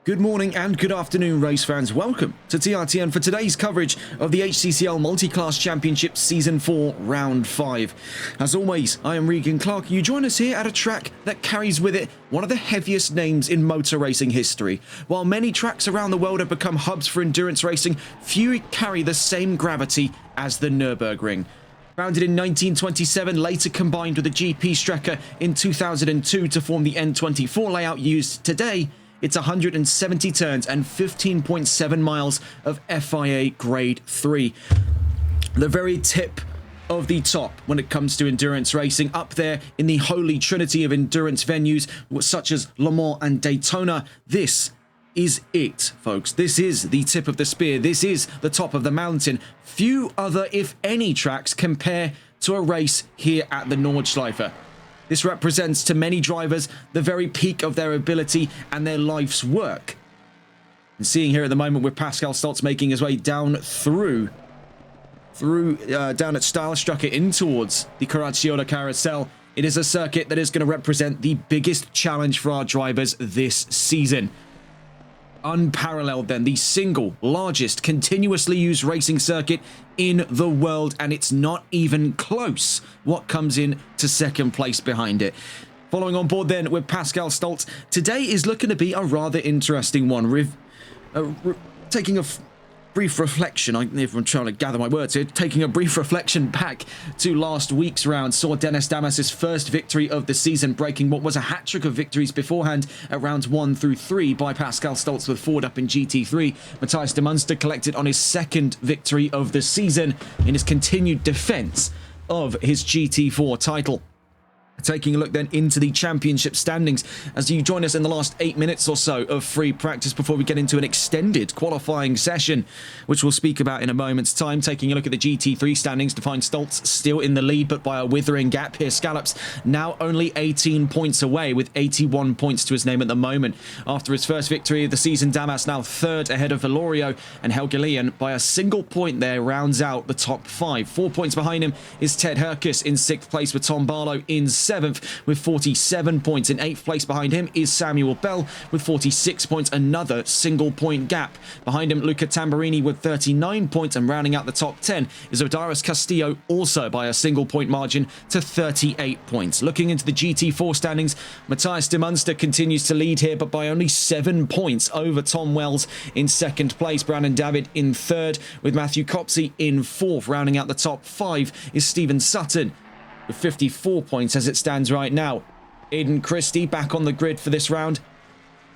Good morning and good afternoon, race fans. Welcome to TRTN for today's coverage of the HCCL Multiclass Championship Season 4, Round 5. As always, I am Regan Clark. You join us here at a track that carries with it one of the heaviest names in motor racing history. While many tracks around the world have become hubs for endurance racing, few carry the same gravity as the Nürburgring. Founded in 1927, later combined with the GP Strecker in 2002 to form the N24 layout used today, it's 170 turns and 15.7 miles of FIA Grade 3. The very tip of the top when it comes to endurance racing, up there in the holy trinity of endurance venues such as Le Mans and Daytona. This is it, folks. This is the tip of the spear. This is the top of the mountain. Few other, if any, tracks compare to a race here at the Nordschleife. This represents to many drivers the very peak of their ability and their life's work. And seeing here at the moment with Pascal Stolz making his way down down at Stahlstrecke in towards the Caracciola Carousel, it is a circuit that is going to represent the biggest challenge for our drivers this season. Unparalleled then, the single largest continuously used racing circuit in the world, and it's not even close what comes in to second place behind it. Following on board then with Pascal Stolz, today is looking to be a rather interesting one. Taking a brief reflection, if I'm trying to gather my words here, taking a brief reflection back to last week's round, saw Dennis Damas's first victory of the season, breaking what was a hat-trick of victories beforehand at rounds 1 through 3 by Pascal Stolz with Ford up in GT3. Matthias de Munster collected on his second victory of the season in his continued defence of his GT4 title. Taking a look then into the championship standings as you join us in the last 8 minutes or so of free practice before we get into an extended qualifying session, which we'll speak about in a moment's time. Taking a look at the GT3 standings to find Stolz still in the lead, but by a withering gap here. Scallops now only 18 points away with 81 points to his name at the moment. After his first victory of the season, Damas now third ahead of Velorio, and Helge Leon by a single point there rounds out the top 5. 4 points behind him is Ted Herkus in 6th place, with Tom Barlow in 7th with 47 points. In 8th place behind him is Samuel Bell with 46 points, another single point gap. Behind him, Luca Tamburini with 39 points, and rounding out the top 10 is Odaris Castillo, also by a single point margin to 38 points. Looking into the GT4 standings, Matthias de Munster continues to lead here, but by only 7 points over Tom Wells in 2nd place. Brandon David in 3rd, with Matthew Copsey in 4th. Rounding out the top 5 is Stephen Sutton with 54 points as it stands right now. Aidan Christie back on the grid for this round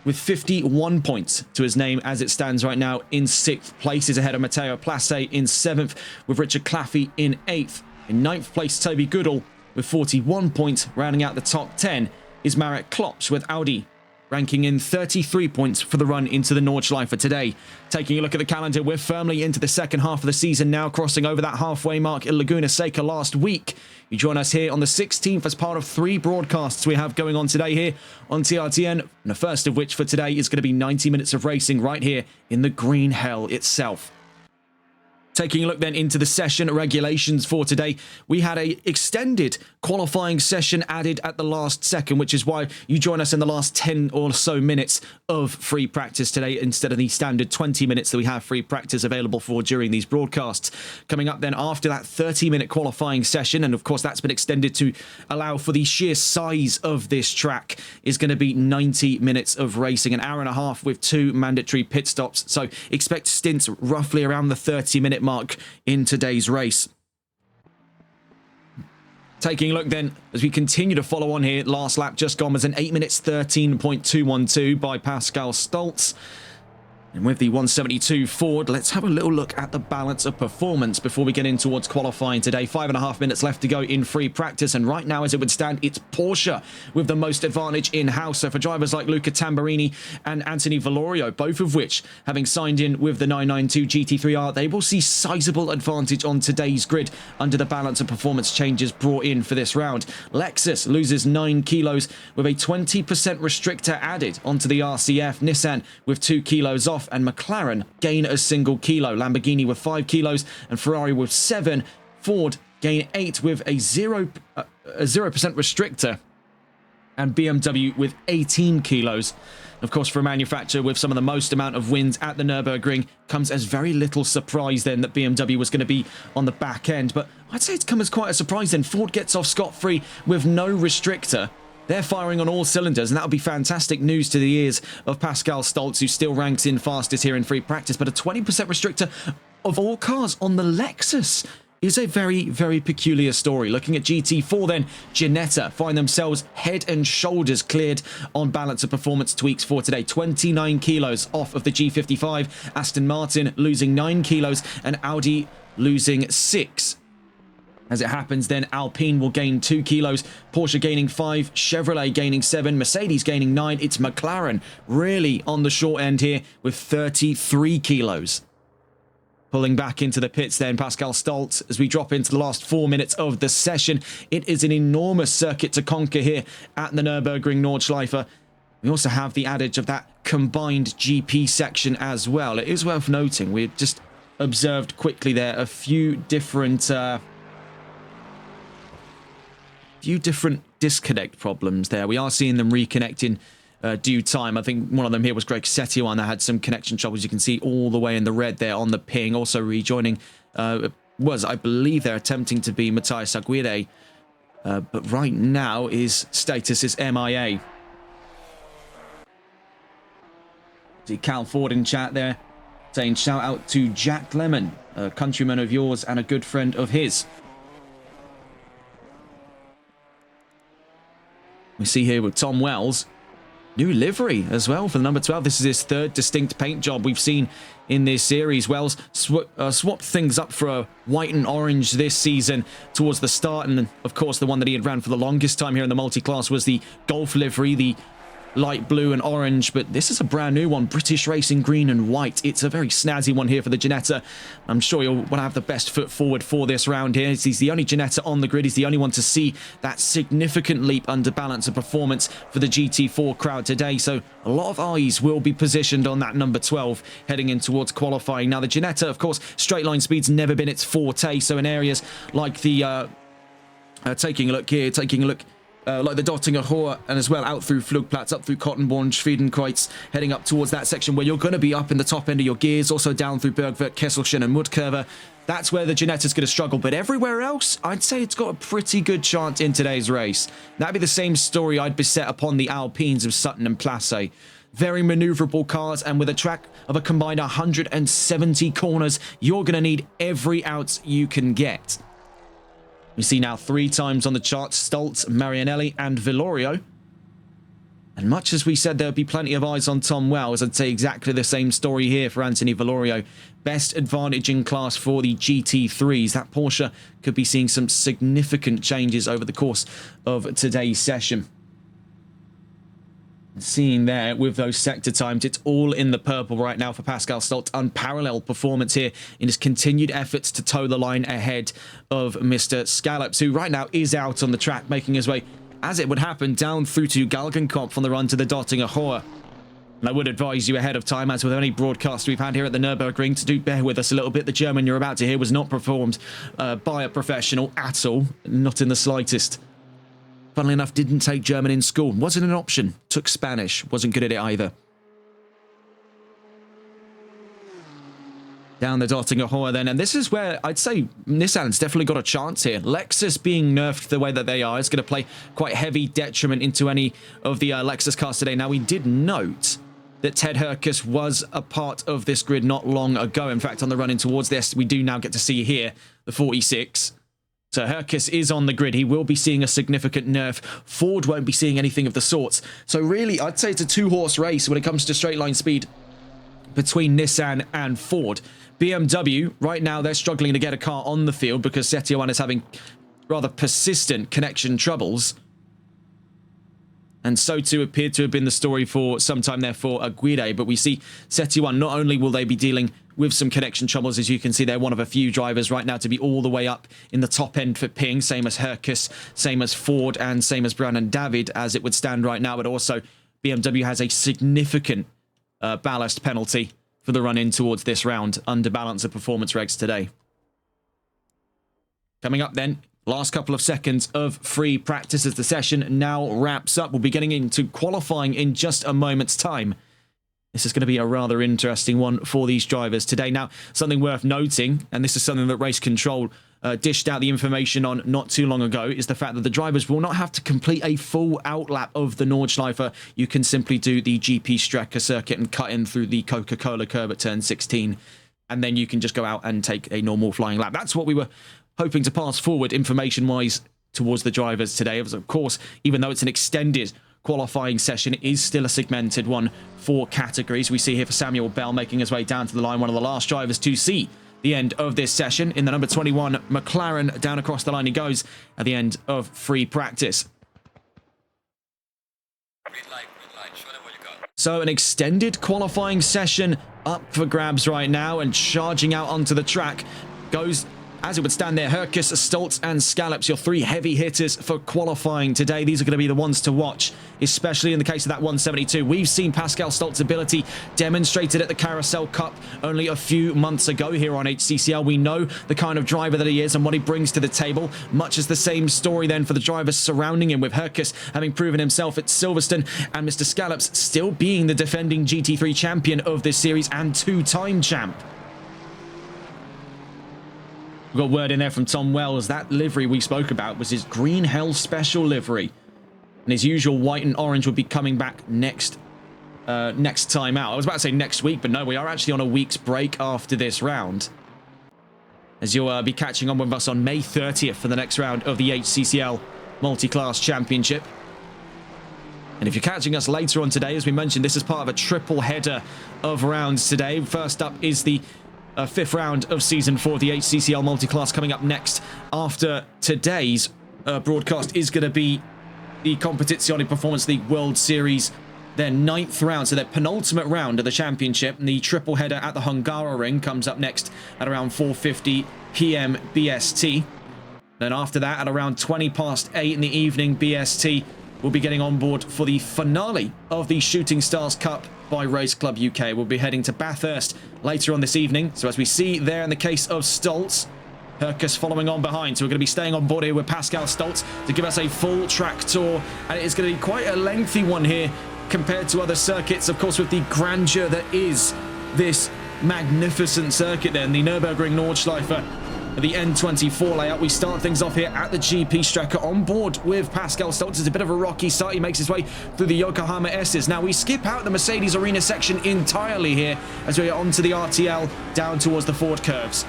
with 51 points to his name as it stands right now in 6th place. Is ahead of Matteo Place in 7th, with Richard Claffey in 8th. In 9th place, Toby Goodall with 41 points. Rounding out the top 10 is Marek Klops with Audi, ranking in 33 points for the run into the Nordschleife today. Taking a look at the calendar, we're firmly into the second half of the season now, crossing over that halfway mark in Laguna Seca last week. You join us here on the 16th as part of 3 broadcasts we have going on today here on TRTN, and the first of which for today is going to be 90 minutes of racing right here in the green hell itself. Taking a look then into the session regulations for today, we had a extended qualifying session added at the last second, which is why you join us in the last 10 or so minutes of free practice today instead of the standard 20 minutes that we have free practice available for during these broadcasts. Coming up then after that 30-minute qualifying session, and of course that's been extended to allow for the sheer size of this track, is going to be 90 minutes of racing, an hour and a half with 2 mandatory pit stops. So expect stints roughly around the 30-minute mark in today's race. Taking a look then as we continue to follow on here, last lap just gone was an 8 minutes 13.212 by Pascal Stolz. And with the 172 Ford, let's have a little look at the balance of performance before we get in towards qualifying today. 5.5 minutes left to go in free practice, and right now, as it would stand, it's Porsche with the most advantage in-house. So for drivers like Luca Tamburini and Anthony Velorio, both of which having signed in with the 992 GT3R, they will see sizable advantage on today's grid under the balance of performance changes brought in for this round. Lexus loses 9 kilos with a 20% restrictor added onto the RCF. Nissan with 2 kilos off, and McLaren gain a single kilo. Lamborghini with 5 kilos and Ferrari with 7. Ford gain 8 with a 0% restrictor. and BMW with 18 kilos. Of course, for a manufacturer with some of the most amount of wins at the Nürburgring, comes as very little surprise then that BMW was going to be on the back end. But I'd say it's come as quite a surprise then. Ford gets off scot-free with no restrictor. They're firing on all cylinders, and that would be fantastic news to the ears of Pascal Stolz, who still ranks in fastest here in free practice. But a 20% restrictor of all cars on the Lexus is a very, very peculiar story. Looking at GT4 then, Ginetta find themselves head and shoulders cleared on balance of performance tweaks for today. 29 kilos off of the G55, Aston Martin losing 9 kilos, and Audi losing 6. As it happens then, Alpine will gain 2 kilos, Porsche gaining 5, Chevrolet gaining 7, Mercedes gaining 9. It's McLaren really on the short end here with 33 kilos. Pulling back into the pits then, Pascal Stolz, as we drop into the last 4 minutes of the session. It is an enormous circuit to conquer here at the Nürburgring Nordschleife. We also have the adage of that combined GP section as well. It is worth noting, we just observed quickly there a few different disconnect problems there. We are seeing them reconnecting due time. I think one of them here was Greg Setioan that had some connection troubles. You can see all the way in the red there on the ping. Also rejoining I believe they're attempting to be Matthias Aguirre, but right now his status is MIA. See Cal Ford in chat there saying shout out to Jack Lemon, a countryman of yours and a good friend of his. We see here with Tom Wells, new livery as well for the number 12. This is his third distinct paint job we've seen in this series. Wells swapped things up for a white and orange this season towards the start. And of course, the one that he had ran for the longest time here in the multi-class was the Golf livery, the light blue and orange, but this is a brand new one, British Racing green and white. It's a very snazzy one here for the Ginetta. I'm sure you'll want to have the best foot forward for this round here. He's the only Ginetta on the grid. He's the only one to see that significant leap under balance of performance for the GT4 crowd today. So a lot of eyes will be positioned on that number 12 heading in towards qualifying. Now the Ginetta, of course, straight line speed's never been its forte. So in areas like the taking a look like the Dottinger Hohe, and as well out through Flugplatz, up through Kottenborn, Schwedenkreuz, heading up towards that section where you're going to be up in the top end of your gears, also down through Bergwerk, Kesselchen and Mudkurve. That's where the Ginetta's going to struggle, but everywhere else, I'd say it's got a pretty good chance in today's race. That'd be the same story I'd beset upon the Alpines of Sutton and Place. Very maneuverable cars, and with a track of a combined 170 corners, you're going to need every ounce you can get. We see now 3 times on the charts, Stolz, Marianelli and Villorio. And much as we said there would be plenty of eyes on Tom Wells, I'd say exactly the same story here for Anthony Villorio. Best advantage in class for the GT3s. That Porsche could be seeing some significant changes over the course of today's session. Seeing there with those sector times, it's all in the purple right now for Pascal Stolz. Unparalleled performance here in his continued efforts to toe the line ahead of Mr. Scallops, who right now is out on the track, making his way, as it would happen, down through to Galgenkopf on the run to the Dottinger Hohe. And I would advise you ahead of time, as with any broadcast we've had here at the Nürburgring, to do bear with us a little bit. The German you're about to hear was not performed by a professional at all, not in the slightest. Funnily enough, didn't take German in school. Wasn't an option. Took Spanish. Wasn't good at it either. Down the Dottinger Hohe then. And this is where I'd say Nissan's definitely got a chance here. Lexus being nerfed the way that they are is going to play quite heavy detriment into any of the Lexus cars today. Now, we did note that Ted Herkus was a part of this grid not long ago. In fact, on the run in towards this, we do now get to see here the 46. So Herkus is on the grid. He will be seeing a significant nerf. Ford won't be seeing anything of the sorts. So really, I'd say it's a 2-horse race when it comes to straight line speed between Nissan and Ford. BMW, right now, they're struggling to get a car on the field because Setioan is having rather persistent connection troubles. And so too appeared to have been the story for some time there for Aguirre. But we see Setioan, not only will they be dealing with some connection troubles, as you can see, they're one of a few drivers right now to be all the way up in the top end for ping, same as Herkus, same as Ford, and same as Brown and David, as it would stand right now. But also, BMW has a significant ballast penalty for the run in towards this round under balance of performance regs today. Coming up then, Last couple of seconds of free practice as the session now wraps up. We'll be getting into qualifying in just a moment's time. This is going to be a rather interesting one for these drivers today. Now, something worth noting, and this is something that Race Control dished out the information on not too long ago, is the fact that the drivers will not have to complete a full outlap of the Nordschleife. You can simply do the GP Strecker circuit and cut in through the Coca-Cola curve at turn 16, and then you can just go out and take a normal flying lap. That's what we were hoping to pass forward information-wise towards the drivers today. Of course, even though it's an extended qualifying session, it is still a segmented one for categories. We see here for Samuel Bell making his way down to the line, one of the last drivers to see the end of this session. In the number 21 McLaren, down across the line he goes at the end of free practice. Green light, show them what you got. So an extended qualifying session up for grabs right now, and charging out onto the track goes, as it would stand there, Herkus, Stoltz and Scallops, your three heavy hitters for qualifying today. These are going to be the ones to watch, especially in the case of that 172. We've seen Pascal Stoltz's ability demonstrated at the Carousel Cup only a few months ago here on HCCL. We know the kind of driver that he is and what he brings to the table. Much as the same story then for the drivers surrounding him, with Herkus having proven himself at Silverstone and Mr. Scallops still being the defending GT3 champion of this series and two-time champ. We got word in there from Tom Wells. That livery we spoke about was his Green Hell Special livery. And his usual white and orange would be coming back next time out. I was about to say next week, but no, we are actually on a week's break after this round, as you'll be catching on with us on May 30th for the next round of the HCCL Multiclass Championship. And if you're catching us later on today, as we mentioned, this is part of a triple header of rounds today. First up is the fifth round of Season 4 of the HCCL Multiclass. Coming up next after today's broadcast is going to be the Competizione Performance League World Series, their 9th round, so their penultimate round of the championship. And the triple header at the Hungaroring comes up next at around 4:50 p.m. BST. Then after that, at around 20 past 8 in the evening BST, we'll be getting on board for the finale of the Shooting Stars Cup by Race Club UK. We'll be heading to Bathurst later on this evening. So as we see there in the case of Stoltz, Herkus following on behind. So we're going to be staying on board here with Pascal Stoltz to give us a full track tour. And it's going to be quite a lengthy one here compared to other circuits, of course, with the grandeur that is this magnificent circuit there, and the Nürburgring Nordschleife, the N24 layout. We start things off here at the GP Strecker on board with Pascal Stoltz. It's a bit of a rocky start. He makes his way through the Yokohama S's. Now we skip out the Mercedes Arena section entirely here as we are onto the RTL down towards the Ford curves.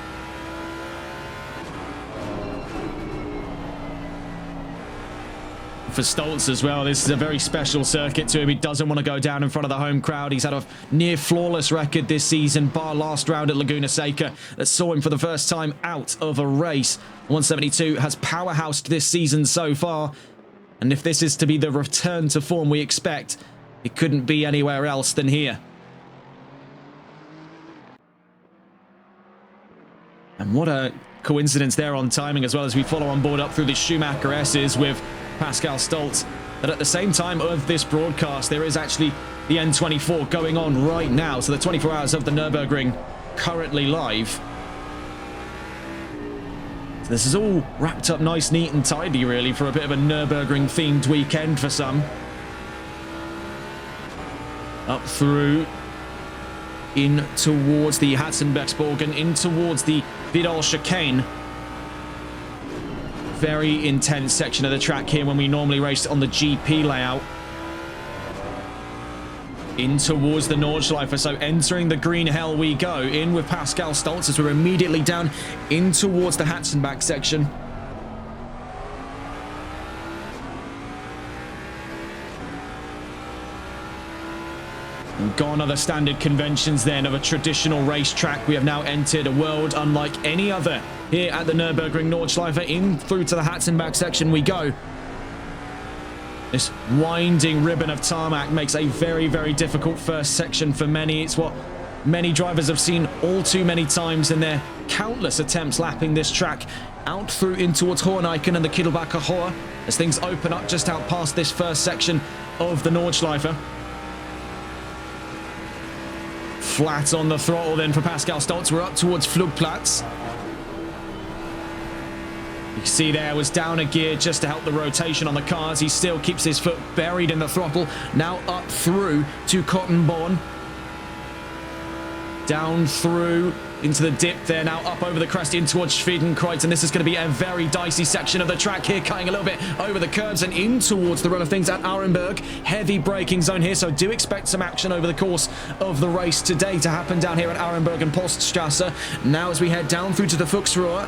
For Stoltz as well, this is a very special circuit to him. He doesn't want to go down in front of the home crowd. He's had a near flawless record this season, bar last round at Laguna Seca that saw him for the first time out of a race. 172 has powerhoused this season so far, and if this is to be the return to form we expect, it couldn't be anywhere else than here. And what a coincidence there on timing as well, as we follow on board up through the Schumacher S's with Pascal Stoltz, that at the same time of this broadcast there is actually the N24 going on right now. So the 24 hours of the Nürburgring currently live. So this is all wrapped up nice, neat and tidy really for a bit of a Nürburgring themed weekend for some. Up through in towards the Hatzenbergsborgen, in towards the Vidal chicane. Very intense section of the track here when we normally race on the GP layout. In towards the Nordschleife, so entering the green hell we go, in with Pascal Stoltz as we're immediately down in towards the Hatzenbach section. And gone are the standard conventions then of a traditional racetrack. We have now entered a world unlike any other here at the Nürburgring Nordschleife. In through to the Hatzenbach section we go. This winding ribbon of tarmac makes a very, very difficult first section for many. It's what many drivers have seen all too many times in their countless attempts lapping this track. Out through in towards Hoheneichen and the Kittelbacher Hohe as things open up just out past this first section of the Nordschleife. Flat on the throttle then for Pascal Stoltz. We're up towards Flugplatz. You can see there was down a gear just to help the rotation on the cars. He still keeps his foot buried in the throttle. Now up through to Cottonborn. Down through into the dip there, now up over the crest in towards Schwedenkreuz, and this is going to be a very dicey section of the track here, cutting a little bit over the curbs and in towards the run of things at Arenberg. Heavy braking zone here, so do expect some action over the course of the race today to happen down here at Arenberg and Poststrasse. Now as we head down through to the Fuchsrohr,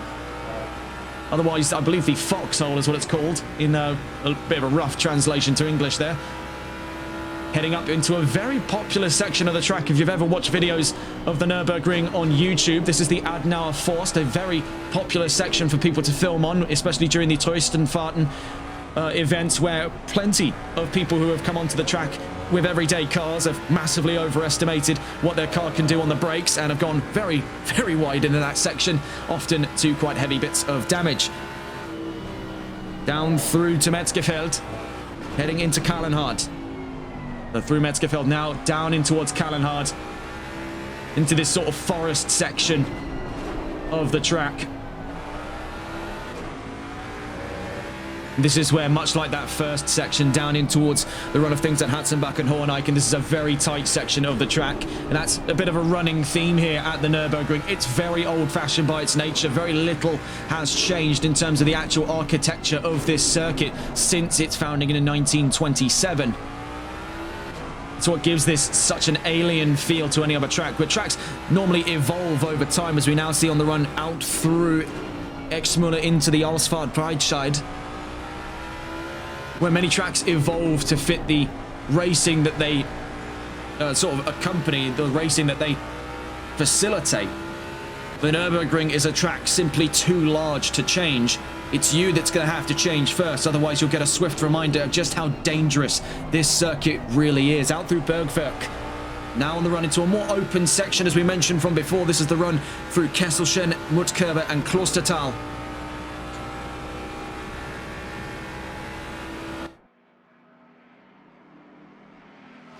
otherwise I believe the Foxhole is what it's called, in a bit of a rough translation to English there. Heading up into a very popular section of the track. If you've ever watched videos of the Nürburgring on YouTube, this is the Adenauer Forst, a very popular section for people to film on, especially during the Touristenfahrten events, where plenty of people who have come onto the track with everyday cars have massively overestimated what their car can do on the brakes and have gone very, very wide into that section, often to quite heavy bits of damage. Down through to Metzgerfeld, heading into Kallenhardt. Through Metzgerfeld, now down in towards Kallenhardt, into this sort of forest section of the track. This is where, much like that first section, down in towards the run of things at Hatzenbach and Hoheneichen, this is a very tight section of the track, and that's a bit of a running theme here at the Nürburgring. It's very old-fashioned by its nature. Very little has changed in terms of the actual architecture of this circuit since its founding in 1927. It's what gives this such an alien feel to any other track, where tracks normally evolve over time, as we now see on the run out through Exmüller into the Ausfahrt-Breitscheid, where many tracks evolve to fit the racing that they sort of accompany, the racing that they facilitate. The Nürburgring is a track simply too large to change. It's you that's going to have to change first, otherwise you'll get a swift reminder of just how dangerous this circuit really is. Out through Bergwerk. Now on the run into a more open section, as we mentioned from before. This is the run through Kesselchen, Muttkurve and Klostertal.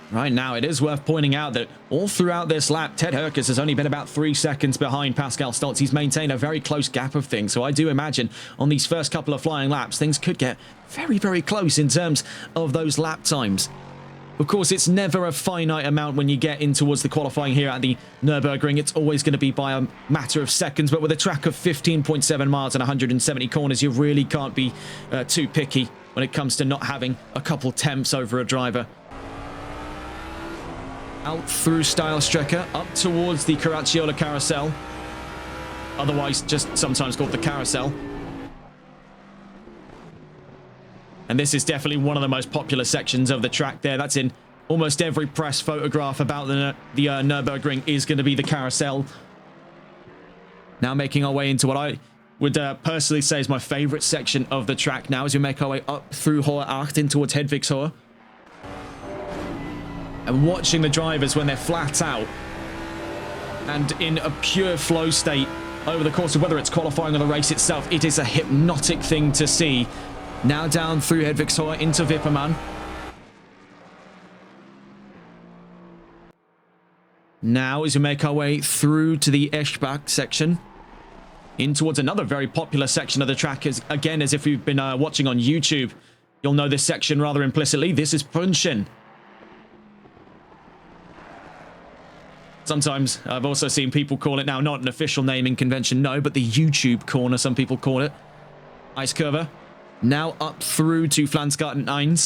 Right now, it is worth pointing out that all throughout this lap, Ted Herkes has only been about 3 seconds behind Pascal Stolz. He's maintained a very close gap of things, so I do imagine on these first couple of flying laps, things could get very, very close in terms of those lap times. Of course, it's never a finite amount when you get in towards the qualifying here at the Nürburgring. It's always going to be by a matter of seconds, but with a track of 15.7 miles and 170 corners, you really can't be too picky when it comes to not having a couple temps over a driver. Out through Steilstrecke, up towards the Caracciola Carousel, otherwise just sometimes called the Carousel. And this is definitely one of the most popular sections of the track there. That's in almost every press photograph about the Nürburgring, is going to be the Carousel. Now making our way into what I would personally say is my favourite section of the track now, as we make our way up through Hohe Acht in towards Hedwigshohe. And watching the drivers when they're flat out and in a pure flow state over the course of whether it's qualifying or the race itself, it is a hypnotic thing to see. Now down through Hedwigshohe into Wippermann. Now as we make our way through to the Eschbach section, in towards another very popular section of the track, as again, as if you've been watching on YouTube, you'll know this section rather implicitly. This is Brünnchen. Sometimes I've also seen people call it, now not an official naming convention, no, but the YouTube corner, some people call it. Eiskurve. Now up through to Flansgarten 1.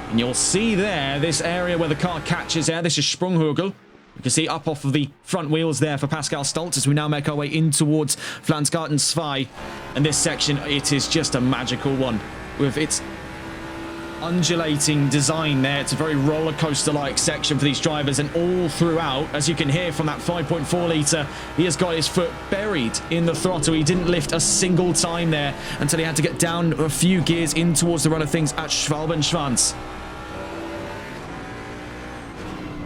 And you'll see there, this area where the car catches air, this is Sprunghügel. You can see up off of the front wheels there for Pascal Stolz as we now make our way in towards Flansgarten 2. And this section, it is just a magical one with its undulating design there. It's a very roller coaster-like section for these drivers, and all throughout, as you can hear from that 5.4 litre, he has got his foot buried in the throttle. He didn't lift a single time there until he had to get down a few gears in towards the run of things at Schwalbenschwanz.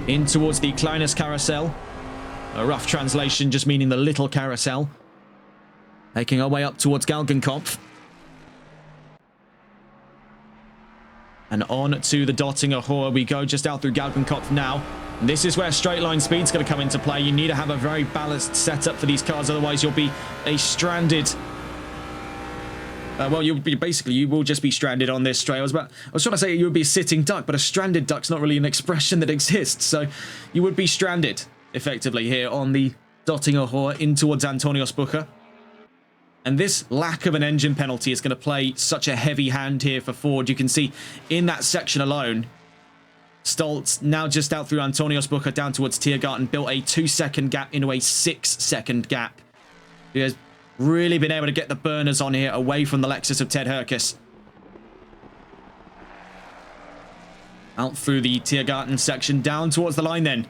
In towards the Kleines Carousel. A rough translation just meaning the little carousel. Making our way up towards Galgenkopf. And on to the Dottinger Hohe we go, just out through Galgenkopf now. And this is where straight line speed's going to come into play. You need to have a very balanced setup for these cars, otherwise you'll be a stranded Well, you will just be stranded on this straight. I was trying to say you would be a sitting duck, but a stranded duck's not really an expression that exists. So you would be stranded, effectively, here on the Dottinger Hohe in towards Antoniusbucher. And this lack of an engine penalty is going to play such a heavy hand here for Ford. You can see in that section alone, Stoltz now just out through Antoniusbucher down towards Tiergarten, built a 2-second gap into a 6-second gap. He has really been able to get the burners on here away from the Lexus of Ted Herkus. Out through the Tiergarten section, down towards the line then.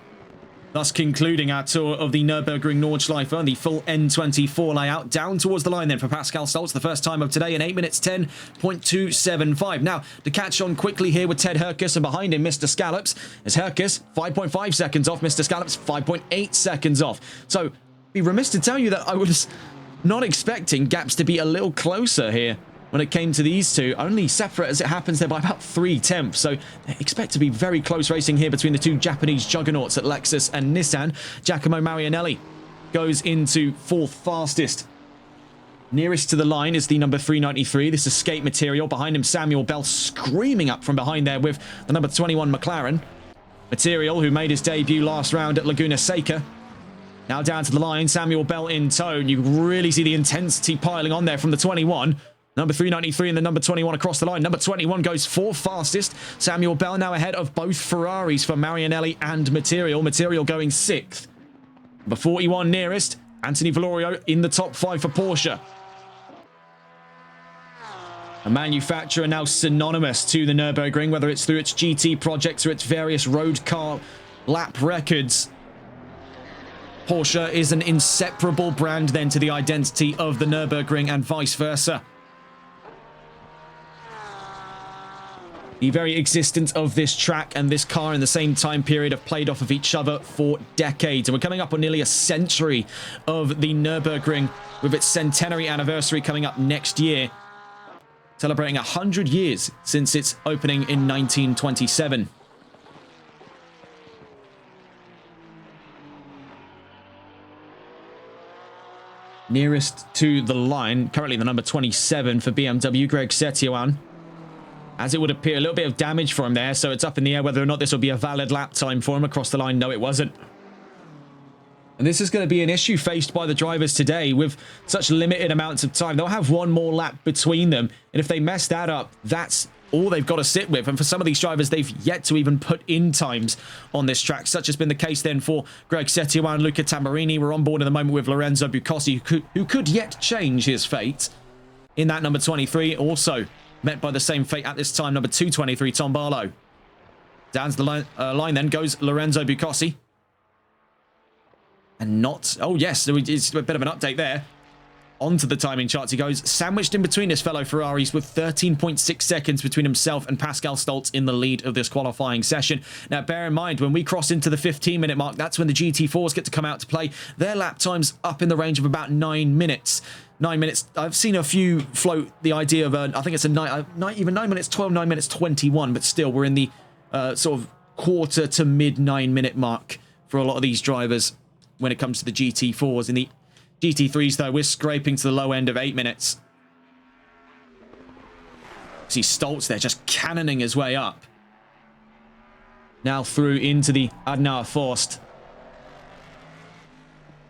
Thus concluding our tour of the Nürburgring Nordschleife and the full N24 layout. Down towards the line then for Pascal Stoltz, the first time of today in 8 minutes 10.275. Now, to catch on quickly here with Ted Herkus, and behind him, Mr. Scallops, as Herkus, 5.5 seconds off, Mr. Scallops, 5.8 seconds off. So, be remiss to tell you that I was not expecting gaps to be a little closer here when it came to these two. Only separate, as it happens, there by about 3/10. So expect to be very close racing here between the two Japanese juggernauts at Lexus and Nissan. Giacomo Marianelli goes into 4th fastest. Nearest to the line is the number 393. This is Skate Material. Behind him, Samuel Bell screaming up from behind there with the number 21 McLaren. Material, who made his debut last round at Laguna Seca. Now down to the line, Samuel Bell in tow. You really see the intensity piling on there from the 21. Number 393 and the number 21 across the line. Number 21 goes 4th fastest. Samuel Bell now ahead of both Ferraris for Marianelli and Material. Material going 6th. Number 41 nearest. Anthony Valorio in the top 5 for Porsche. A manufacturer now synonymous to the Nürburgring, whether it's through its GT projects or its various road car lap records. Porsche is an inseparable brand then to the identity of the Nürburgring and vice versa. The very existence of this track and this car in the same time period have played off of each other for decades. And we're coming up on nearly a century of the Nürburgring, with its centenary anniversary coming up next year, celebrating 100 years since its opening in 1927. Nearest to the line, currently the number 27 for BMW, Greg Setioan. As it would appear, a little bit of damage for him there, so it's up in the air whether or not this will be a valid lap time for him across the line. No, it wasn't. And this is going to be an issue faced by the drivers today with such limited amounts of time. They'll have one more lap between them, and if they mess that up, that's all they've got to sit with. And for some of these drivers, they've yet to even put in times on this track. Such has been the case then for Greg Setioan, Luca Tamburini. We're on board at the moment with Lorenzo Bucossi, who could yet change his fate in that number 23. Also met by the same fate at this time, number 223, Tom Barlow. Down to the line then goes Lorenzo Bucossi. And not... Oh, yes, it's a bit of an update there. Onto the timing charts he goes, sandwiched in between his fellow Ferraris with 13.6 seconds between himself and Pascal Stoltz in the lead of this qualifying session. Now, bear in mind, when we cross into the 15-minute mark, that's when the GT4s get to come out to play. Their lap time's up in the range of about 9 minutes. 9 minutes. I've seen a few float the idea of, I think it's even 9 minutes 12, 9 minutes 21, but still, we're in the sort of quarter to mid 9 minute mark for a lot of these drivers when it comes to the GT4s. In the GT3s, though, we're scraping to the low end of 8 minutes. See Stoltz there just cannoning his way up. Now through into the Adenauer Forst.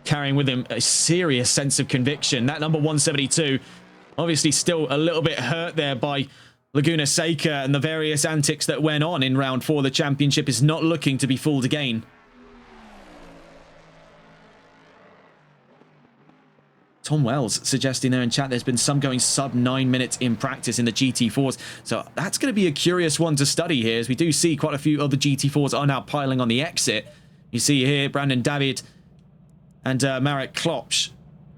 Carrying with him a serious sense of conviction. That number 172, obviously still a little bit hurt there by Laguna Seca and the various antics that went on in round 4. The championship is not looking to be fooled again. Tom Wells suggesting there in chat there's been some going sub 9 minutes in practice in the GT4s. So that's going to be a curious one to study here, as we do see quite a few other GT4s are now piling on the exit. You see here Brandon David and Marek Klopsch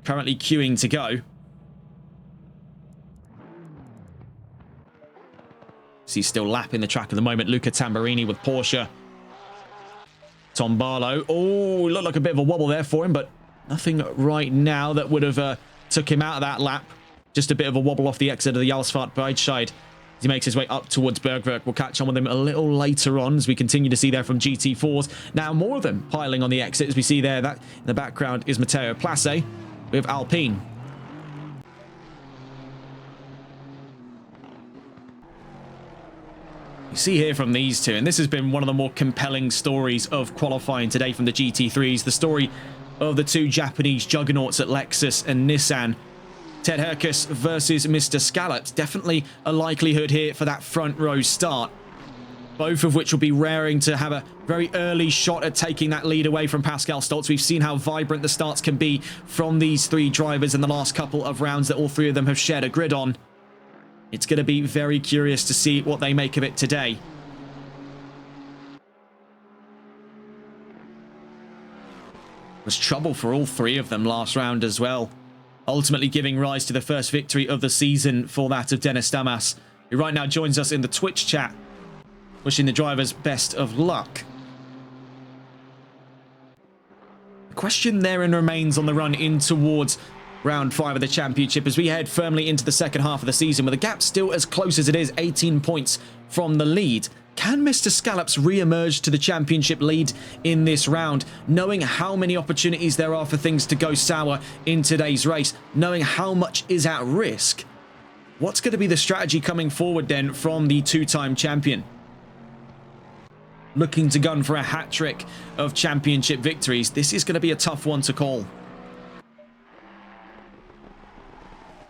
currently queuing to go. See still lapping the track at the moment. Luca Tamburini with Porsche. Tom Barlow. Oh, looked like a bit of a wobble there for him, but nothing right now that would have took him out of that lap. Just a bit of a wobble off the exit of the Jalsvaart Breitscheid as he makes his way up towards Bergwerk. We'll catch on with him a little later on as we continue to see there from GT4s. Now more of them piling on the exit as we see there. That in the background is Matteo Place with Alpine. You see here from these two, and this has been one of the more compelling stories of qualifying today from the GT3s, the story of the two Japanese juggernauts at Lexus and Nissan. Ted Herkus versus Mr. Scallops. Definitely a likelihood here for that front row start. Both of which will be raring to have a very early shot at taking that lead away from Pascal Stoltz. We've seen how vibrant the starts can be from these three drivers in the last couple of rounds that all three of them have shared a grid on. It's going to be very curious to see what they make of it today. It was trouble for all three of them last round as well, ultimately giving rise to the first victory of the season for that of Dennis Damas, who right now joins us in the Twitch chat, wishing the drivers best of luck. The question therein remains on the run in towards round 5 of the championship as we head firmly into the second half of the season with the gap still as close as it is, 18 points from the lead. Can Mr. Scallops re-emerge to the championship lead in this round, knowing how many opportunities there are for things to go sour in today's race, knowing how much is at risk? What's going to be the strategy coming forward then from the two-time champion? Looking to gun for a hat-trick of championship victories, this is going to be a tough one to call.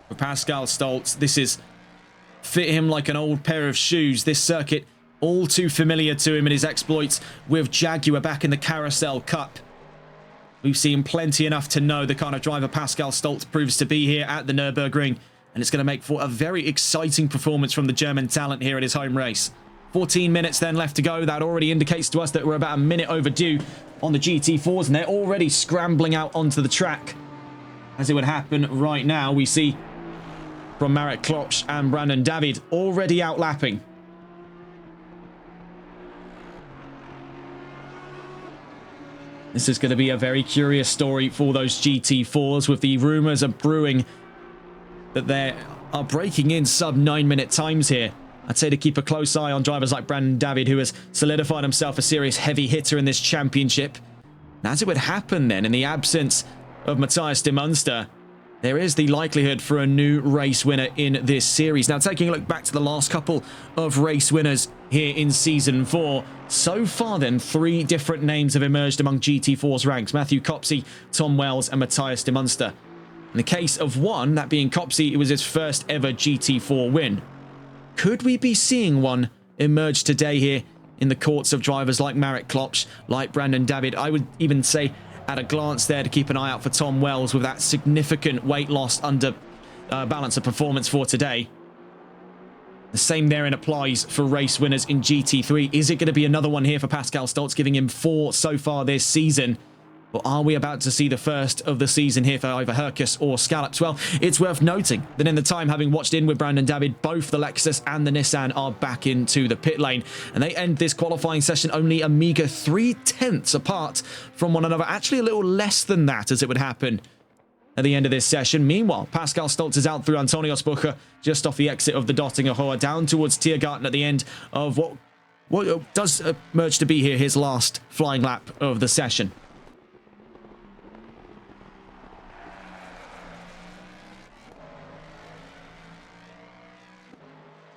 For Pascal Stoltz, this is fit him like an old pair of shoes. This circuit all too familiar to him in his exploits with Jaguar back in the Carousel Cup. We've seen plenty enough to know the kind of driver Pascal Stoltz proves to be here at the Nürburgring, and it's going to make for a very exciting performance from the German talent here at his home race. 14 minutes then left to go. That already indicates to us that we're about a minute overdue on the GT4s, and they're already scrambling out onto the track. As it would happen right now, we see from Marek Klopsch and Brandon David already out lapping. This is going to be a very curious story for those GT4s, with the rumours of brewing that they are breaking in sub 9-minute times here. I'd say to keep a close eye on drivers like Brandon David, who has solidified himself a serious heavy hitter in this championship. And as it would happen then, in the absence of Matthias de Munster, there is the likelihood for a new race winner in this series. Now, taking a look back to the last couple of race winners here in Season 4, so far then, 3 different names have emerged among GT4's ranks. Matthew Copsey, Tom Wells and Matthias de Munster. In the case of one, that being Copsey, it was his first ever GT4 win. Could we be seeing one emerge today here in the courts of drivers like Marek Klopsch, like Brandon David? I would even say at a glance there to keep an eye out for Tom Wells with that significant weight loss under balance of performance for today. The same therein applies for race winners in GT3. Is it going to be another one here for Pascal Stoltz, giving him 4 so far this season? Or are we about to see the first of the season here for either Herkus or Scallops? Well, it's worth noting that in the time having watched in with Brandon David, both the Lexus and the Nissan are back into the pit lane. And they end this qualifying session only a meager 3/10 apart from one another. Actually, a little less than that as it would happen at the end of this session. Meanwhile, Pascal Stoltz is out through Antonio Spucher just off the exit of the Dottinger Hoa, down towards Tiergarten at the end of what does emerge to be here his last flying lap of the session.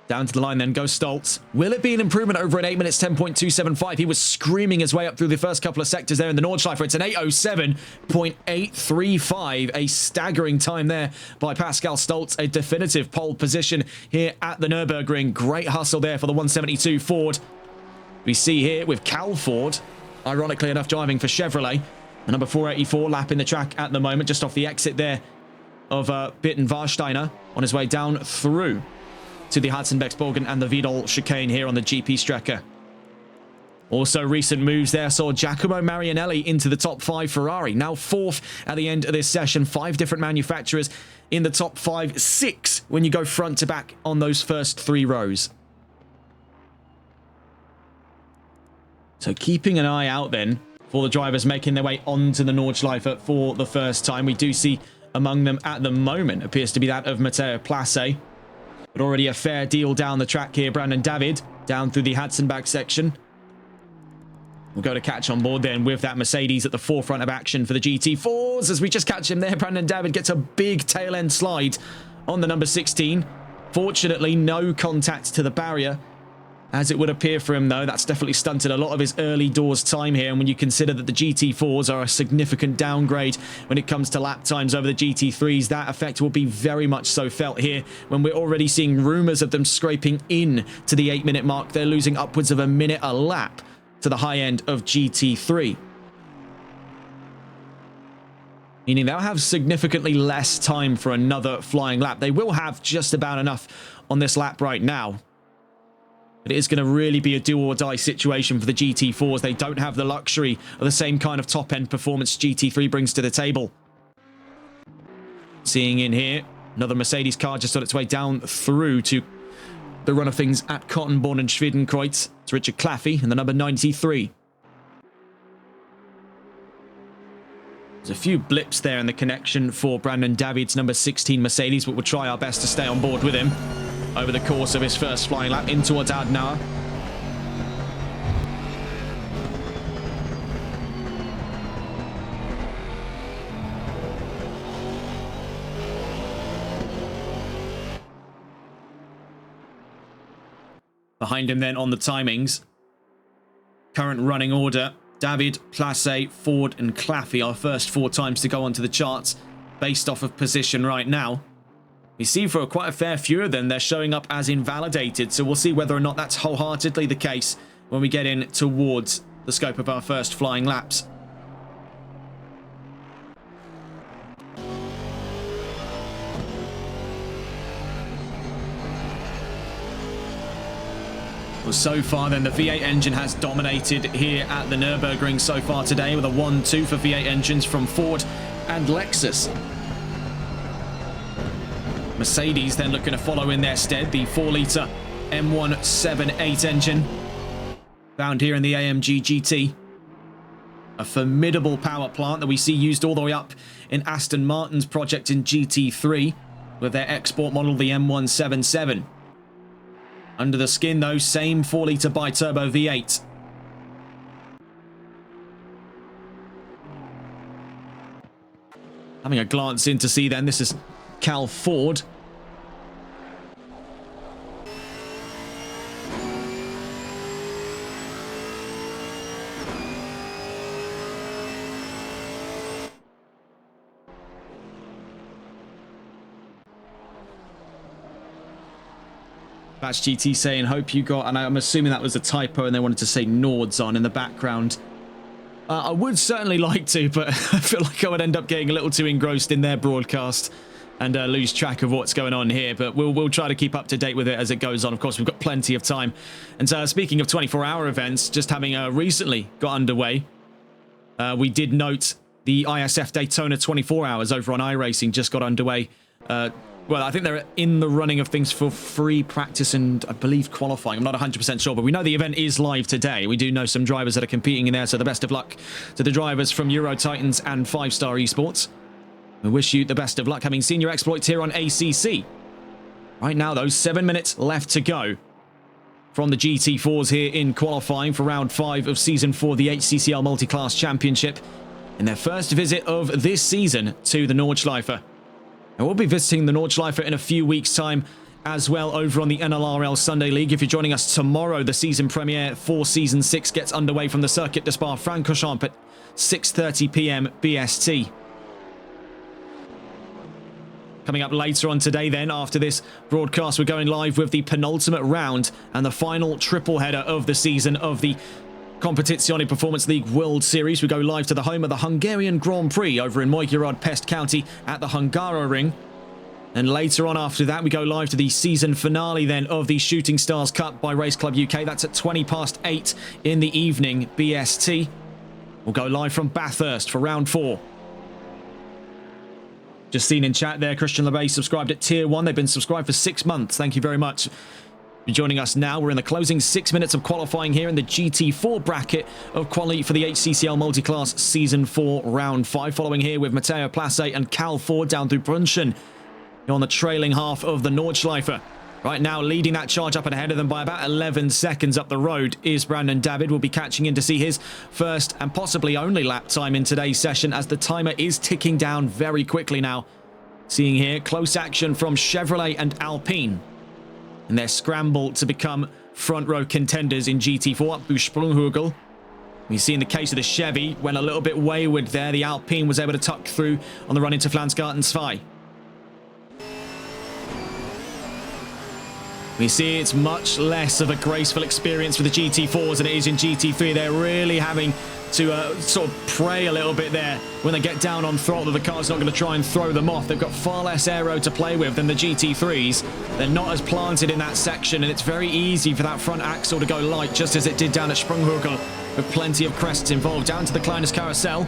Down to the line then goes Stoltz. Will it be an improvement over an 8 minutes 10.275? He was screaming his way up through the first couple of sectors there in the Nordschleife. It's an 8:07.835. A staggering time there by Pascal Stoltz. A definitive pole position here at the Nürburgring. Great hustle there for the 172 Ford. We see here with Cal Ford, ironically enough, driving for Chevrolet. The number 484 lapping the track at the moment, just off the exit there of Bitten Warsteiner on his way down through to the Harzenbergsbogen and the Vidal chicane here on the GP Strecke. Also recent moves there saw Giacomo Marianelli into the top 5 Ferrari. Now 4th at the end of this session. 5 different manufacturers in the top 5. 6 when you go front to back on those first 3 rows. So keeping an eye out then for the drivers making their way onto the Nordschleife for the first time. We do see among them at the moment appears to be that of Matteo Place. But already a fair deal down the track here. Brandon David down through the Hatzenbach section. We'll go to catch on board then with that Mercedes at the forefront of action for the GT4s. As we just catch him there, Brandon David gets a big tail end slide on the number 16. Fortunately, no contact to the barrier. as it would appear for him, though. That's definitely stunted a lot of his early doors time here. And when you consider that the GT4s are a significant downgrade when it comes to lap times over the GT3s, that effect will be very much so felt here when we're already seeing rumours of them scraping in to the 8-minute mark. They're losing upwards of a minute a lap to the high end of GT3. Meaning they'll have significantly less time for another flying lap. They will have just about enough on this lap right now. But it is going to really be a do-or-die situation for the GT4s. They don't have the luxury of the same kind of top-end performance GT3 brings to the table. Seeing in here, another Mercedes car just on its way down through to the run of things at Kottenborn and Schwedenkreuz. It's Richard Claffey in the number 93. There's a few blips there in the connection for Brandon David's number 16 Mercedes, but we'll try our best to stay on board with him over the course of his first flying lap in towards Adenauer. Behind him then on the timings, current running order, David, Place, Ford and Claffey, our first 4 times to go onto the charts based off of position right now. We see for quite a fair few of them, they're showing up as invalidated, so we'll see whether or not that's wholeheartedly the case when we get in towards the scope of our first flying laps. Well, so far then, the V8 engine has dominated here at the Nürburgring so far today with a 1-2 for V8 engines from Ford and Lexus. Mercedes then looking to follow in their stead, the 4-litre M178 engine found here in the AMG GT. A formidable power plant that we see used all the way up in Aston Martin's project in GT3 with their export model, the M177. Under the skin, though, same 4-litre bi-turbo V8. Having a glance in to see then, this is Cal Ford. Batch GT saying, hope you got, and I'm assuming that was a typo and they wanted to say Nords on in the background. I would certainly like to, but I feel like I would end up getting a little too engrossed in their broadcast and lose track of what's going on here. But we'll try to keep up to date with it as it goes on. Of course, we've got plenty of time. And speaking of 24-hour events, just having recently got underway, we did note the ISF Daytona 24 hours over on iRacing just got underway. Well, I think they're in the running of things for free practice and I believe qualifying. I'm not 100% sure, but we know the event is live today. We do know some drivers that are competing in there, so the best of luck to the drivers from Euro Titans and 5-Star Esports. We wish you the best of luck having seen your exploits here on ACC. Right now, though, 7 minutes left to go from the GT4s here in qualifying for round 5 of Season 4, the HCCL Multiclass Championship, in their first visit of this season to the Nordschleife. And we'll be visiting the Nordschleife in a few weeks' time as well over on the NLRL Sunday League. If you're joining us tomorrow, the season premiere for Season 6 gets underway from the Circuit de Spa-Francorchamps at 6:30 p.m. BST. Coming up later on today then, after this broadcast, we're going live with the penultimate round and the final triple header of the season of the Competizione Performance League World Series. We go live to the home of the Hungarian Grand Prix over in Magyarország, Pest County at the Hungaroring. And later on after that, we go live to the season finale then of the Shooting Stars Cup by Race Club UK. That's at 8:20 in the evening, BST. We'll go live from Bathurst for round 4. Just seen in chat there, Christian LeBay subscribed at Tier 1. They've been subscribed for 6 months. Thank you very much. You're joining us now. We're in the closing 6 minutes of qualifying here in the GT4 bracket of quality for the HCCL Multiclass Season 4 Round 5. Following here with Matteo Place and Cal Ford down through Brunchen on the trailing half of the Nordschleife. Right now, leading that charge up and ahead of them by about 11 seconds up the road is Brandon David. We'll be catching in to see his first and possibly only lap time in today's session as the timer is ticking down very quickly now. Seeing here, close action from Chevrolet and Alpine. in their scramble to become front row contenders in GT4 up through Sprunghügel. We see in the case of the Chevy, went a little bit wayward there. The Alpine was able to tuck through on the run into Flansgarten 2. We see it's much less of a graceful experience for the GT4s than it is in GT3. They're really having to sort of pray a little bit there when they get down on throttle. The car's not going to try and throw them off. They've got far less aero to play with than the GT3s. They're not as planted in that section, and it's very easy for that front axle to go light, just as it did down at Sprunghügel, with plenty of crests involved. Down to the Kleines Carousel.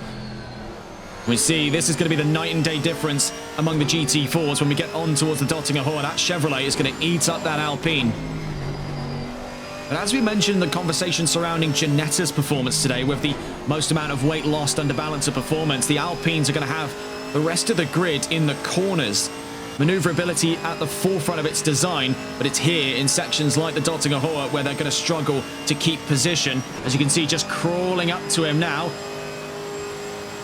We see this is going to be the night and day difference among the GT4s when we get on towards the Dottinger Hohe. That Chevrolet is going to eat up that Alpine. But as we mentioned, the conversation surrounding Giannetta's performance today, with the most amount of weight lost under balance of performance, the Alpines are going to have the rest of the grid in the corners. Maneuverability at the forefront of its design, but it's here in sections like the Dottinger Hohe where they're going to struggle to keep position. As you can see, just crawling up to him now.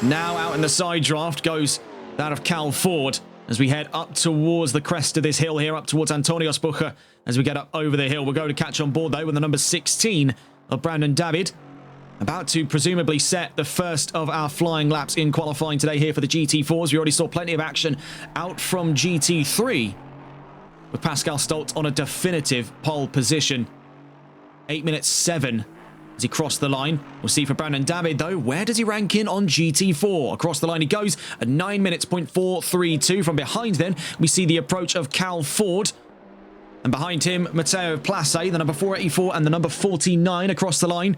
Now out in the side draft goes that of Cal Ford as we head up towards the crest of this hill here, up towards Antoniusbucher. As we get up over the hill, we're going to catch on board though with the number 16 of Brandon David, about to presumably set the first of our flying laps in qualifying today here for the GT4s. We already saw plenty of action out from GT3 with Pascal Stolt on a definitive pole position. 8 minutes 7 as he crossed the line. We'll see for Brandon David, though, where does he rank in on GT4? Across the line he goes at 9 minutes, 0.432. From behind then, we see the approach of Cal Ford. And behind him, Matteo Place, the number 484 and the number 49 across the line.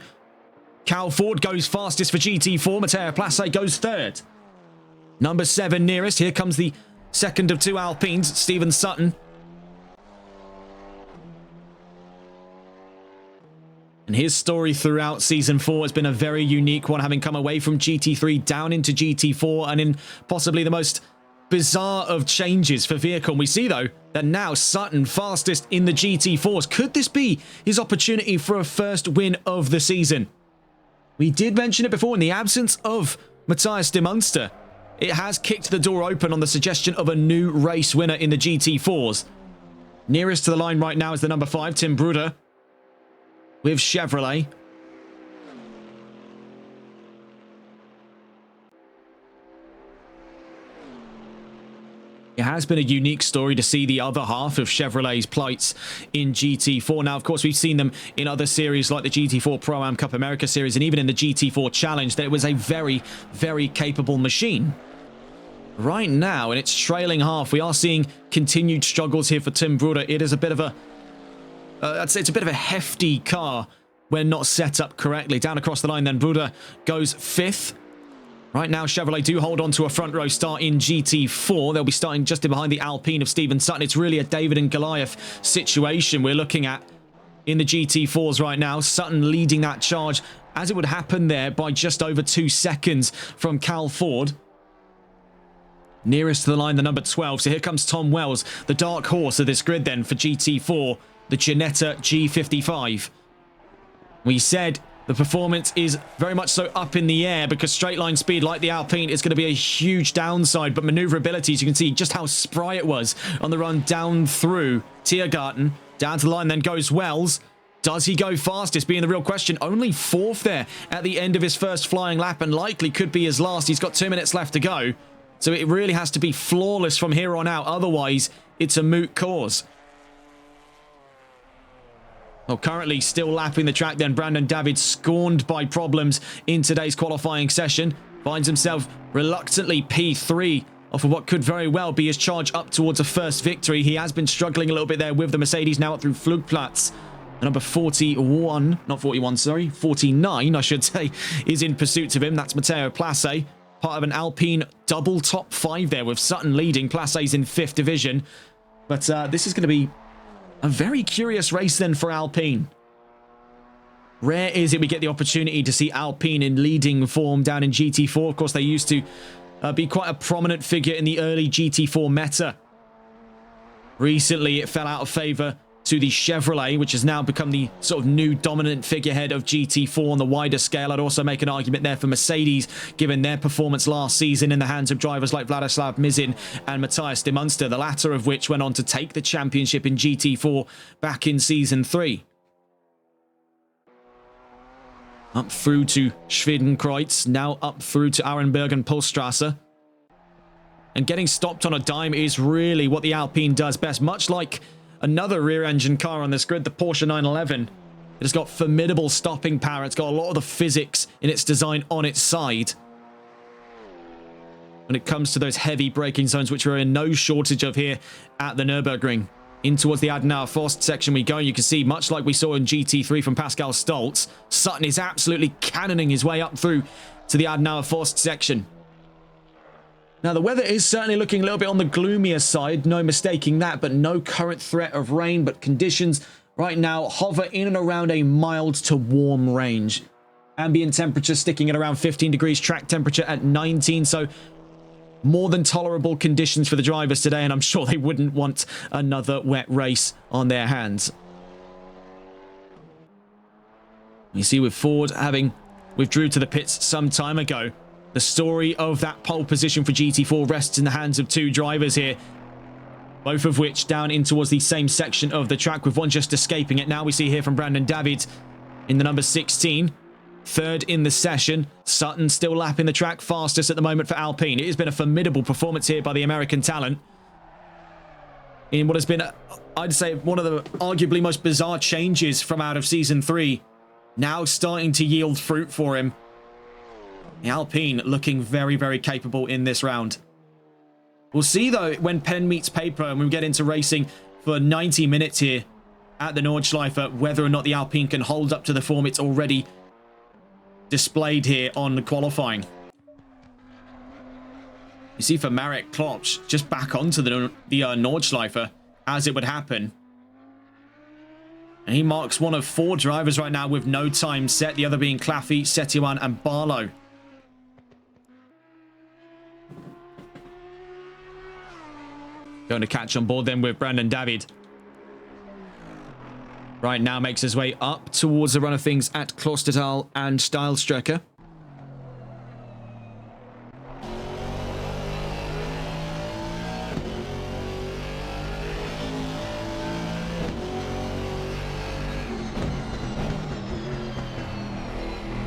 Cal Ford goes fastest for GT4. Matteo Place goes third. Number 7 nearest. Here comes the second of two Alpines, Stephen Sutton. And his story throughout Season 4 has been a very unique one, having come away from GT3 down into GT4 and in possibly the most bizarre of changes for vehicle. We see, though, that now Sutton fastest in the GT4s. Could this be his opportunity for a first win of the season? We did mention it before, in the absence of Matthias de Munster, it has kicked the door open on the suggestion of a new race winner in the GT4s. Nearest to the line right now is the number 5, Tim Bruder, with Chevrolet. It has been a unique story to see the other half of Chevrolet's plights in GT4. Now, of course, we've seen them in other series like the GT4 Pro-Am Cup America Series and even in the GT4 Challenge, that it was a very, very capable machine. Right now, in its trailing half, we are seeing continued struggles here for Tim Bruder. It is a bit of a I'd say it's a bit of a hefty car when not set up correctly. Down across the line then, Bruder goes 5th. Right now, Chevrolet do hold on to a front row start in GT4. They'll be starting just in behind the Alpine of Stephen Sutton. It's really a David and Goliath situation we're looking at in the GT4s right now. Sutton leading that charge, as it would happen there, by just over 2 seconds from Cal Ford. Nearest to the line, the number 12. So here comes Tom Wells, the dark horse of this grid then for GT4. The Giannetta G55. We said the performance is very much so up in the air because straight line speed, like the Alpine, is going to be a huge downside. But maneuverability, as you can see just how spry it was on the run down through Tiergarten. Down to the line then goes Wells. Does he go fastest? Being the real question. Only 4th there at the end of his first flying lap and likely could be his last. He's got 2 minutes left to go. So it really has to be flawless from here on out. Otherwise, it's a moot cause. Well, currently still lapping the track then, Brandon David, scorned by problems in today's qualifying session, finds himself reluctantly P3 off of what could very well be his charge up towards a first victory. He has been struggling a little bit there with the Mercedes, now up through Flugplatz. The number 41, not 41, sorry, 49, I should say, is in pursuit of him. That's Matteo Place, part of an Alpine double top 5 there, with Sutton leading. Place's in 5th division. But this is going to be a very curious race then for Alpine. Rare is it we get the opportunity to see Alpine in leading form down in GT4. Of course, they used to be quite a prominent figure in the early GT4 meta. Recently, it fell out of favour to the Chevrolet, which has now become the sort of new dominant figurehead of GT4 on the wider scale. I'd also make an argument there for Mercedes, given their performance last season in the hands of drivers like Vladislav Mizin and Matthias de Munster, the latter of which went on to take the championship in GT4 back in Season 3. Up through to Schwedenkreuz, now up through to Arenberg and Pulstrasse. And getting stopped on a dime is really what the Alpine does best, much like another rear-engine car on this grid, the Porsche 911. It has got formidable stopping power. It's got a lot of the physics in its design on its side when it comes to those heavy braking zones, which we're in no shortage of here at the Nürburgring. In towards the Adenauer Forst section we go. You can see, much like we saw in GT3 from Pascal Stolz, Sutton is absolutely cannoning his way up through to the Adenauer Forst section. Now, the weather is certainly looking a little bit on the gloomier side, no mistaking that, but no current threat of rain. But conditions right now hover in and around a mild to warm range. Ambient temperature sticking at around 15 degrees, track temperature at 19, so more than tolerable conditions for the drivers today, and I'm sure they wouldn't want another wet race on their hands. You see with Ford having withdrew to the pits some time ago, the story of that pole position for GT4 rests in the hands of two drivers here, both of which down in towards the same section of the track, with one just escaping it. Now we see here from Brandon David in the number 16, third in the session. Sutton still lapping the track, fastest at the moment for Alpine. It has been a formidable performance here by the American talent in what has been, I'd say, one of the arguably most bizarre changes from out of Season 3, now starting to yield fruit for him. The Alpine looking very, very capable in this round. We'll see, though, when pen meets paper and we get into racing for 90 minutes here at the Nordschleife, whether or not the Alpine can hold up to the form it's already displayed here on the qualifying. You see for Marek Klopsch just back onto the Nordschleife as it would happen. And he marks one of four drivers right now with no time set, the other being Claffey, Setioan and Barlow. Going to catch on board then with Brandon David. Right now makes his way up towards the run of things at Klostertal and Steilstrecke.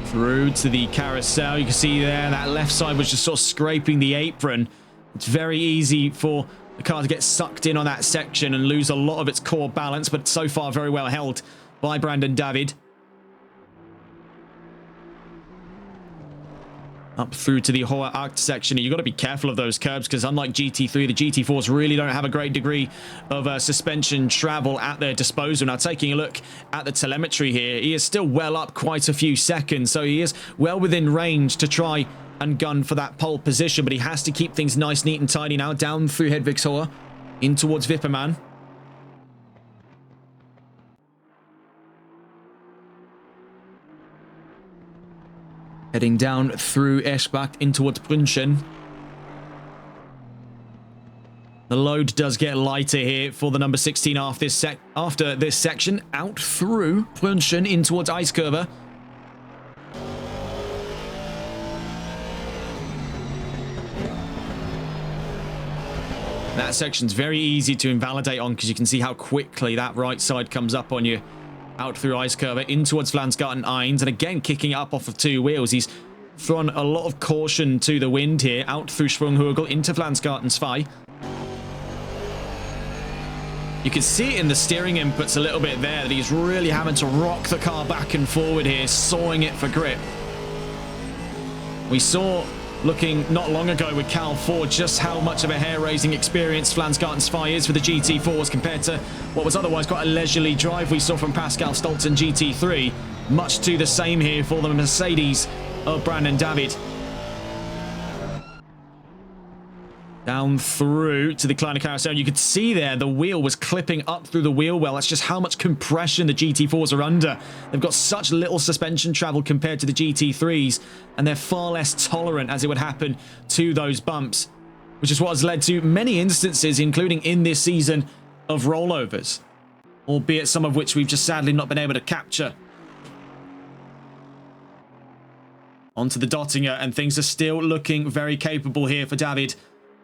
Through to the carousel. You can see there that left side was just sort of scraping the apron. It's very easy for the car to get sucked in on that section and lose a lot of its core balance, but so far very well held by Brandon David. Up through to the Hohe Acht section. You've got to be careful of those curbs because unlike GT3, the GT4s really don't have a great degree of suspension travel at their disposal. Now, taking a look at the telemetry here, he is still well up quite a few seconds, so he is well within range to try and gun for that pole position, but he has to keep things nice, neat and tidy now. Down through Hedvigshohe, in towards Wipperman. Heading down through Eschbach in towards Brünchen. The load does get lighter here for the number 16 after this section. Out through Brünchen in towards Eiskurve. That section's very easy to invalidate on because you can see how quickly that right side comes up on you. Out through Eiskurve, in towards Flansgarten Eins, and again kicking up off of two wheels. He's thrown a lot of caution to the wind here. Out through Sprunghurgel into Flansgarten 2. You can see it in the steering inputs a little bit there that he's really having to rock the car back and forward here, sawing it for grip. We saw, looking not long ago with Cal Ford, just how much of a hair-raising experience Flansgarten 2 is for the GT4s compared to what was otherwise quite a leisurely drive we saw from Pascal Stolz in GT3. Much to the same here for the Mercedes of Brandon David. Down through to the Kleine Carousel. You could see there the wheel was clipping up through the wheel well. That's just how much compression the GT4s are under. They've got such little suspension travel compared to the GT3s, and they're far less tolerant, as it would happen, to those bumps, which is what has led to many instances, including in this season, of rollovers. albeit some of which we've just sadly not been able to capture. Onto the Dottinger, and things are still looking very capable here for David.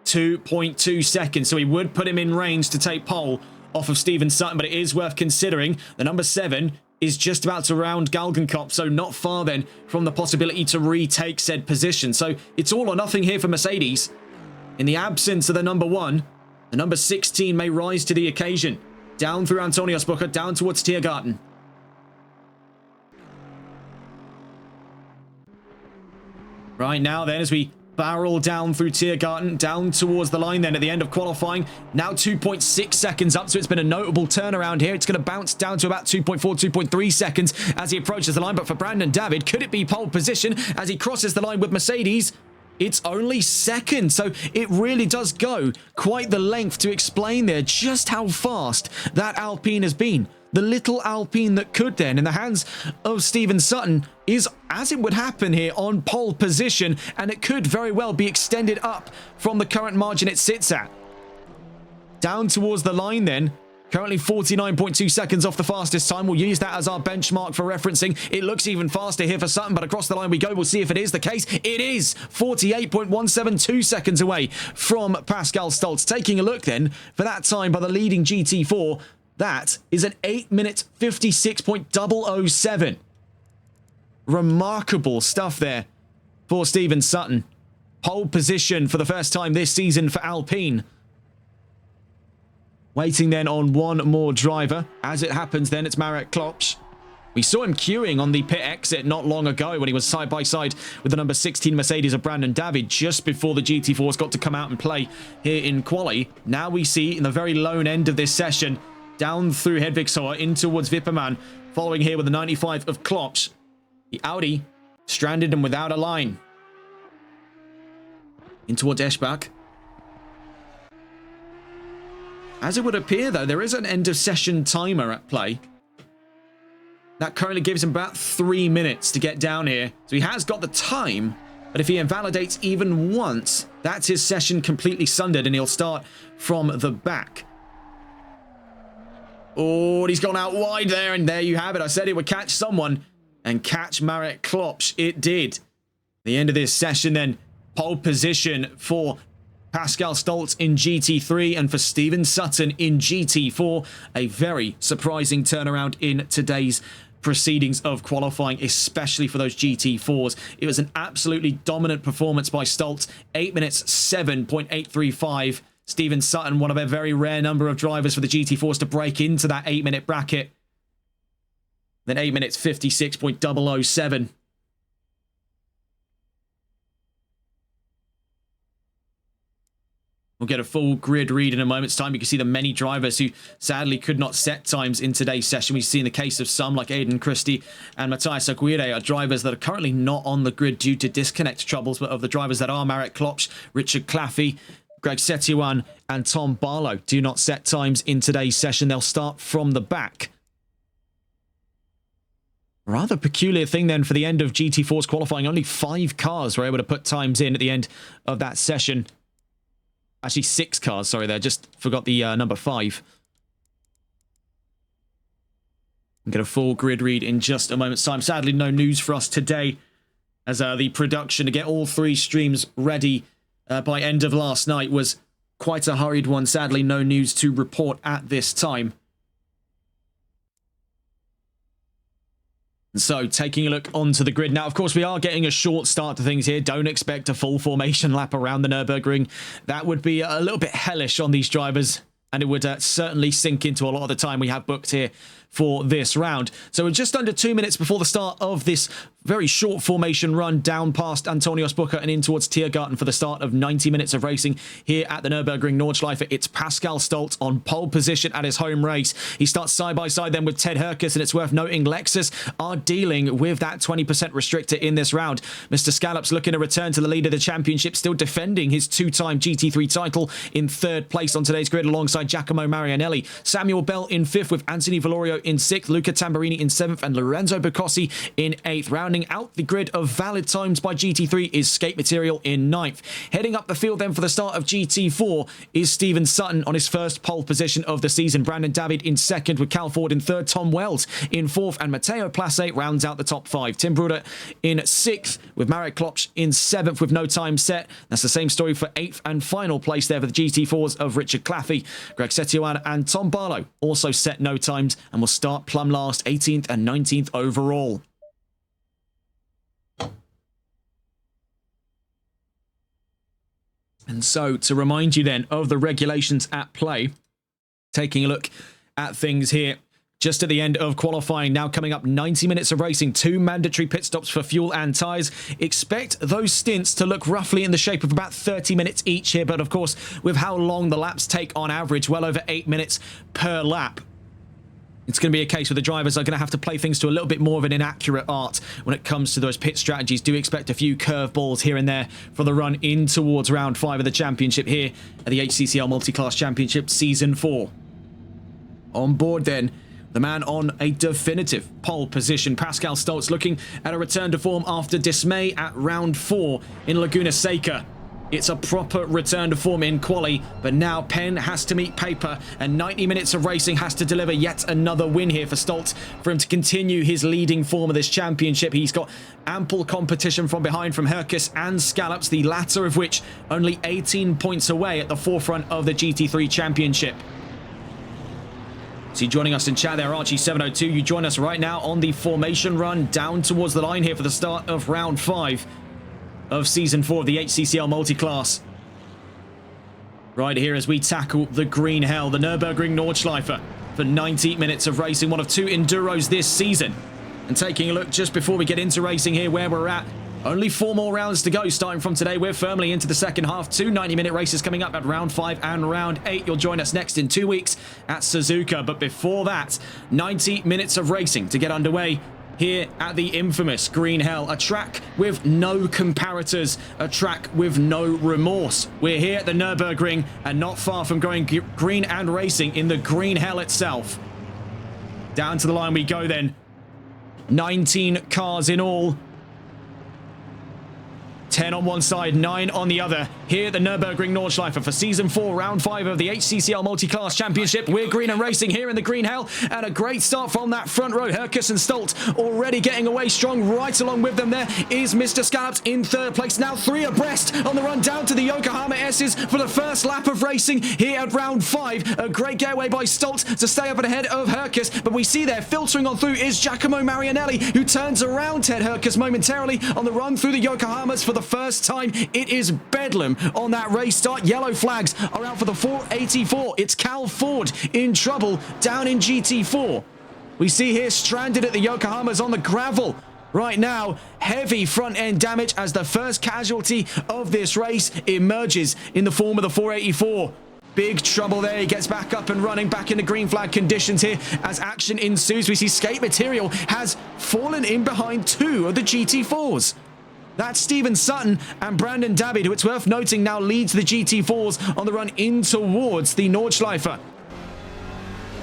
2.2 seconds, so he would put him in range to take pole off of Stephen Sutton, but it is worth considering. The number 7 is just about to round Galgenkopf, so not far then from the possibility to retake said position. So it's all or nothing here for Mercedes. In the absence of the number 1, the number 16 may rise to the occasion. Down through Antonio Spucker, down towards Tiergarten. Right now then, as we barrel down through Tiergarten, down towards the line then at the end of qualifying. Now 2.6 seconds up, so it's been a notable turnaround here. It's going to bounce down to about 2.4, 2.3 seconds as he approaches the line. But for Brandon David, could it be pole position as he crosses the line with Mercedes? It's only second, so it really does go quite the length to explain there just how fast that Alpine has been. The little Alpine that could then, in the hands of Stephen Sutton, is, as it would happen here, on pole position, and it could very well be extended up from the current margin it sits at. Down towards the line then, currently 49.2 seconds off the fastest time. We'll use that as our benchmark for referencing. It looks even faster here for Sutton, but across the line we go. We'll see if it is the case. It is 48.172 seconds away from Pascal Stolz. Taking a look then for that time by the leading GT4, that is an 8 minute 56.007. Remarkable stuff there for Stephen Sutton. Pole position for the first time this season for Alpine. Waiting then on one more driver. As it happens then, it's Marek Klopsch. We saw him queuing on the pit exit not long ago when he was side by side with the number 16 Mercedes of Brandon David just before the GT4s got to come out and play here in quali. Now we see in the very lone end of this session, down through Hedvigshoer in towards Wippermann, following here with the 95 of Klopsch. The Audi stranded and without a line. In towards Eschbach. As it would appear, though, there is an end-of-session timer at play. That currently gives him about 3 minutes to get down here. So he has got the time, but if he invalidates even once, that's his session completely sundered, and he'll start from the back. Oh, and he's gone out wide there, and there you have it. I said it would catch someone, and catch Marek Klopsch. It did. The end of this session, then, pole position for Pascal Stolz in GT3 and for Stephen Sutton in GT4. A very surprising turnaround in today's proceedings of qualifying, especially for those GT4s. It was an absolutely dominant performance by Stolz. 8 minutes 7.835. Stephen Sutton, one of a very rare number of drivers for the GT4s to break into that 8 minute bracket. Then 8 minutes 56.007. We'll get a full grid read in a moment's time. You can see the many drivers who sadly could not set times in today's session. We see in the case of some like Aidan Christie and Matthias Aguirre are drivers that are currently not on the grid due to disconnect troubles, but of the drivers that are, Marek Klopsch, Richard Claffey, Greg Setuan and Tom Barlow do not set times in today's session. They'll start from the back. Rather peculiar thing then for the end of GT4's qualifying. Only 5 cars were able to put times in at the end of that session. Actually, 6 cars, sorry there. Just forgot the number 5. We'll get a full grid read in just a moment's time. Sadly, no news for us today as the production to get all 3 streams ready by end of last night was quite a hurried one. Sadly, no news to report at this time. So, taking a look onto the grid. Now, of course, we are getting a short start to things here. Don't expect a full formation lap around the Nürburgring. That would be a little bit hellish on these drivers, and it would certainly sink into a lot of the time we have booked here for this round. So, we're just under 2 minutes before the start of this very short formation run down past Antonio Spucker and in towards Tiergarten for the start of 90 minutes of racing here at the Nürburgring Nordschleife. It's Pascal Stolz on pole position at his home race. He starts side by side then with Ted Herkus, and it's worth noting Lexus are dealing with that 20% restrictor in this round. Mr. Scallop's looking to return to the lead of the championship, still defending his 2-time GT3 title in 3rd place on today's grid alongside Giacomo Marianelli. Samuel Bell in 5th with Anthony Valorio in 6th, Luca Tamburini in 7th and Lorenzo Bocossi in 8th. Rounding rounding out the grid of valid times by GT3 is Skate Material in 9th. Heading up the field then for the start of GT4 is Stephen Sutton on his first pole position of the season. Brandon David in 2nd with Cal Ford in 3rd. Tom Wells in 4th, and Matteo Place rounds out the top 5. Tim Bruder in 6th with Marek Klopsch in 7th with no time set. That's the same story for 8th and final place there for the GT4s of Richard Claffey. Greg Setioan and Tom Barlow also set no times and will start plumb last, 18th and 19th overall. And so, to remind you then of the regulations at play, taking a look at things here, just at the end of qualifying, now coming up 90 minutes of racing, 2 mandatory pit stops for fuel and tyres. Expect those stints to look roughly in the shape of about 30 minutes each here, but of course, with how long the laps take on average, well over 8 minutes per lap. It's going to be a case where the drivers are going to have to play things to a little bit more of an inaccurate art when it comes to those pit strategies. Do expect a few curveballs here and there for the run in towards round 5 of the championship here at the HCCL Multiclass Championship Season 4. On board then, the man on a definitive pole position, Pascal Stoltz, looking at a return to form after dismay at round 4 in Laguna Seca. It's a proper return to form in quali, but now pen has to meet paper, and 90 minutes of racing has to deliver yet another win here for Stoltz for him to continue his leading form of this championship. He's got ample competition from behind from Hercus and Scallops, the latter of which only 18 points away at the forefront of the GT3 championship. So joining us in chat there, Archie702, you join us right now on the formation run down towards the line here for the start of round 5 of Season 4 of the HCCL Multiclass. Right here as we tackle the green hell, the Nürburgring Nordschleife for 90 minutes of racing, one of 2 Enduros this season. And taking a look just before we get into racing here where we're at, only 4 more rounds to go starting from today. We're firmly into the second half. 2 90-minute races coming up at round 5 and round 8. You'll join us next in 2 weeks at Suzuka. But before that, 90 minutes of racing to get underway here at the infamous Green Hell, a track with no comparators, a track with no remorse. We're here at the Nürburgring and not far from going green and racing in the Green Hell itself. Down to the line we go then. 19 cars in all. 10 on one side, 9 on the other. Here at the Nürburgring Nordschleife for Season 4, Round 5 of the HCCL Multiclass Championship. We're green and racing here in the Green Hell, and a great start from that front row. Hercus and Stolt already getting away strong. Right along with them there is Mr. Scallops in 3rd place. Now 3 abreast on the run down to the Yokohama S's for the first lap of racing here at round 5. A great getaway by Stolt to stay up and ahead of Hercus, but we see there filtering on through is Giacomo Marianelli, who turns around Ted Hercus momentarily on the run through the Yokohamas for the first time. It is bedlam on that race start. Yellow flags are out for the 484. It's Cal Ford in trouble down in GT4. We see here stranded at the Yokohamas on the gravel. Right now, heavy front end damage as the first casualty of this race emerges in the form of the 484. Big trouble there. He gets back up and running, back in the green flag conditions here as action ensues. We see Skate Material has fallen in behind 2 of the GT4s. That's Stephen Sutton and Brandon David, who it's worth noting now leads the GT4s on the run in towards the Nordschleife.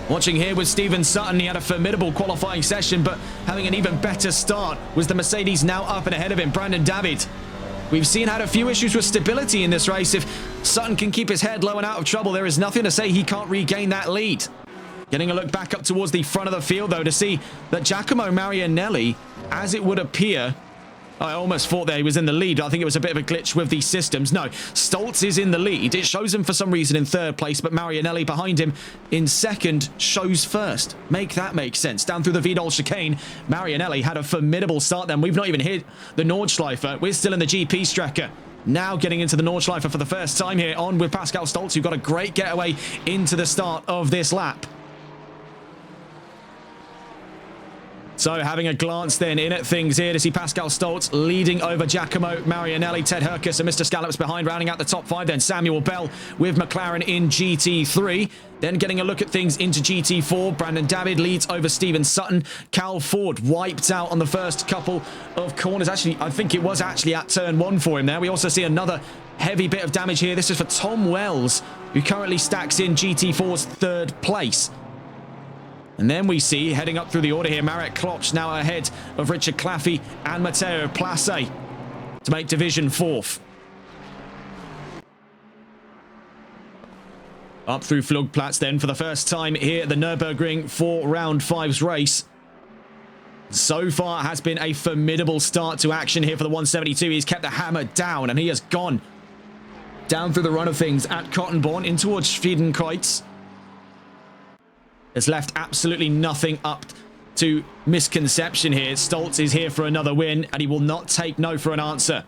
Watching here with Stephen Sutton, he had a formidable qualifying session, but having an even better start was the Mercedes now up and ahead of him, Brandon David. We've seen had a few issues with stability in this race. If Sutton can keep his head low and out of trouble, there is nothing to say he can't regain that lead. Getting a look back up towards the front of the field, though, to see that Giacomo Marianelli, as it would appear, I almost thought there he was in the lead. I think it was a bit of a glitch with these systems. No, Stoltz is in the lead. It shows him for some reason in 3rd place, but Marianelli behind him in 2nd shows 1st. Make that make sense. Down through the Vidal chicane, Marianelli had a formidable start then. We've not even hit the Nordschleife. We're still in the GP Strecker. Now getting into the Nordschleife for the first time here, on with Pascal Stoltz, who got a great getaway into the start of this lap. So having a glance then in at things here to see Pascal Stoltz leading over Giacomo Marianelli, Ted Hercus and Mr. Scallops behind, rounding out the top 5. Then Samuel Bell with McLaren in GT3. Then getting a look at things into GT4, Brandon David leads over Stephen Sutton. Cal Ford wiped out on the first couple of corners. Actually, I think it was actually at turn 1 for him there. We also see another heavy bit of damage here. This is for Tom Wells, who currently stacks in GT4's 3rd place. And then we see, heading up through the order here, Marek Klopsch now ahead of Richard Claffey and Matteo Place to make Division 4th. Up through Flugplatz then for the first time here at the Nürburgring for round 5's race. So far it has been a formidable start to action here for the 172. He's kept the hammer down and he has gone down through the run of things at Kottenborn in towards Schwedenkreuz. Has left absolutely nothing up to misconception here. Stoltz is here for another win and he will not take no for an answer.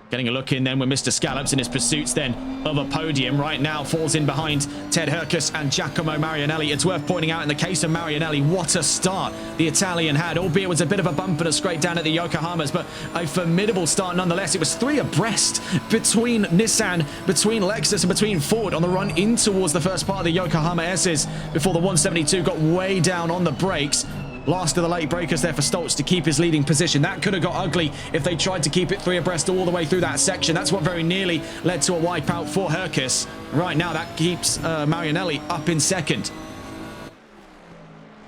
Getting a look in then with Mr. Scallops in his pursuits then of a podium. Right now falls in behind Ted Herkus and Giacomo Marianelli. It's worth pointing out in the case of Marianelli, what a start the Italian had, albeit it was a bit of a bump and a scrape down at the Yokohamas, but a formidable start nonetheless. It was 3 abreast between Nissan, between Lexus and between Ford on the run in towards the first part of the Yokohama S's before the 172 got way down on the brakes. Last of the late breakers there for Stoltz to keep his leading position. That could have got ugly if they tried to keep it 3 abreast all the way through that section. That's what very nearly led to a wipeout for Herkus. Right now, that keeps Marianelli up in second.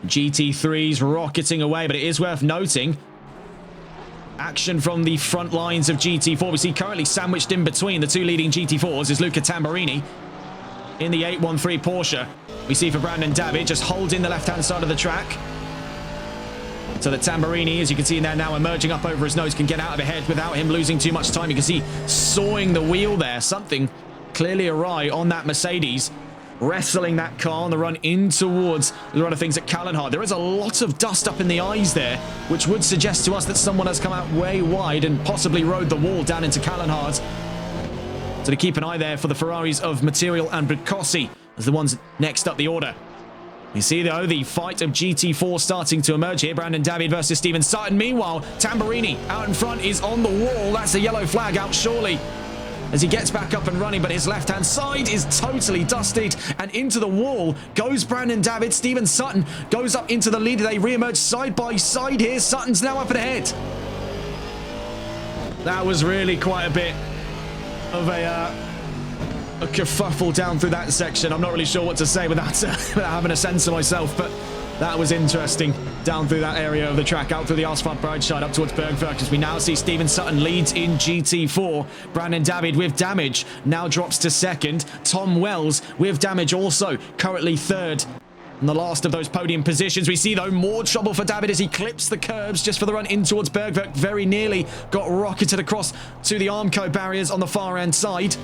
GT3's rocketing away, but it is worth noting action from the front lines of GT4. We see currently sandwiched in between the 2 leading GT4s is Luca Tamburini in the 813 Porsche. We see for Brandon David just holding the left-hand side of the track. So that Tamburini, as you can see there now emerging up over his nose, can get out of ahead without him losing too much time. You can see sawing the wheel there. Something clearly awry on that Mercedes. Wrestling that car on the run in towards the run of things at Kallenhard. There is a lot of dust up in the eyes there, which would suggest to us that someone has come out way wide and possibly rode the wall down into Kallenhard. So to keep an eye there for the Ferraris of Material and Bicossi as the ones next up the order. You see, though, the fight of GT4 starting to emerge here. Brandon David versus Steven Sutton. Meanwhile, Tamburini out in front is on the wall. That's a yellow flag out surely as he gets back up and running, but his left-hand side is totally dusted, and into the wall goes Brandon David. Steven Sutton goes up into the lead. They re-emerge side by side here. Sutton's now up and ahead. That was really quite a bit of a kerfuffle down through that section. I'm not really sure what to say without having a sense of myself, but that was interesting down through that area of the track, out through the asphalt side up towards Bergwerk, as we now see Steven Sutton leads in GT4. Brandon David with damage now drops to second. Tom Wells with damage also currently third. And the last of those podium positions. We see, though, more trouble for David as he clips the curbs just for the run in towards Bergwerk. Very nearly got rocketed across to the Armco barriers on the far end side.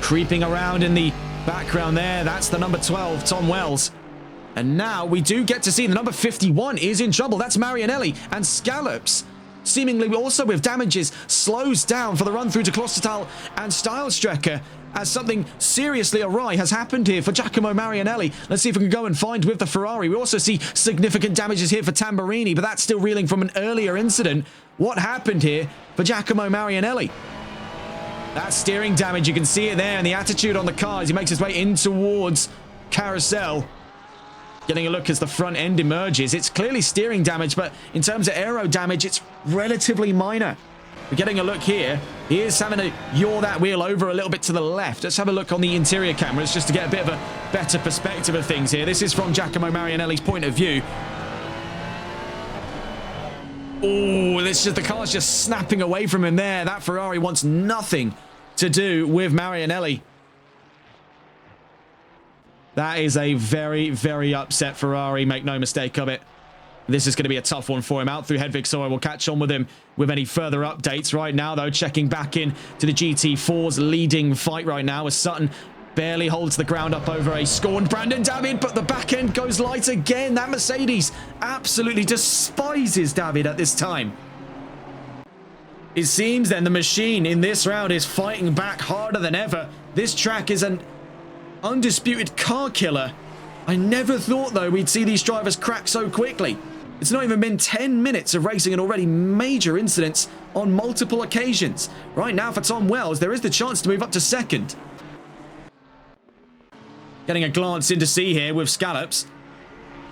Creeping around in the background there, that's the number 12, Tom Wells. And now we do get to see the number 51 is in trouble. That's Marianelli, and Scallops, seemingly also with damages, slows down for the run through to Klostertal and Stylestrecker as something seriously awry has happened here for Giacomo Marianelli. Let's see if we can go and find with the Ferrari. We also see significant damages here for Tamburini, but that's still reeling from an earlier incident. What happened here for Giacomo Marianelli? That steering damage, you can see it there, and the attitude on the car as he makes his way in towards Carousel. Getting a look as the front end emerges. It's clearly steering damage, but in terms of aero damage, it's relatively minor. We're getting a look here. He is having to yaw that wheel over a little bit to the left. Let's have a look on the interior cameras just to get a bit of a better perspective of things here. This is from Giacomo Marianelli's point of view. Oh, the car's just snapping away from him there. That Ferrari wants nothing to do with Marianelli. That is a very, very upset Ferrari. Make no mistake of it. This is going to be a tough one for him out through Hedvig, so I will catch on with him with any further updates. Right now, though, checking back in to the GT4's leading fight right now as Sutton barely holds the ground up over a scorned Brandon David, but the back end goes light again. That Mercedes absolutely despises David at this time. It seems then the machine in this round is fighting back harder than ever. This track is an undisputed car killer. I never thought, though, we'd see these drivers crack so quickly. It's not even been 10 minutes of racing and already major incidents on multiple occasions. Right now for Tom Wells, there is the chance to move up to second. Getting a glance in to see here with Scallops,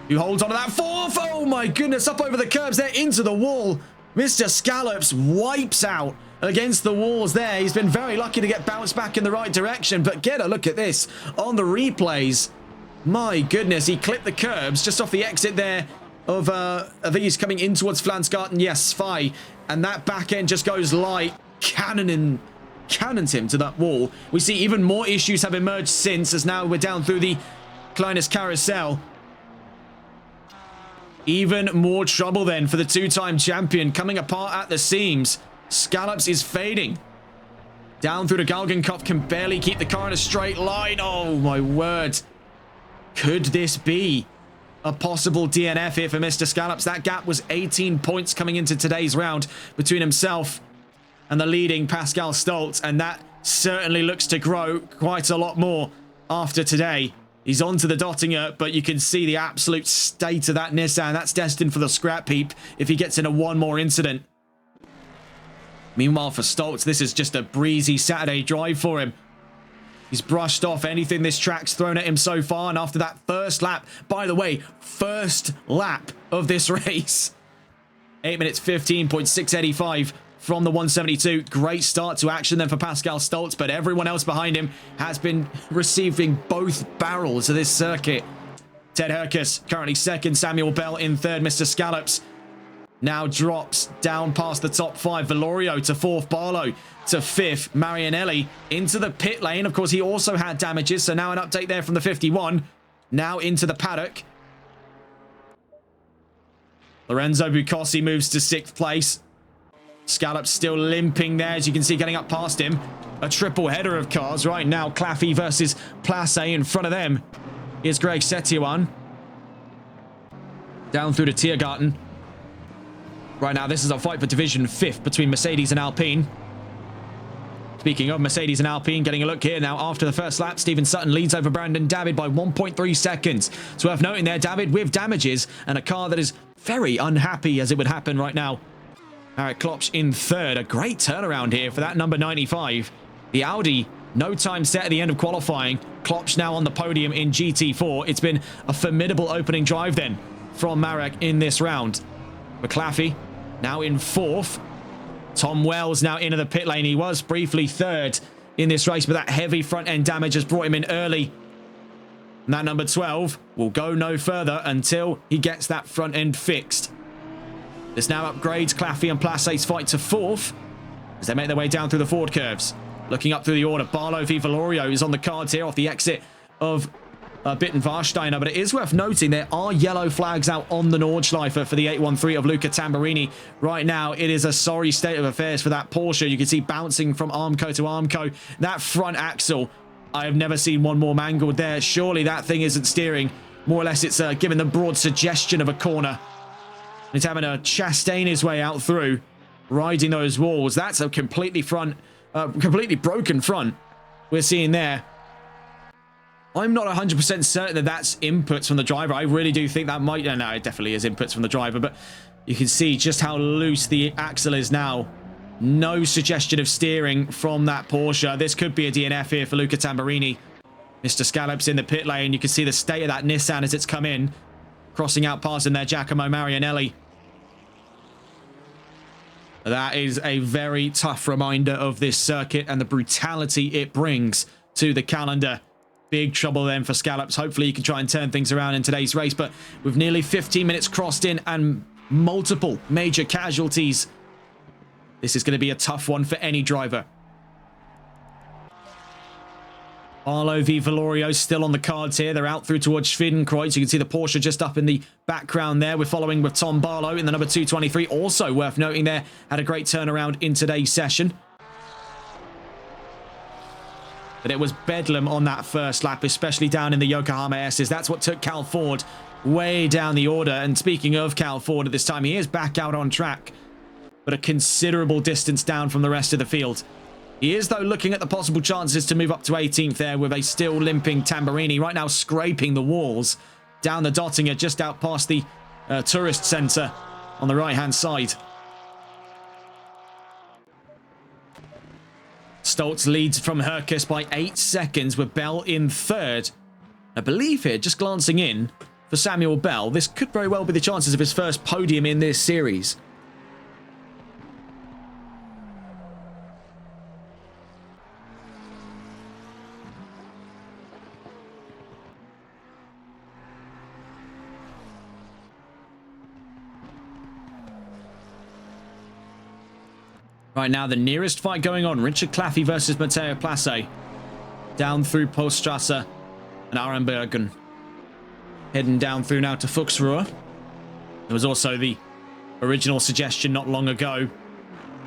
who holds onto that fourth. Oh my goodness, up over the curbs there into the wall. Mr. Scallops wipes out against the walls there. He's been very lucky to get bounced back in the right direction, but get a look at this on the replays. My goodness, he clipped the curbs just off the exit there of, I think he's coming in towards Flansgarten. Yes, Sfai. And that back end just goes light, cannons him to that wall. We see even more issues have emerged since, as now we're down through the Kleines Carousel. Even more trouble then for the two-time champion, coming apart at the seams. Scallops is fading. Down through the Galgenkopf, can barely keep the car in a straight line. Oh my word. Could this be a possible DNF here for Mr. Scallops? That gap was 18 points coming into today's round between himself and the leading Pascal Stoltz, and that certainly looks to grow quite a lot more after today. He's onto the Dottinger, but you can see the absolute state of that Nissan. That's destined for the scrap heap if he gets into one more incident. Meanwhile, for Stoltz, this is just a breezy Saturday drive for him. He's brushed off anything this track's thrown at him so far, and after that first lap, by the way, first lap of this race, 8 minutes 15.685 from the 172. Great start to action then for Pascal Stoltz, but everyone else behind him has been receiving both barrels of this circuit. Ted Herkus currently second, Samuel Bell in third. Mr. Scallops now drops down past the top five. Valorio to fourth, Barlow to fifth, Marianelli into the pit lane. Of course, he also had damages, so now an update there from the 51. Now into the paddock. Lorenzo Bucossi moves to sixth place. Scallops still limping there, as you can see, getting up past him. A triple header of cars right now. Claffey versus Place in front of them. Here's Greg Setioan. Down through to Tiergarten. Right now, this is a fight for Division 5th between Mercedes and Alpine. Speaking of Mercedes and Alpine, getting a look here now after the first lap. Stephen Sutton leads over Brandon David by 1.3 seconds. It's worth noting there, David with damages and a car that is very unhappy as it would happen right now. Eric Klopsch in third. A great turnaround here for that number 95. The Audi, no time set at the end of qualifying. Klopsch now on the podium in GT4. It's been a formidable opening drive then from Marek in this round. McClaffey now in fourth. Tom Wells now into the pit lane. He was briefly third in this race, but that heavy front end damage has brought him in early. And that number 12 will go no further until he gets that front end fixed. This now upgrades Claffey and Place's fight to fourth as they make their way down through the forward curves. Looking up through the order, Barlow v Valorio is on the cards here off the exit of Bitten Warsteiner, but it is worth noting there are yellow flags out on the Nordschleife for the 813 of Luca Tamburini. Right now, it is a sorry state of affairs for that Porsche. You can see bouncing from Armco to Armco. That front axle, I have never seen one more mangled there. Surely that thing isn't steering. More or less, it's giving the broad suggestion of a corner. He's having to chastain his way out through, riding those walls. That's a completely broken front we're seeing there. I'm not 100% certain that that's inputs from the driver. I really do think that might... No, it definitely is inputs from the driver, but you can see just how loose the axle is now. No suggestion of steering from that Porsche. This could be a DNF here for Luca Tamburini. Mr. Scallops in the pit lane. You can see the state of that Nissan as it's come in. Crossing out past him there, Giacomo Marianelli. That is a very tough reminder of this circuit and the brutality it brings to the calendar. Big trouble then for Scallops. Hopefully he can try and turn things around in today's race, but with nearly 15 minutes crossed in and multiple major casualties, this is going to be a tough one for any driver. Barlow v Valorio still on the cards here. They're out through towards Schwedenkreuz. You can see the Porsche just up in the background there. We're following with Tom Barlow in the number 223. Also worth noting there, had a great turnaround in today's session. But it was bedlam on that first lap, especially down in the Yokohama S's. That's what took Cal Ford way down the order. And speaking of Cal Ford at this time, he is back out on track, but a considerable distance down from the rest of the field. He is, though, looking at the possible chances to move up to 18th there with a still limping Tamburini. Right now scraping the walls down the Dottinger just out past the tourist centre on the right-hand side. Stoltz leads from Herkus by 8 seconds with Bell in third. I believe here, just glancing in for Samuel Bell, this could very well be the chances of his first podium in this series. Right now, the nearest fight going on. Richard Claffey versus Matteo Place. Down through Poststrasse and Arenbergen. Heading down through now to Fuchsruhe. There was also the original suggestion not long ago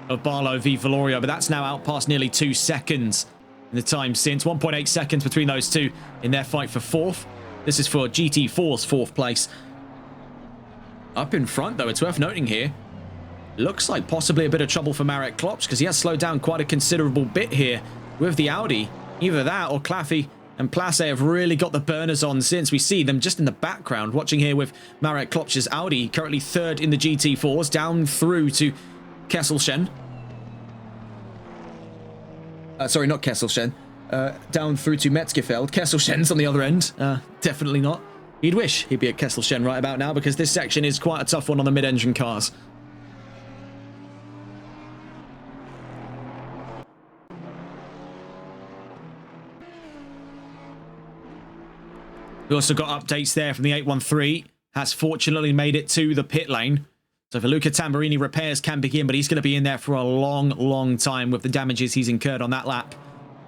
of Barlow v Valorio, but that's now out past nearly 2 seconds in the time since. 1.8 seconds between those two in their fight for 4th. This is for GT4's 4th place. Up in front, though, it's worth noting here, looks like possibly a bit of trouble for Marek Klopsch, because he has slowed down quite a considerable bit here with the Audi. Either that or Claffey and Place have really got the burners on since. We see them just in the background, watching here with Marek Klopsch's Audi, currently 3rd in the GT4s, down through to Kesselchen. Sorry, not Kesselchen. Down through to Metzgerfeld. Kesselchen's on the other end. Definitely not. You'd wish he'd be at Kesselchen right about now, because this section is quite a tough one on the mid-engine cars. We also got updates there from the 813. Has fortunately made it to the pit lane. So for Luca Tamburini, repairs can begin, but he's going to be in there for a long, long time with the damages he's incurred on that lap.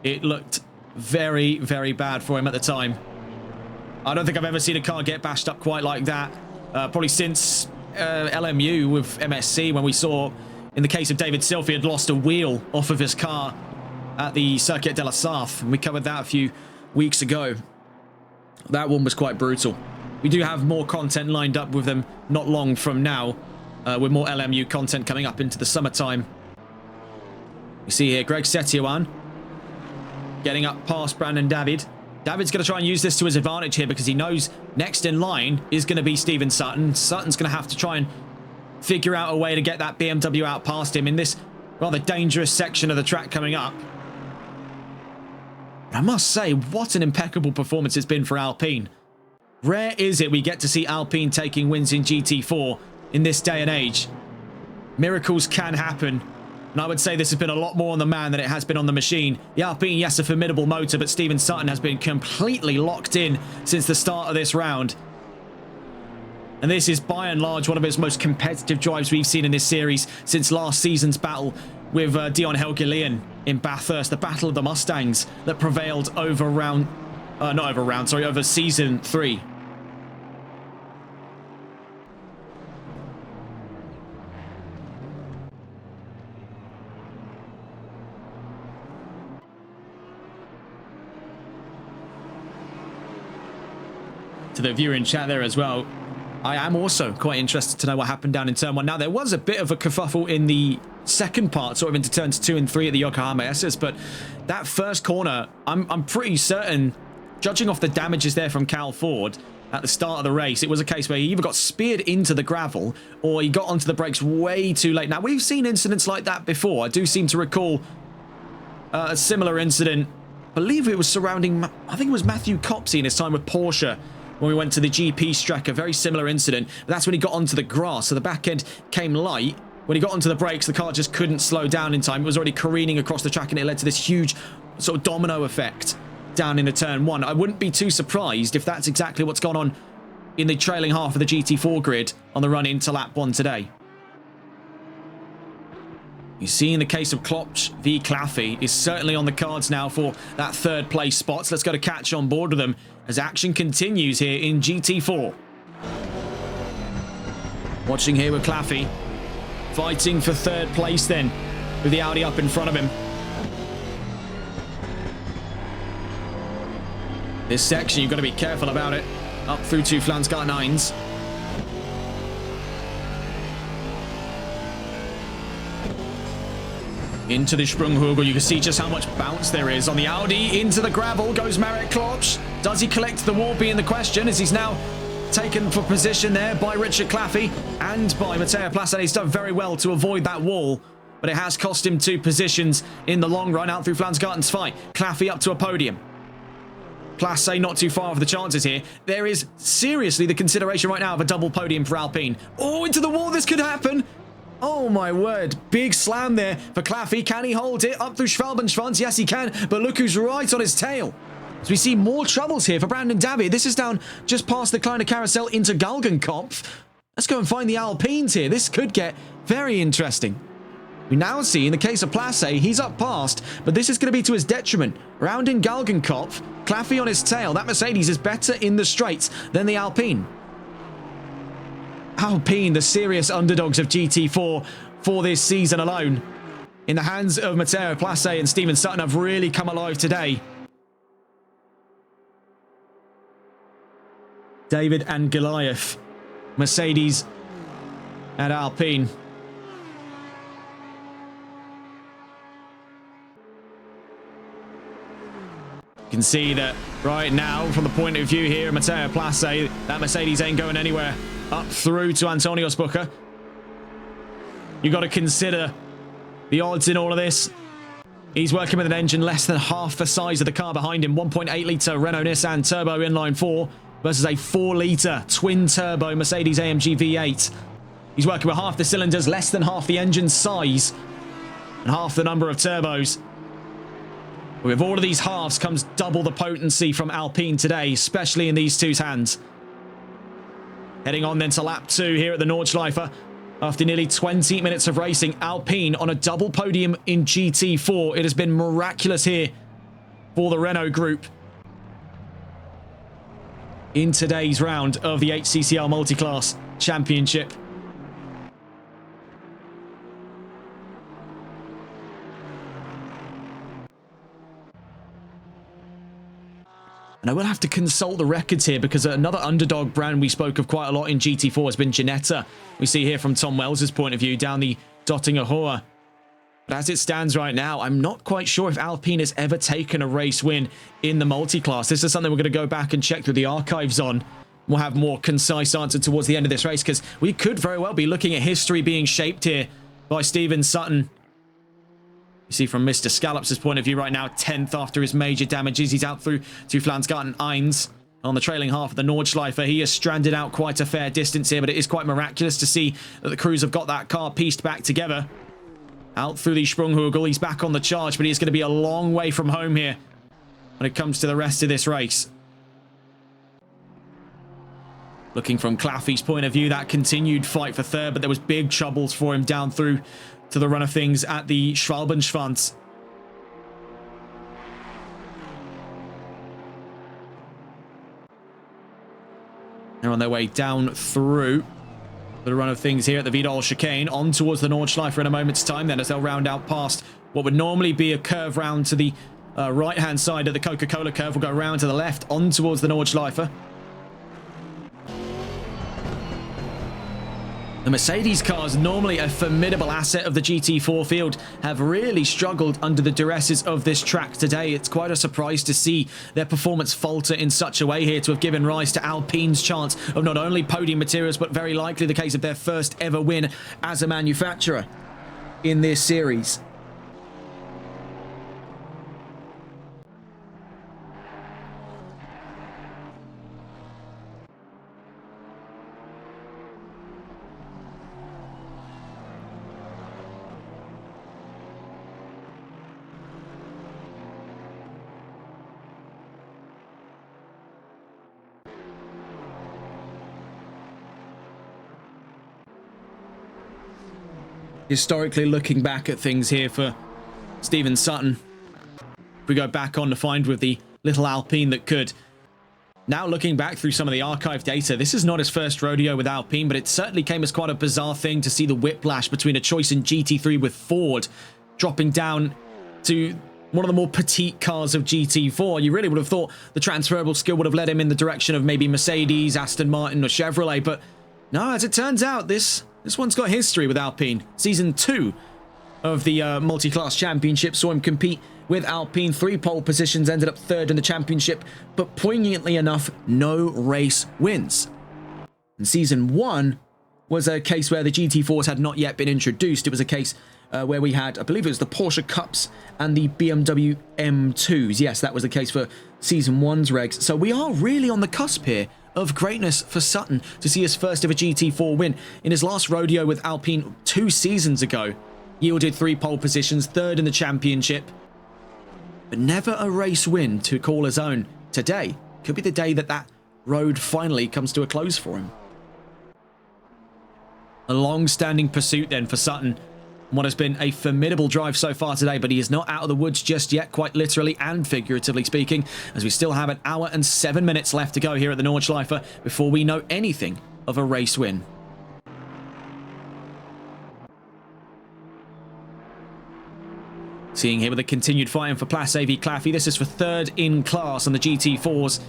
It looked very, very bad for him at the time. I don't think I've ever seen a car get bashed up quite like that. Probably since LMU with MSC, when we saw, in the case of David Silva, had lost a wheel off of his car at the Circuit de la Sarthe. And we covered that a few weeks ago. That one was quite brutal. We do have more content lined up with them not long from now, with more LMU content coming up into the summertime. You see here, Greg Setioan getting up past Brandon David. David's going to try and use this to his advantage here, because he knows next in line is going to be Steven Sutton. Sutton's going to have to try and figure out a way to get that BMW out past him in this rather dangerous section of the track coming up. I must say, what an impeccable performance it's been for Alpine. Rare is it we get to see Alpine taking wins in GT4 in this day and age. Miracles can happen, and I would say this has been a lot more on the man than it has been on the machine. The Alpine, yes, a formidable motor, but Steven Sutton has been completely locked in since the start of this round. And this is, by and large, one of his most competitive drives we've seen in this series since last season's battle with Dion Helge-Leon in Bathurst, the Battle of the Mustangs that prevailed over over season 3. To the viewer in chat there as well, I am also quite interested to know what happened down in turn 1. Now, there was a bit of a kerfuffle in the second part, sort of into turns 2 and 3 at the Yokohama SS, but that first corner, I'm pretty certain, judging off the damages there from Cal Ford at the start of the race, it was a case where he either got speared into the gravel or he got onto the brakes way too late. Now, we've seen incidents like that before. I do seem to recall a similar incident. I believe it was surrounding, I think it was Matthew Copsey in his time with Porsche, when we went to the GP Strecker. Very similar incident. But that's when he got onto the grass, so the back end came light. When he got onto the brakes, the car just couldn't slow down in time. It was already careening across the track, and it led to this huge sort of domino effect down into turn 1. I wouldn't be too surprised if that's exactly what's gone on in the trailing half of the GT4 grid on the run into lap 1 today. You see, in the case of Klopsch v Claffey, is certainly on the cards now for that 3rd place spot. So let's go to catch on board with them as action continues here in GT4. Watching here with Claffey, fighting for 3rd place then, with the Audi up in front of him. This section, you've got to be careful about it. Up through to Flansgard 9s. Into the Sprunghugel, you can see just how much bounce there is on the Audi. Into the gravel goes Marek Klopsch. Does he collect the wall, being the question, as he's now taken for position there by Richard Claffey and by Matteo Place. He's done very well to avoid that wall, but it has cost him 2 positions in the long run out through Flansgarten's fight. Claffey up to a podium. Place not too far off the chances here. There is seriously the consideration right now of a double podium for Alpine. Oh, into the wall, this could happen. Oh my word, big slam there for Claffey. Can he hold it up through Schwalbenschwanz? Yes, he can, but look who's right on his tail. So we see more troubles here for Brandon David. This is down just past the Kleine Carousel into Galgenkopf. Let's go and find the Alpines here. This could get very interesting. We now see, in the case of Place, he's up past, but this is going to be to his detriment. Rounding Galgenkopf, Claffey on his tail. That Mercedes is better in the straights than the Alpine. Alpine, the serious underdogs of GT4 for this season alone. In the hands of Matteo Place and Stephen Sutton have really come alive today. David and Goliath. Mercedes and Alpine. You can see that right now, from the point of view here, Matteo Place, that Mercedes ain't going anywhere. Up through to Antonio Spucker. You got to consider the odds in all of this. He's working with an engine less than half the size of the car behind him. 1.8 litre Renault Nissan Turbo inline 4 versus a 4 litre twin turbo Mercedes AMG V8. He's working with half the cylinders, less than half the engine size, and half the number of turbos. With all of these halves comes double the potency from Alpine today, especially in these two's hands. Heading on then to lap 2 here at the Nordschleife. After nearly 20 minutes of racing, Alpine on a double podium in GT4. It has been miraculous here for the Renault group in today's round of the HCCL Multiclass Championship. And I will have to consult the records here because another underdog brand we spoke of quite a lot in GT4 has been Ginetta. We see here from Tom Wells's point of view down the Dottinger Hoa. But as it stands right now, I'm not quite sure if Alpine has ever taken a race win in the multi-class. This is something we're going to go back and check through the archives on. We'll have more concise answer towards the end of this race because we could very well be looking at history being shaped here by Stephen Sutton. You see from Mr. Scallops' point of view right now, 10th after his major damages. He's out through to Flansgarten Eins on the trailing half of the Nordschleife. He has stranded out quite a fair distance here, but it is quite miraculous to see that the crews have got that car pieced back together. Out through the Sprunghugel, he's back on the charge, but he's going to be a long way from home here when it comes to the rest of this race. Looking from Claffey's point of view, that continued fight for third, but there was big troubles for him down through to the run of things at the Schwalbenschwanz. They're on their way down through the run of things here at the Vidal chicane, on towards the Nordschleife in a moment's time then, as they'll round out past what would normally be a curve round to the right-hand side of the Coca-Cola curve. We'll go round to the left, on towards the Nordschleife. The Mercedes cars, normally a formidable asset of the GT4 field, have really struggled under the duresses of this track today. It's quite a surprise to see their performance falter in such a way here to have given rise to Alpine's chance of not only podium materials, but very likely the case of their first ever win as a manufacturer in this series. Historically looking back at things here for Stephen Sutton, if we go back on to find with the little Alpine that could. Now looking back through some of the archive data, this is not his first rodeo with Alpine, but it certainly came as quite a bizarre thing to see the whiplash between a choice in GT3 with Ford dropping down to one of the more petite cars of GT4. You really would have thought the transferable skill would have led him in the direction of maybe Mercedes, Aston Martin or Chevrolet, but no, as it turns out, this one's got history with Alpine. Season 2 of the Multi-Class Championship saw him compete with Alpine. 3 pole positions, ended up 3rd in the championship, but poignantly enough, no race wins. And Season 1 was a case where the GT4s had not yet been introduced. It was a case where we had, I believe it was the Porsche Cups and the BMW M2s. Yes, that was the case for Season 1's regs. So we are really on the cusp here of greatness for Sutton to see his first ever GT4 win. In his last rodeo with Alpine 2 seasons ago, yielded 3 pole positions, 3rd in the championship, but never a race win to call his own. Today could be the day that that road finally comes to a close for him. A long-standing pursuit then for Sutton what has been a formidable drive so far today, but he is not out of the woods just yet, quite literally and figuratively speaking, as we still have an hour and 7 minutes left to go here at the Nordschleife before we know anything of a race win. Seeing here with a continued fighting for Place v Claffey. This is for third in class on the GT4s.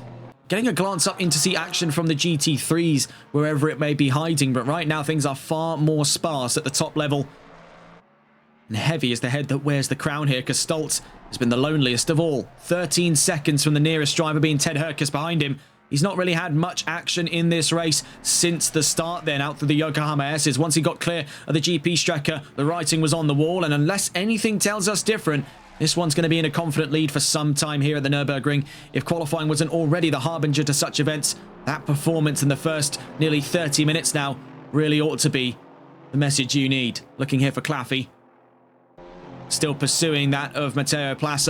Getting a glance up in to see action from the GT3s, wherever it may be hiding, but right now things are far more sparse at the top level. And heavy is the head that wears the crown here, because Stoltz has been the loneliest of all. 13 seconds from the nearest driver, being Ted Herkus behind him. He's not really had much action in this race since the start then, out through the Yokohama S's. Once he got clear of the GP Strecker, the writing was on the wall, and unless anything tells us different, this one's going to be in a confident lead for some time here at the Nürburgring. If qualifying wasn't already the harbinger to such events, that performance in the first nearly 30 minutes now really ought to be the message you need. Looking here for Claffey. Still pursuing that of Matteo Place.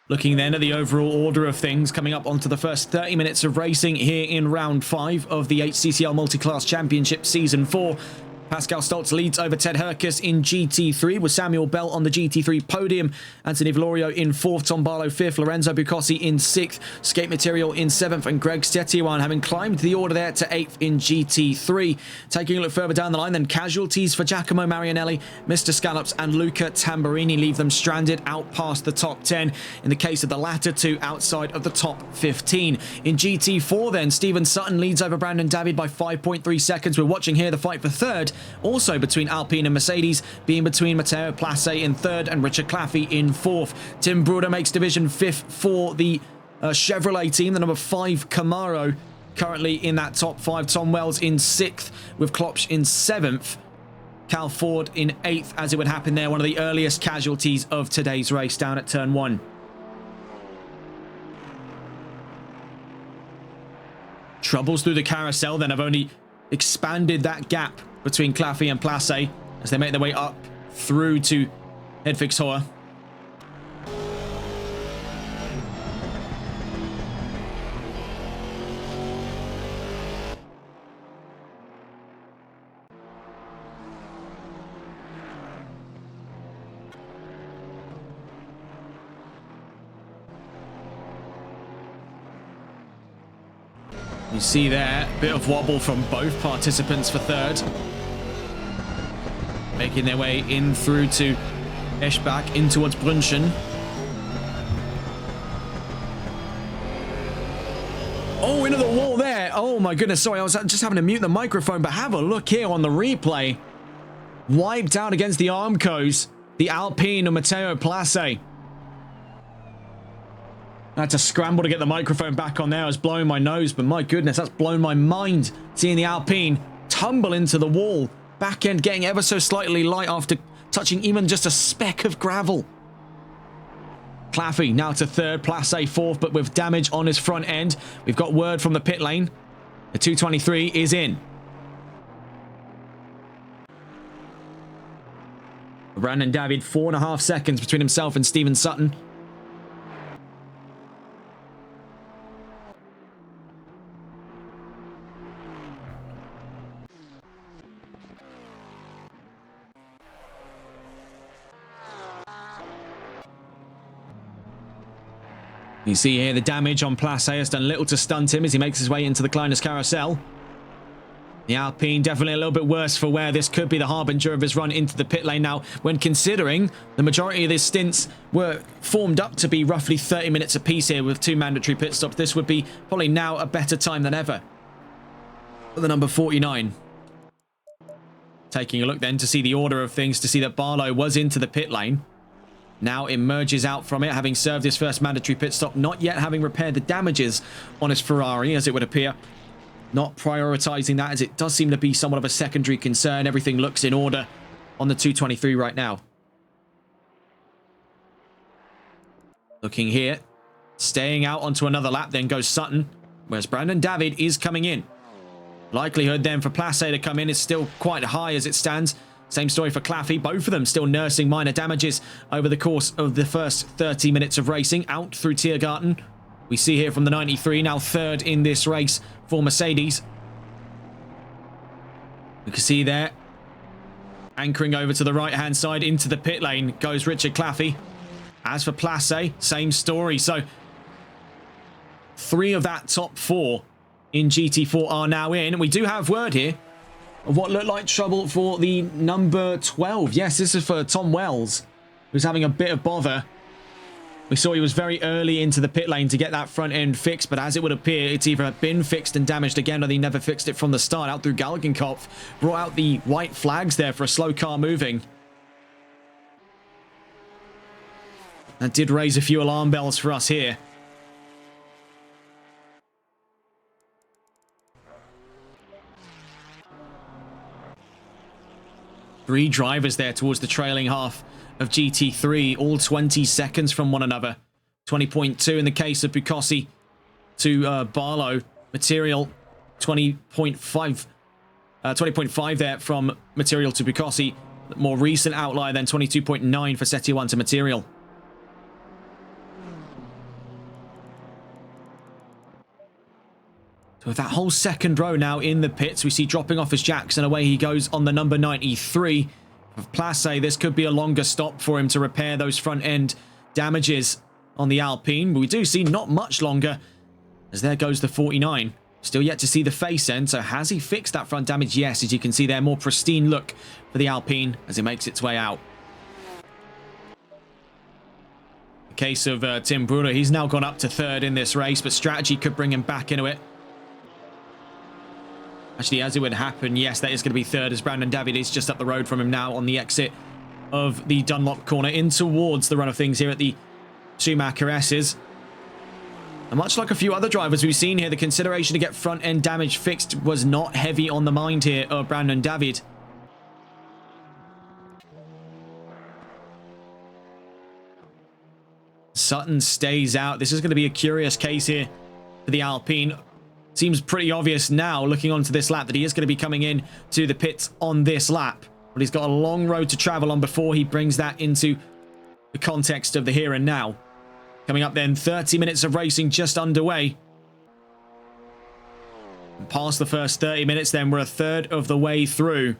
Looking then at the overall order of things, coming up onto the first 30 minutes of racing here in round 5 of the HCCL Multiclass Championship Season 4. Pascal Stoltz leads over Ted Herkus in GT3, with Samuel Bell on the GT3 podium. Anthony Valorio in 4th, Tom Barlow 5th, Lorenzo Bucossi in 6th, Skate Material in 7th, and Greg Stettiwan having climbed the order there to 8th in GT3. Taking a look further down the line, then casualties for Giacomo Marianelli, Mr. Scallops, and Luca Tamburini leave them stranded out past the top 10. In the case of the latter two, outside of the top 15. In GT4 then, Stephen Sutton leads over Brandon David by 5.3 seconds. We're watching here the fight for third, also between Alpine and Mercedes, being between Matteo Place in 3rd and Richard Claffey in 4th. Tim Bruder makes division 5th for the Chevrolet team, the number 5 Camaro, currently in that top 5. Tom Wells in 6th, with Klopsch in 7th. Cal Ford in 8th, as it would happen there, one of the earliest casualties of today's race down at turn 1. Troubles through the carousel then have only expanded that gap between Claffey and Place as they make their way up through to Hedvigshoer. You see there, a bit of wobble from both participants for third. Making their way in through to Eschbach, in towards Brunchen. Oh, into the wall there. Oh my goodness, sorry, I was just having to mute the microphone, but have a look here on the replay. Wiped out against the Armcos, the Alpine and Matteo Place. I had to scramble to get the microphone back on there. I was blowing my nose, but my goodness, that's blown my mind. Seeing the Alpine tumble into the wall. Back end getting ever so slightly light after touching even just a speck of gravel. Claffey now to 3rd, Place 4th, but with damage on his front end. We've got word from the pit lane. The 223 is in. Brandon David, 4.5 seconds between himself and Stephen Sutton. You see here the damage on Place has done little to stunt him as he makes his way into the Kleiners carousel. The Alpine definitely a little bit worse for wear. This could be the harbinger of his run into the pit lane now, when considering the majority of his stints were formed up to be roughly 30 minutes apiece here with 2 mandatory pit stops. This would be probably now a better time than ever for the number 49. Taking a look then to see the order of things, to see that Barlow was into the pit lane. Now emerges out from it, having served his first mandatory pit stop, not yet having repaired the damages on his Ferrari, as it would appear. Not prioritising that, as it does seem to be somewhat of a secondary concern. Everything looks in order on the 223 right now. Looking here, staying out onto another lap, then goes Sutton, whereas Brandon David is coming in. Likelihood then for Place to come in is still quite high as it stands. Same story for Claffey. Both of them still nursing minor damages over the course of the first 30 minutes of racing out through Tiergarten. We see here from the 93, now third in this race for Mercedes. You can see there, anchoring over to the right-hand side into the pit lane goes Richard Claffey. As for Place, same story. So 3 of that top 4 in GT4 are now in. We do have word here of what looked like trouble for the number 12. Yes, this is for Tom Wells, who's having a bit of bother. We saw he was very early into the pit lane to get that front end fixed, but as it would appear, it's either been fixed and damaged again, or they never fixed it from the start. Out through Galgenkopf, brought out the white flags there for a slow car moving. That did raise a few alarm bells for us here. Three drivers there towards the trailing half of GT3, all 20 seconds from one another. 20.2 in the case of Bukossi to Barlow. Material 20.5 there from Material to Bukossi. More recent outlier then 22.9 for Setiawan to Material. So with that whole second row now in the pits, we see dropping off as Jackson. Away he goes on the number 93 of Place. This could be a longer stop for him to repair those front end damages on the Alpine. But we do see not much longer, as there goes the 49. Still yet to see the face end. So has he fixed that front damage? Yes, as you can see there, more pristine look for the Alpine as it makes its way out. The case of Tim Bruder, he's now gone up to third in this race, but strategy could bring him back into it. Actually, as it would happen, yes, that is going to be third, as Brandon David is just up the road from him now on the exit of the Dunlop corner in towards the run of things here at the Schumacher S's. And much like a few other drivers we've seen here, the consideration to get front end damage fixed was not heavy on the mind here of Brandon David. Sutton stays out. This is going to be a curious case here for the Alpine. Seems pretty obvious now, looking onto this lap, that he is going to be coming in to the pits on this lap. But he's got a long road to travel on before he brings that into the context of the here and now. Coming up then, 30 minutes of racing just underway. And past the first 30 minutes then, we're a third of the way through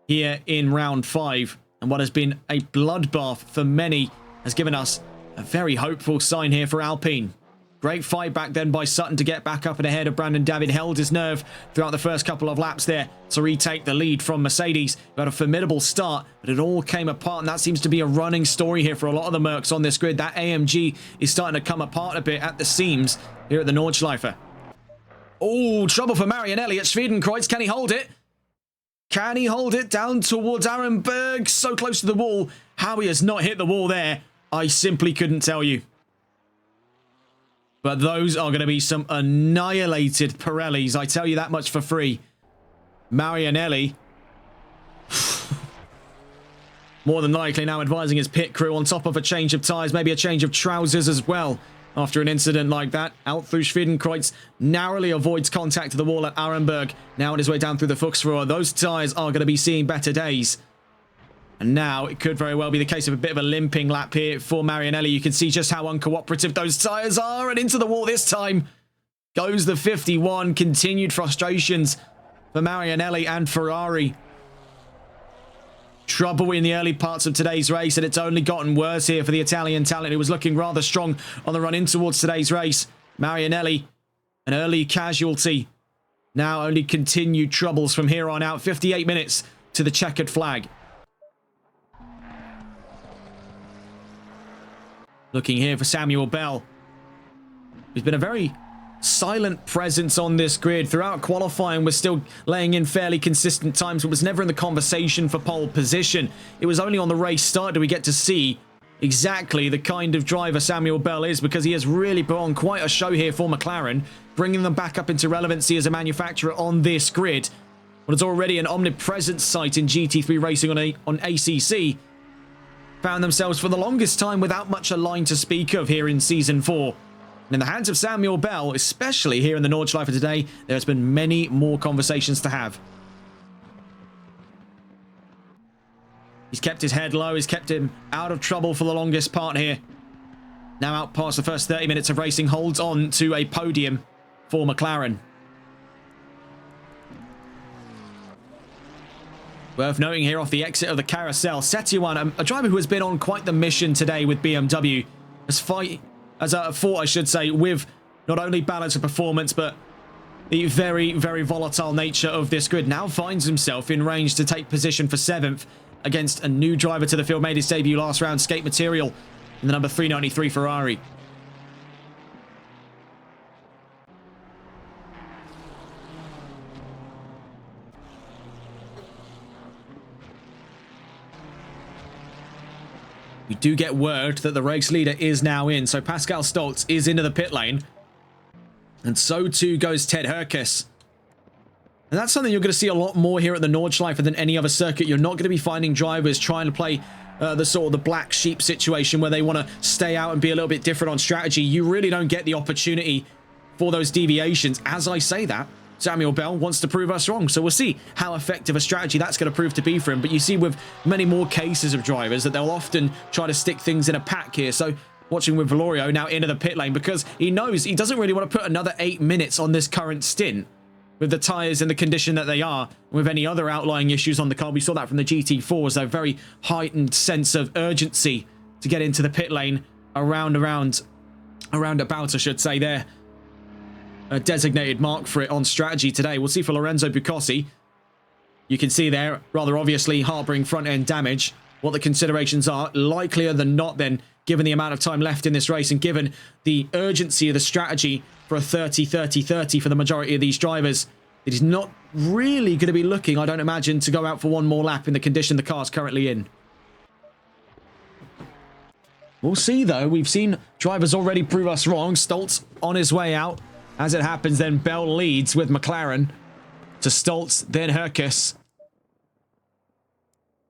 here in round 5. And what has been a bloodbath for many has given us a very hopeful sign here for Alpine. Great fight back then by Sutton to get back up and ahead of Brandon David. Held his nerve throughout the first couple of laps there to retake the lead from Mercedes. Who had a formidable start, but it all came apart, and that seems to be a running story here for a lot of the Mercs on this grid. That AMG is starting to come apart a bit at the seams here at the Nordschleife. Oh, trouble for Marinelli at Schwedenkreuz. Can he hold it? Can he hold it down towards Arenberg? So close to the wall. How he has not hit the wall there, I simply couldn't tell you. But those are going to be some annihilated Pirellis. I tell you that much for free. Marinelli, more than likely now advising his pit crew on top of a change of tyres, maybe a change of trousers as well. After an incident like that, out through Schwedenkreuz, narrowly avoids contact to the wall at Arenberg. Now on his way down through the Fuchsrohr. Those tyres are going to be seeing better days. And now it could very well be the case of a bit of a limping lap here for Marinelli. You can see just how uncooperative those tyres are. And into the wall this time goes the 51. Continued frustrations for Marinelli and Ferrari. Trouble in the early parts of today's race, and it's only gotten worse here for the Italian talent, who was looking rather strong on the run in towards today's race. Marinelli, an early casualty. Now only continued troubles from here on out. 58 minutes to the checkered flag. Looking here for Samuel Bell, who's been a very silent presence on this grid. Throughout qualifying, was still laying in fairly consistent times, but was never in the conversation for pole position. It was only on the race start do we get to see exactly the kind of driver Samuel Bell is, because he has really put on quite a show here for McLaren, bringing them back up into relevancy as a manufacturer on this grid. What is already an omnipresent sight in GT3 racing on ACC, found themselves for the longest time without much a line to speak of here in Season 4. And in the hands of Samuel Bell, especially here in the Nordschleife today, there's been many more conversations to have. He's kept his head low. He's kept him out of trouble for the longest part here. Now out past the first 30 minutes of racing, holds on to a podium for McLaren. Worth noting here off the exit of the carousel, Setiawan, a driver who has been on quite the mission today with BMW, has fought, I should say, with not only balance of performance, but the very, very volatile nature of this grid, now finds himself in range to take position for 7th against a new driver to the field, made his debut last round, Skate Material, in the number 393 Ferrari. We do get word that the race leader is now in, so Pascal Stoltz is into the pit lane. And so too goes Ted Herkus. And that's something you're going to see a lot more here at the Nordschleife than any other circuit. You're not going to be finding drivers trying to play the sort of the black sheep situation where they want to stay out and be a little bit different on strategy. You really don't get the opportunity for those deviations. As I say that, Samuel Bell wants to prove us wrong. So we'll see how effective a strategy that's going to prove to be for him. But you see with many more cases of drivers that they'll often try to stick things in a pack here. So watching with Valorio now into the pit lane because he knows he doesn't really want to put another 8 minutes on this current stint with the tyres in the condition that they are, with any other outlying issues on the car. We saw that from the GT4s, a very heightened sense of urgency to get into the pit lane around about, I should say, there. A designated mark for it on strategy today. We'll see for Lorenzo Bucossi. You can see there, rather obviously, harboring front-end damage. What the considerations are, likelier than not then, given the amount of time left in this race and given the urgency of the strategy for a 30-30-30 for the majority of these drivers, it is not really going to be looking, I don't imagine, to go out for one more lap in the condition the car's currently in. We'll see, though. We've seen drivers already prove us wrong. Stoltz on his way out. As it happens, then Bell leads with McLaren to Stoltz, then Herkus.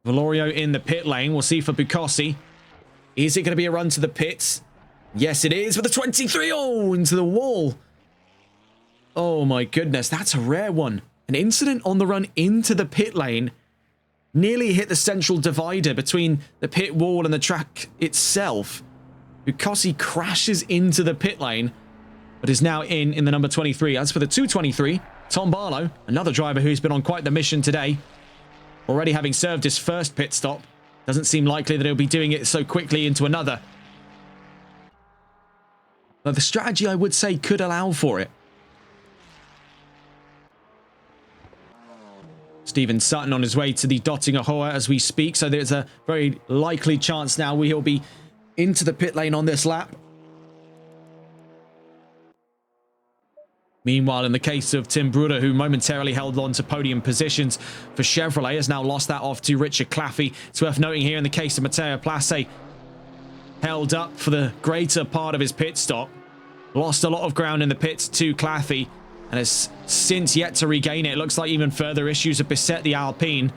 Valorio in the pit lane. We'll see for Bucossi. Is it going to be a run to the pits? Yes, it is, with the 23. Oh, into the wall. Oh, my goodness. That's a rare one. An incident on the run into the pit lane. Nearly hit the central divider between the pit wall and the track itself. Bucossi crashes into the pit lane, but is now in the number 23. As for the 223, Tom Barlow, another driver who's been on quite the mission today, already having served his first pit stop. Doesn't seem likely that he'll be doing it so quickly into another. But the strategy, I would say, could allow for it. Stephen Sutton on his way to the Dottinger Hoa as we speak, so there's a very likely chance now he'll be into the pit lane on this lap. Meanwhile, in the case of Tim Bruder, who momentarily held on to podium positions for Chevrolet, has now lost that off to Richard Claffey. It's worth noting here in the case of Matteo Place, held up for the greater part of his pit stop, lost a lot of ground in the pits to Claffey, and has since yet to regain it. It looks like even further issues have beset the Alpine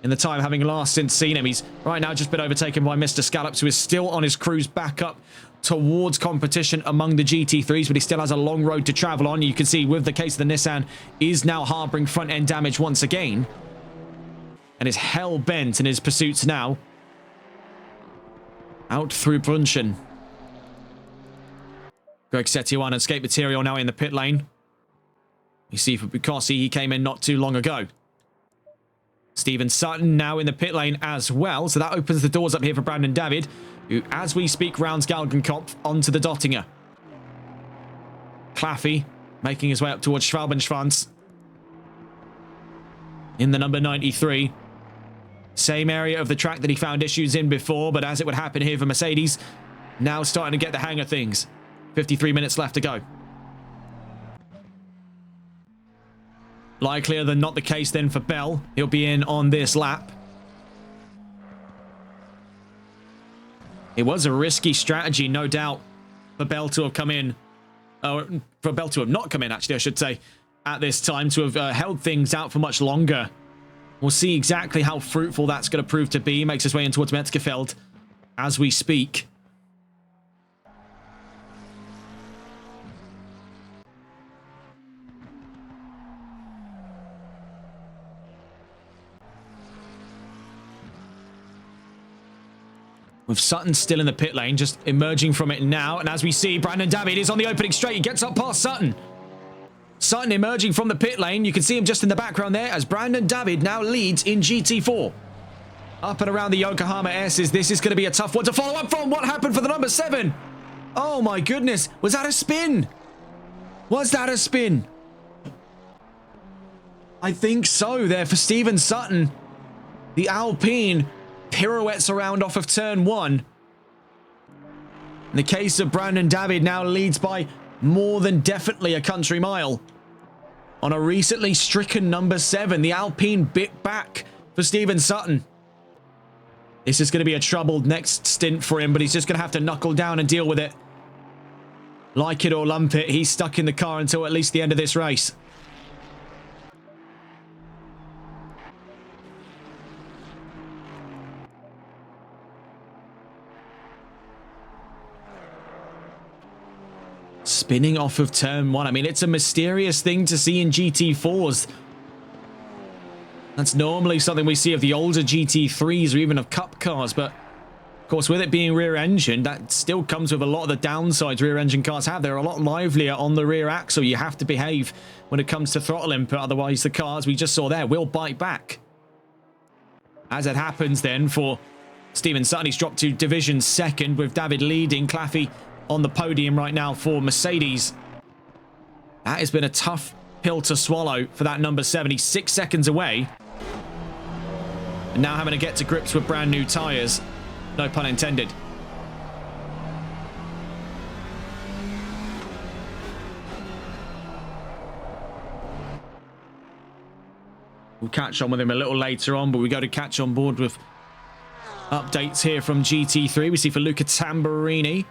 in the time having last since seen him. He's right now just been overtaken by Mr. Scallops, who is still on his cruise back up towards competition among the GT3s, but he still has a long road to travel on. You can see with the case of the Nissan is now harboring front-end damage once again and is hell-bent in his pursuits now. Out through Brunchen. Greg Setiawan and Skate Material now in the pit lane. You see for Bucossi, he came in not too long ago. Stephen Sutton now in the pit lane as well, so that opens the doors up here for Brandon David, who, as we speak, rounds Galgenkopf onto the Dottinger. Claffey making his way up towards Schwalbenschwanz in the number 93. Same area of the track that he found issues in before, but as it would happen here for Mercedes, now starting to get the hang of things. 53 minutes left to go. Likelier than not the case then for Bell. He'll be in on this lap. It was a risky strategy, no doubt, for Bell to have come in. For Bell to have not come in, actually, I should say, at this time, to have held things out for much longer. We'll see exactly how fruitful that's going to prove to be. He makes his way in towards Metzgerfeld as we speak. With Sutton still in the pit lane, just emerging from it now. And as we see, Brandon David is on the opening straight. He gets up past Sutton. Sutton emerging from the pit lane. You can see him just in the background there as Brandon David now leads in GT4. Up and around the Yokohama S's. This is going to be a tough one to follow up from. What happened for the number 7? Oh my goodness. Was that a spin? Was that a spin? I think so there for Stephen Sutton. The Alpine pirouettes around off of turn 1. In the case of Brandon David, now leads by more than definitely a country mile. On a recently stricken number 7, the Alpine bit back for Stephen Sutton. This is going to be a troubled next stint for him, but he's just going to have to knuckle down and deal with it. Like it or lump it, he's stuck in the car until at least the end of this race. Spinning off of turn 1. I mean, it's a mysterious thing to see in GT4s. That's normally something we see of the older GT3s or even of cup cars, but of course with it being rear engine, that still comes with a lot of the downsides rear engine cars have. They're a lot livelier on the rear axle. You have to behave when it comes to throttle input, otherwise the cars we just saw there will bite back. As it happens then for Stephen Sutton, he's dropped to division 2nd with David leading. Claffey on the podium right now for Mercedes. That has been a tough pill to swallow for that number 7. He's 6 seconds away. And now having to get to grips with brand new tyres. No pun intended. We'll catch on with him a little later on, but we go to catch on board with updates here from GT3. We see for Luca Tamburini,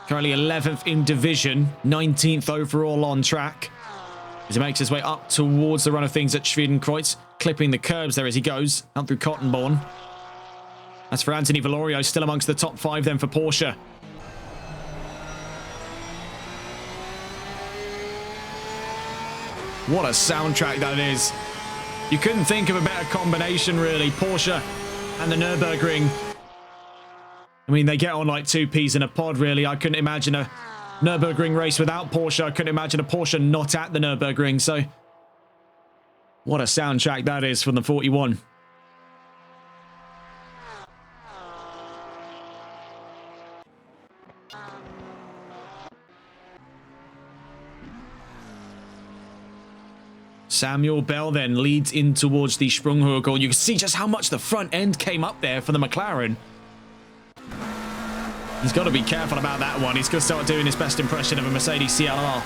currently 11th in division, 19th overall on track, as he makes his way up towards the run of things at Schwedenkreuz, clipping the curbs there as he goes out through Cottonbourne. As for Anthony Valorio, still amongst the top 5 then for Porsche. What a soundtrack that is. You couldn't think of a better combination, really. Porsche and the Nürburgring. I mean, they get on like 2 peas in a pod, really. I couldn't imagine a Nürburgring race without Porsche. I couldn't imagine a Porsche not at the Nürburgring. So, what a soundtrack that is from the 41. Samuel Bell then leads in towards the Sprunghurgel. You can see just how much the front end came up there for the McLaren. He's got to be careful about that one. He's going to start doing his best impression of a Mercedes CLR.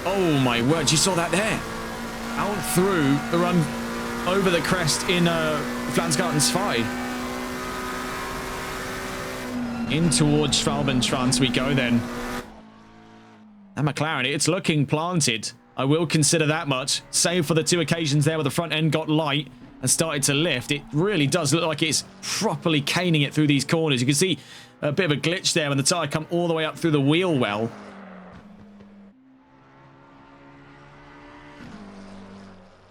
Oh my word, you saw that there. Out through the run over the crest in Flansgarten 2. In towards Schwalbenschwanz we go then. And McLaren, it's looking planted. I will consider that much. Save for the 2 occasions there where the front end got light and started to lift. It really does look like it's properly caning it through these corners. You can see a bit of a glitch there when the tyre come all the way up through the wheel well.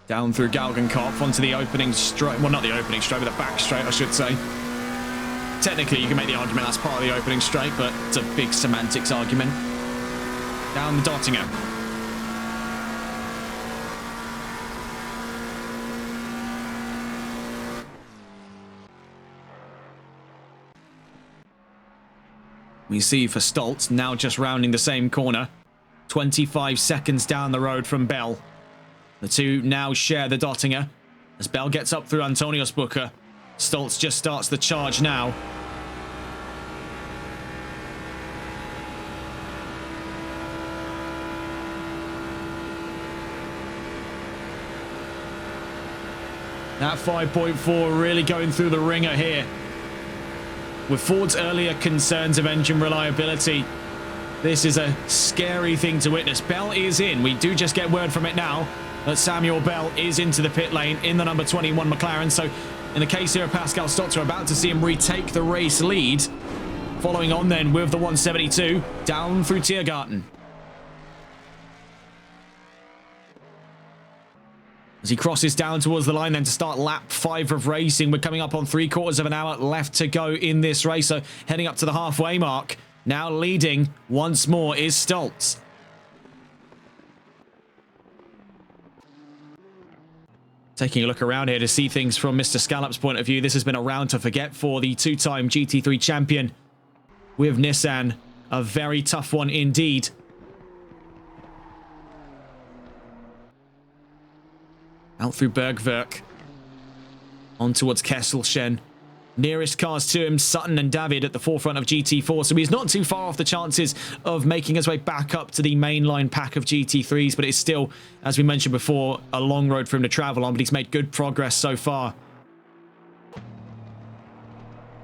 Down through Galgenkopf onto the opening straight. Well, not the opening straight, but the back straight, I should say. Technically, you can make the argument that's part of the opening straight, but it's a big semantics argument. Down the Dottinger. We see for Stoltz, now just rounding the same corner. 25 seconds down the road from Bell. The 2 now share the Dottinger. As Bell gets up through Antonius Booker, Stoltz just starts the charge now. That 5.4 really going through the ringer here. With Ford's earlier concerns of engine reliability, this is a scary thing to witness. Bell is in. We do just get word from it now that Samuel Bell is into the pit lane in the number 21 McLaren. So in the case here of Pascal Stotz, we're about to see him retake the race lead. Following on then with the 172 down through Tiergarten. As he crosses down towards the line then to start lap 5 of racing. We're coming up on 3/4 of an hour left to go in this race. So heading up to the halfway mark. Now leading once more is Stoltz. Taking a look around here to see things from Mr. Scallop's point of view. This has been a round to forget for the two-time GT3 champion with Nissan. A very tough one indeed. Out through Bergwerk. On towards Kesselchen. Nearest cars to him, Sutton and David at the forefront of GT4. So he's not too far off the chances of making his way back up to the mainline pack of GT3s. But it's still, as we mentioned before, a long road for him to travel on. But he's made good progress so far.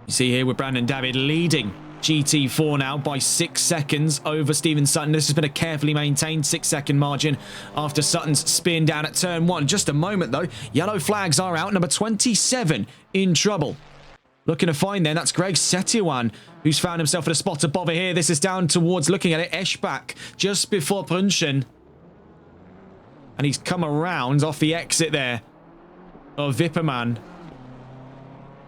You see here with Brandon David leading GT4 now by 6 seconds over Stephen Sutton. This has been a carefully maintained 6-second margin after Sutton's spin down at turn 1. Just a moment though, yellow flags are out. Number 27 in trouble. Looking to find then, that's Greg Setiawan, who's found himself at a spot above here. This is down towards, looking at it, Eschbach, just before Brunchen. And he's come around off the exit there of Wippermann.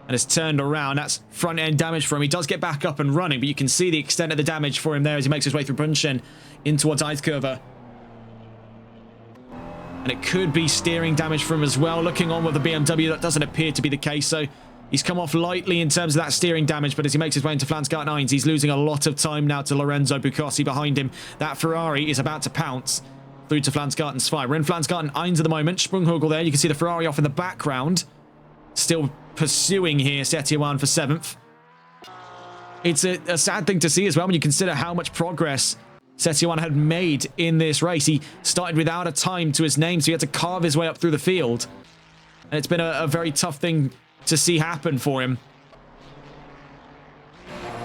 And has turned around. That's front end damage for him. He does get back up and running, but you can see the extent of the damage for him there as he makes his way through Brunchen in towards Eiskurve. And it could be steering damage for him as well. Looking on with the BMW, that doesn't appear to be the case. So he's come off lightly in terms of that steering damage, but as he makes his way into Flansgarten 1, he's losing a lot of time now to Lorenzo Bucossi behind him. That Ferrari is about to pounce through to Flansgarten 2. We're in Flansgarten 1 at the moment. Sprunghugel there. You can see the Ferrari off in the background. Still pursuing here, Setiawan for 7th. It's a sad thing to see as well when you consider how much progress Setiawan had made in this race. He started without a time to his name, so he had to carve his way up through the field. And it's been a very tough thing to see happen for him.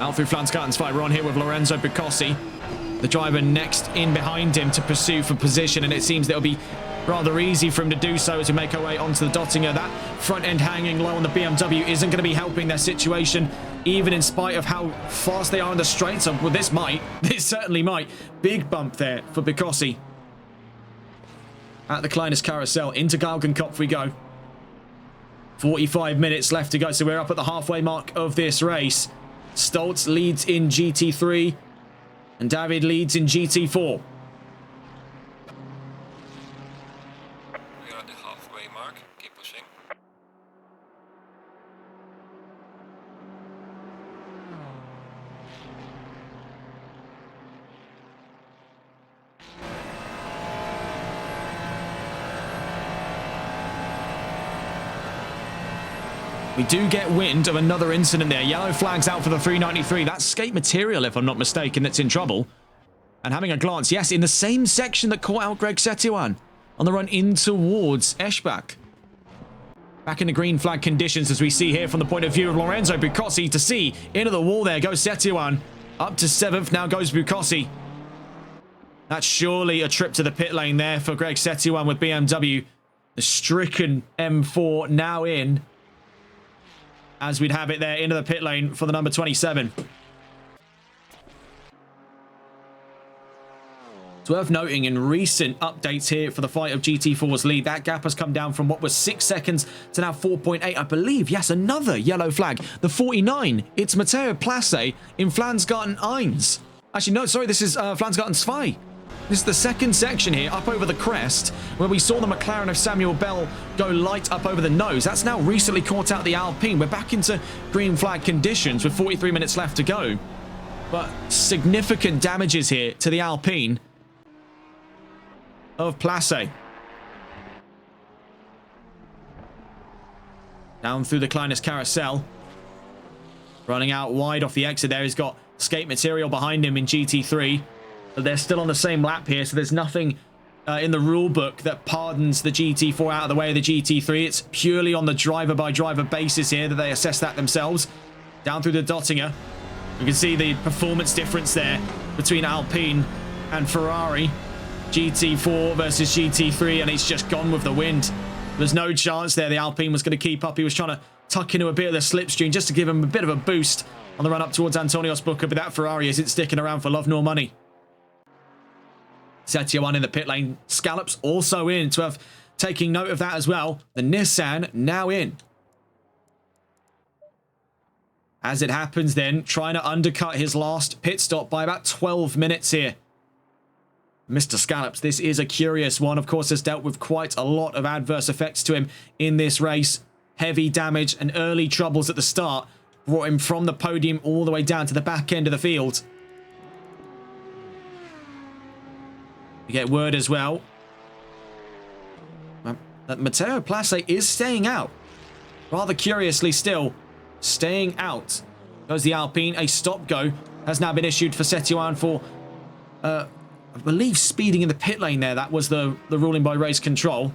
Out through Flansgarten 2, we're on here with Lorenzo Bucossi, the driver next in behind him to pursue for position, and it seems that it'll be rather easy for him to do so as we make our way onto the Dottinger. That front end hanging low on the BMW isn't going to be helping their situation, even in spite of how fast they are on the straight. So, well, this certainly might. Big bump there for Bucossi. At the Kleines Carousel, into Galgenkopf we go. 45 minutes left to go, so we're up at the halfway mark of this race. Stoltz leads in GT3, and David leads in GT4. We do get wind of another incident there. Yellow flags out for the 393. That's skate material, if I'm not mistaken, that's in trouble. And having a glance, yes, in the same section that caught out Greg Setiawan on the run in towards Eschbach. Back in the green flag conditions, as we see here from the point of view of Lorenzo Bucossi. To see into the wall there goes Setiawan. Up to 7th, now goes Bucossi. That's surely a trip to the pit lane there for Greg Setiawan with BMW. The stricken M4 now in, as we'd have it there, into the pit lane for the number 27. It's worth noting in recent updates here for the fight of GT4's lead, that gap has come down from what was 6 seconds to now 4.8, I believe. Yes, another yellow flag. The 49, it's Matteo Place in Flansgarten 1. Actually, no, sorry, this is Flansgarten 2. This is the second section here, up over the crest, where we saw the McLaren of Samuel Bell go light up over the nose. That's now recently caught out the Alpine. We're back into green flag conditions with 43 minutes left to go. But significant damages here to the Alpine of Place. Down through the Kleines Carousel. Running out wide off the exit there. He's got skate material behind him in GT3. But they're still on the same lap here, so there's nothing in the rule book that pardons the GT4 out of the way of the GT3. It's purely on the driver-by-driver basis here that they assess that themselves. Down through the Dottinger. You can see the performance difference there between Alpine and Ferrari. GT4 versus GT3, and he's just gone with the wind. There's no chance there the Alpine was going to keep up. He was trying to tuck into a bit of the slipstream just to give him a bit of a boost on the run up towards Antonios Booker, but that Ferrari isn't sticking around for love nor money. Setiawan in the pit lane. Scallops also in to have taking note of that as well. The Nissan now in. As it happens then, trying to undercut his last pit stop by about 12 minutes here. Mr. Scallops, this is a curious one. Of course, has dealt with quite a lot of adverse effects to him in this race. Heavy damage and early troubles at the start brought him from the podium all the way down to the back end of the field. We get word as well that Matteo Place is staying out. Rather curiously still, staying out. Goes the Alpine. A stop-go has now been issued for Setioane for, I believe, speeding in the pit lane there. That was the ruling by race control.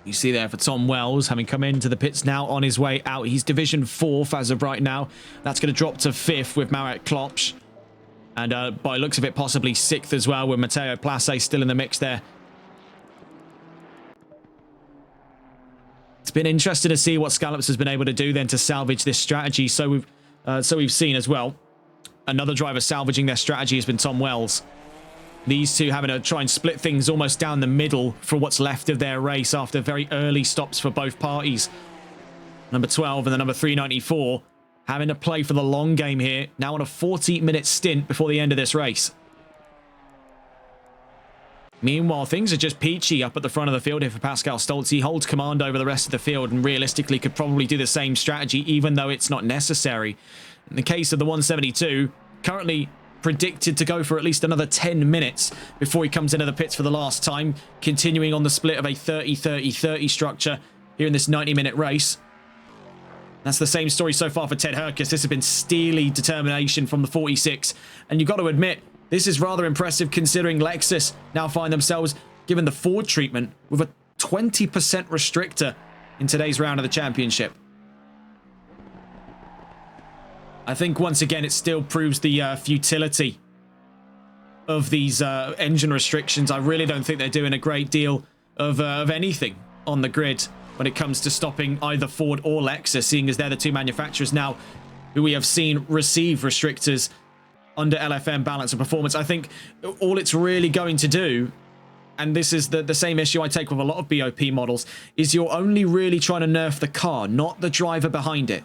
You see there for Tom Wells, having come into the pits now on his way out. He's Division 4th as of right now. That's going to drop to 5th with Marek Klopsch. And by looks of it, possibly 6th as well, with Matteo Place still in the mix there. It's been interesting to see what Scallops has been able to do then to salvage this strategy. So we've seen as well. Another driver salvaging their strategy has been Tom Wells. These two having to try and split things almost down the middle for what's left of their race after very early stops for both parties. Number 12 and the number 394 having to play for the long game here. Now on a 40-minute stint before the end of this race. Meanwhile, things are just peachy up at the front of the field here for Pascal Stoltz. He holds command over the rest of the field and realistically could probably do the same strategy even though it's not necessary. In the case of the 172, currently predicted to go for at least another 10 minutes before he comes into the pits for the last time, continuing on the split of a 30-30-30 structure here in this 90-minute race. That's the same story so far for Ted Herkus. This has been steely determination from the 46, and you've got to admit, this is rather impressive considering Lexus now find themselves given the Ford treatment with a 20% restrictor in today's round of the championship. I think once again it still proves the futility of these engine restrictions. I really don't think they're doing a great deal of anything on the grid when it comes to stopping either Ford or Lexus, seeing as they're the two manufacturers now who we have seen receive restrictors under LFM balance of performance. I think all it's really going to do, and this is the same issue I take with a lot of BOP models, is you're only really trying to nerf the car, not the driver behind it.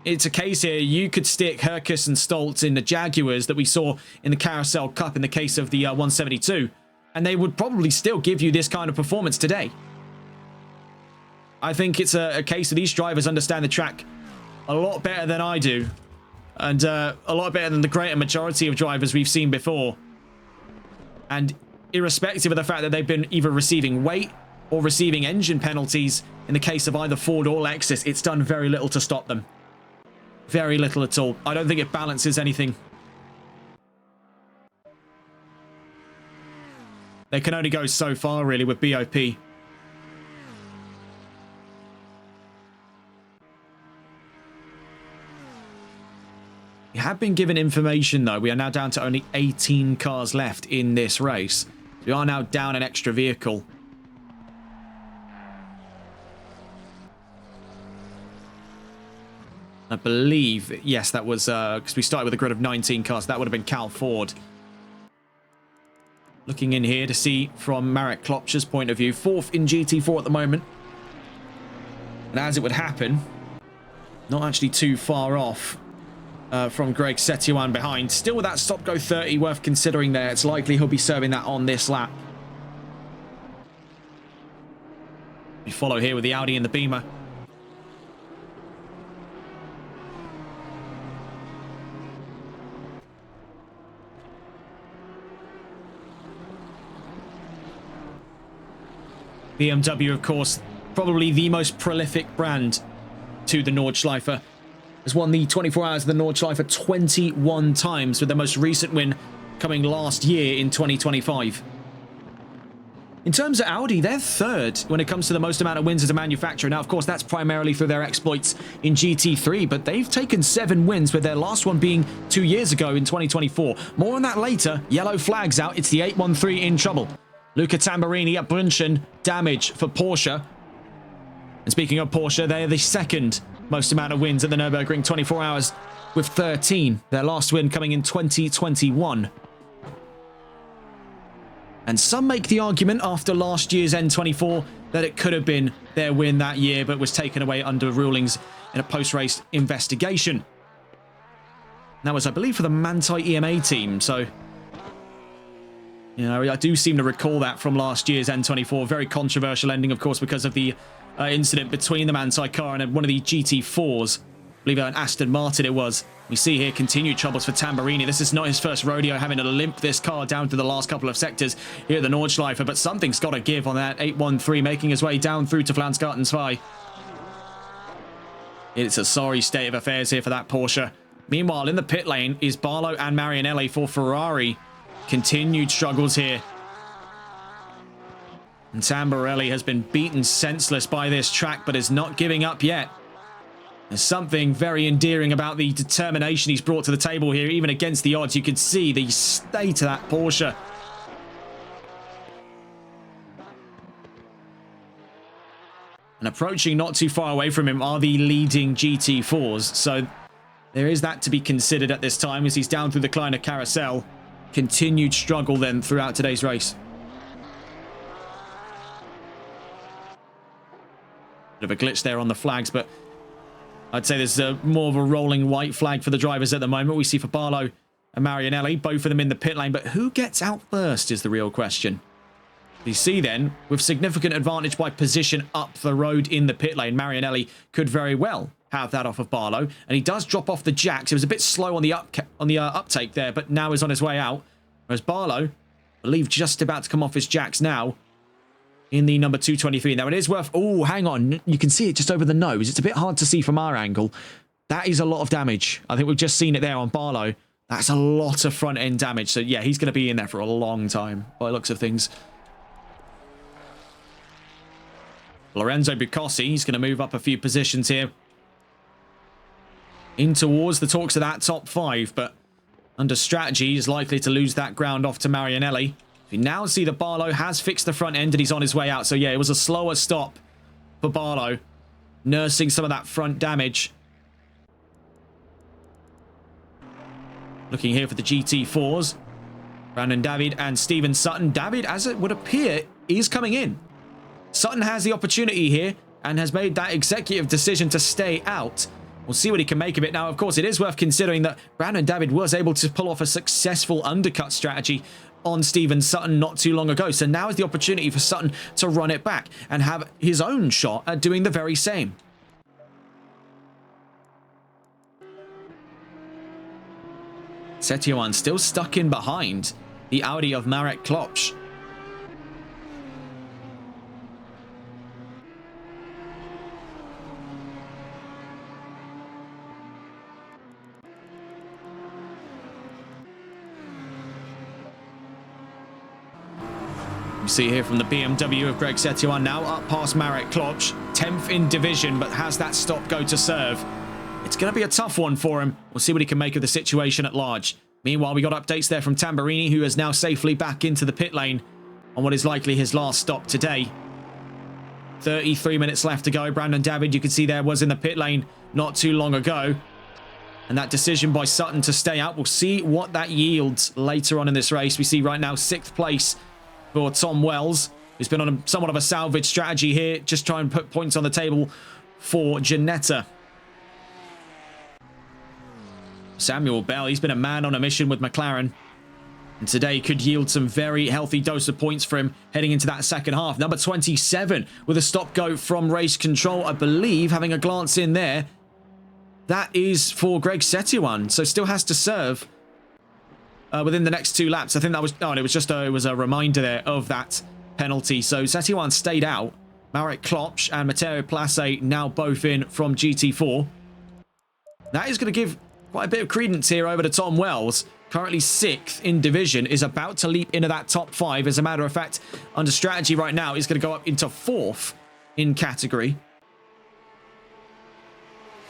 It's a case here, you could stick Herkus and Stoltz in the Jaguars that we saw in the Carousel Cup in the case of the 172, and they would probably still give you this kind of performance today. I think it's a case of these drivers understand the track a lot better than I do, and a lot better than the greater majority of drivers we've seen before. And irrespective of the fact that they've been either receiving weight or receiving engine penalties in the case of either Ford or Lexus, it's done very little to stop them. Very little at all. I don't think it balances anything. They can only go so far, really, with BOP. You have been given information, though. We are now down to only 18 cars left in this race. We are now down an extra vehicle. I believe, yes, that was, because we started with a grid of 19 cars. That would have been Cal Ford. Looking in here to see from Marek Klopsch's point of view. 4th in GT4 at the moment. And as it would happen, not actually too far off from Greg Setioane behind. Still with that stop-go 30 worth considering there. It's likely he'll be serving that on this lap. We follow here with the Audi and the Beamer. BMW, of course, probably the most prolific brand to the Nordschleife. Has won the 24 Hours of the Nordschleife 21 times, with the most recent win coming last year in 2025. In terms of Audi, they're third when it comes to the most amount of wins as a manufacturer. Now, of course, that's primarily through their exploits in GT3, but they've taken 7 wins, with their last one being 2 years ago in 2024. More on that later. Yellow flags out. It's the 813 in trouble. Luca Tamburini at Brunchen. Damage for Porsche. And speaking of Porsche, they're the second most amount of wins at the Nürburgring 24 hours with 13. Their last win coming in 2021. And some make the argument after last year's N24 that it could have been their win that year, but was taken away under rulings in a post-race investigation. That was, I believe, for the Manthey EMA team. So, you know, I do seem to recall that from last year's N24. Very controversial ending, of course, because of the incident between the Manthey car and one of the GT4s. I believe an Aston Martin it was. We see here continued troubles for Tamburini. This is not his first rodeo, having to limp this car down to the last couple of sectors here at the Nordschleife, but something's got to give on that 813, making his way down through to Flansgarten 2. It's a sorry state of affairs here for that Porsche. Meanwhile, in the pit lane is Barlow and Marinelli for Ferrari. Continued struggles here. And Tamburelli has been beaten senseless by this track, but is not giving up yet. There's something very endearing about the determination he's brought to the table here, even against the odds. You can see the state of that Porsche. And approaching not too far away from him are the leading GT4s. So there is that to be considered at this time as he's down through the Kleiner Carousel. Continued struggle then throughout today's race. Bit of a glitch there on the flags, but I'd say there's more of a rolling white flag for the drivers at the moment. We see for Barlow and Marinelli, both of them in the pit lane. But who gets out first is the real question. You see then, with significant advantage by position up the road in the pit lane, Marinelli could very well have that off of Barlow. And he does drop off the jacks. It was a bit slow on the uptake there, but now is on his way out. Whereas Barlow, I believe, just about to come off his jacks now in the number 223. Now, it is worth... Oh, hang on. You can see it just over the nose. It's a bit hard to see from our angle. That is a lot of damage. I think we've just seen it there on Barlow. That's a lot of front-end damage. So, yeah, he's going to be in there for a long time by the looks of things. Lorenzo Bucossi, he's going to move up a few positions here. In towards the talks of that top 5, but under strategy, is likely to lose that ground off to Marinelli. We now see that Barlow has fixed the front end and he's on his way out. So, yeah, it was a slower stop for Barlow, nursing some of that front damage. Looking here for the GT4s. Brandon David and Steven Sutton. David, as it would appear, is coming in. Sutton has the opportunity here and has made that executive decision to stay out. We'll see what he can make of it. Now, of course, it is worth considering that Brandon David was able to pull off a successful undercut strategy on Steven Sutton not too long ago. So now is the opportunity for Sutton to run it back and have his own shot at doing the very same. Setioan still stuck in behind the Audi of Marek Klopsch. You see here from the BMW of Greg Setioan now up past Marek Klopsch, 10th in division, but has that stop go to serve. It's going to be a tough one for him. We'll see what he can make of the situation at large. Meanwhile, we got updates there from Tamburini, who is now safely back into the pit lane on what is likely his last stop today. 33 minutes left to go. Brandon David, you can see there, was in the pit lane not too long ago. And that decision by Sutton to stay out, we'll see what that yields later on in this race. We see right now 6th place for Tom Wells, who's been on somewhat of a salvage strategy here, just try and put points on the table for Ginetta. Samuel Bell, he's been a man on a mission with McLaren, and today could yield some very healthy dose of points for him heading into that second half. Number 27 with a stop go from race control, I believe, having a glance in there. That is for Greg Setioan, so still has to serve within the next 2 laps. I think that was... Oh, and it was just it was a reminder there of that penalty. So Setioan stayed out. Marek Klopsch and Matteo Place now both in from GT4. That is going to give quite a bit of credence here over to Tom Wells. currently 6th in division, is about to leap into that top 5. As a matter of fact, under strategy right now, is going to go up into 4th in category.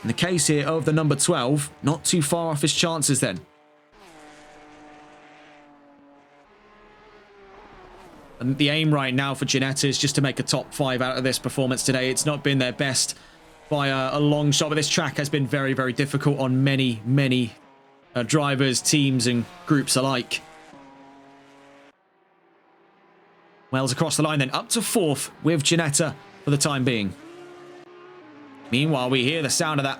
In the case here of the number 12, not too far off his chances then. And the aim right now for Ginetta is just to make a top 5 out of this performance today. It's not been their best by a long shot, but this track has been very, very difficult on many drivers, teams, and groups alike. Wells across the line then, up to 4th with Ginetta for the time being. Meanwhile, we hear the sound of that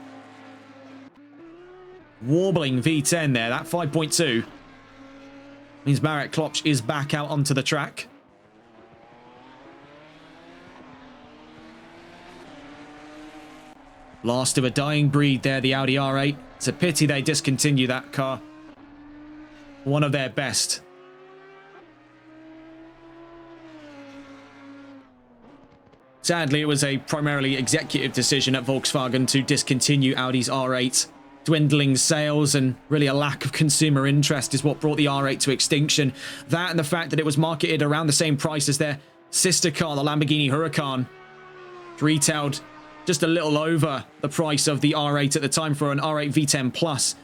warbling V10 there, that 5.2. Means Marek Klopsch is back out onto the track. Last of a dying breed there, the Audi R8. It's a pity they discontinue that car. One of their best. Sadly, it was a primarily executive decision at Volkswagen to discontinue Audi's R8. Dwindling sales and really a lack of consumer interest is what brought the R8 to extinction. That and the fact that it was marketed around the same price as their sister car, the Lamborghini Huracan. Retailed just a little over the price of the R8 at the time for an R8 V10 Plus.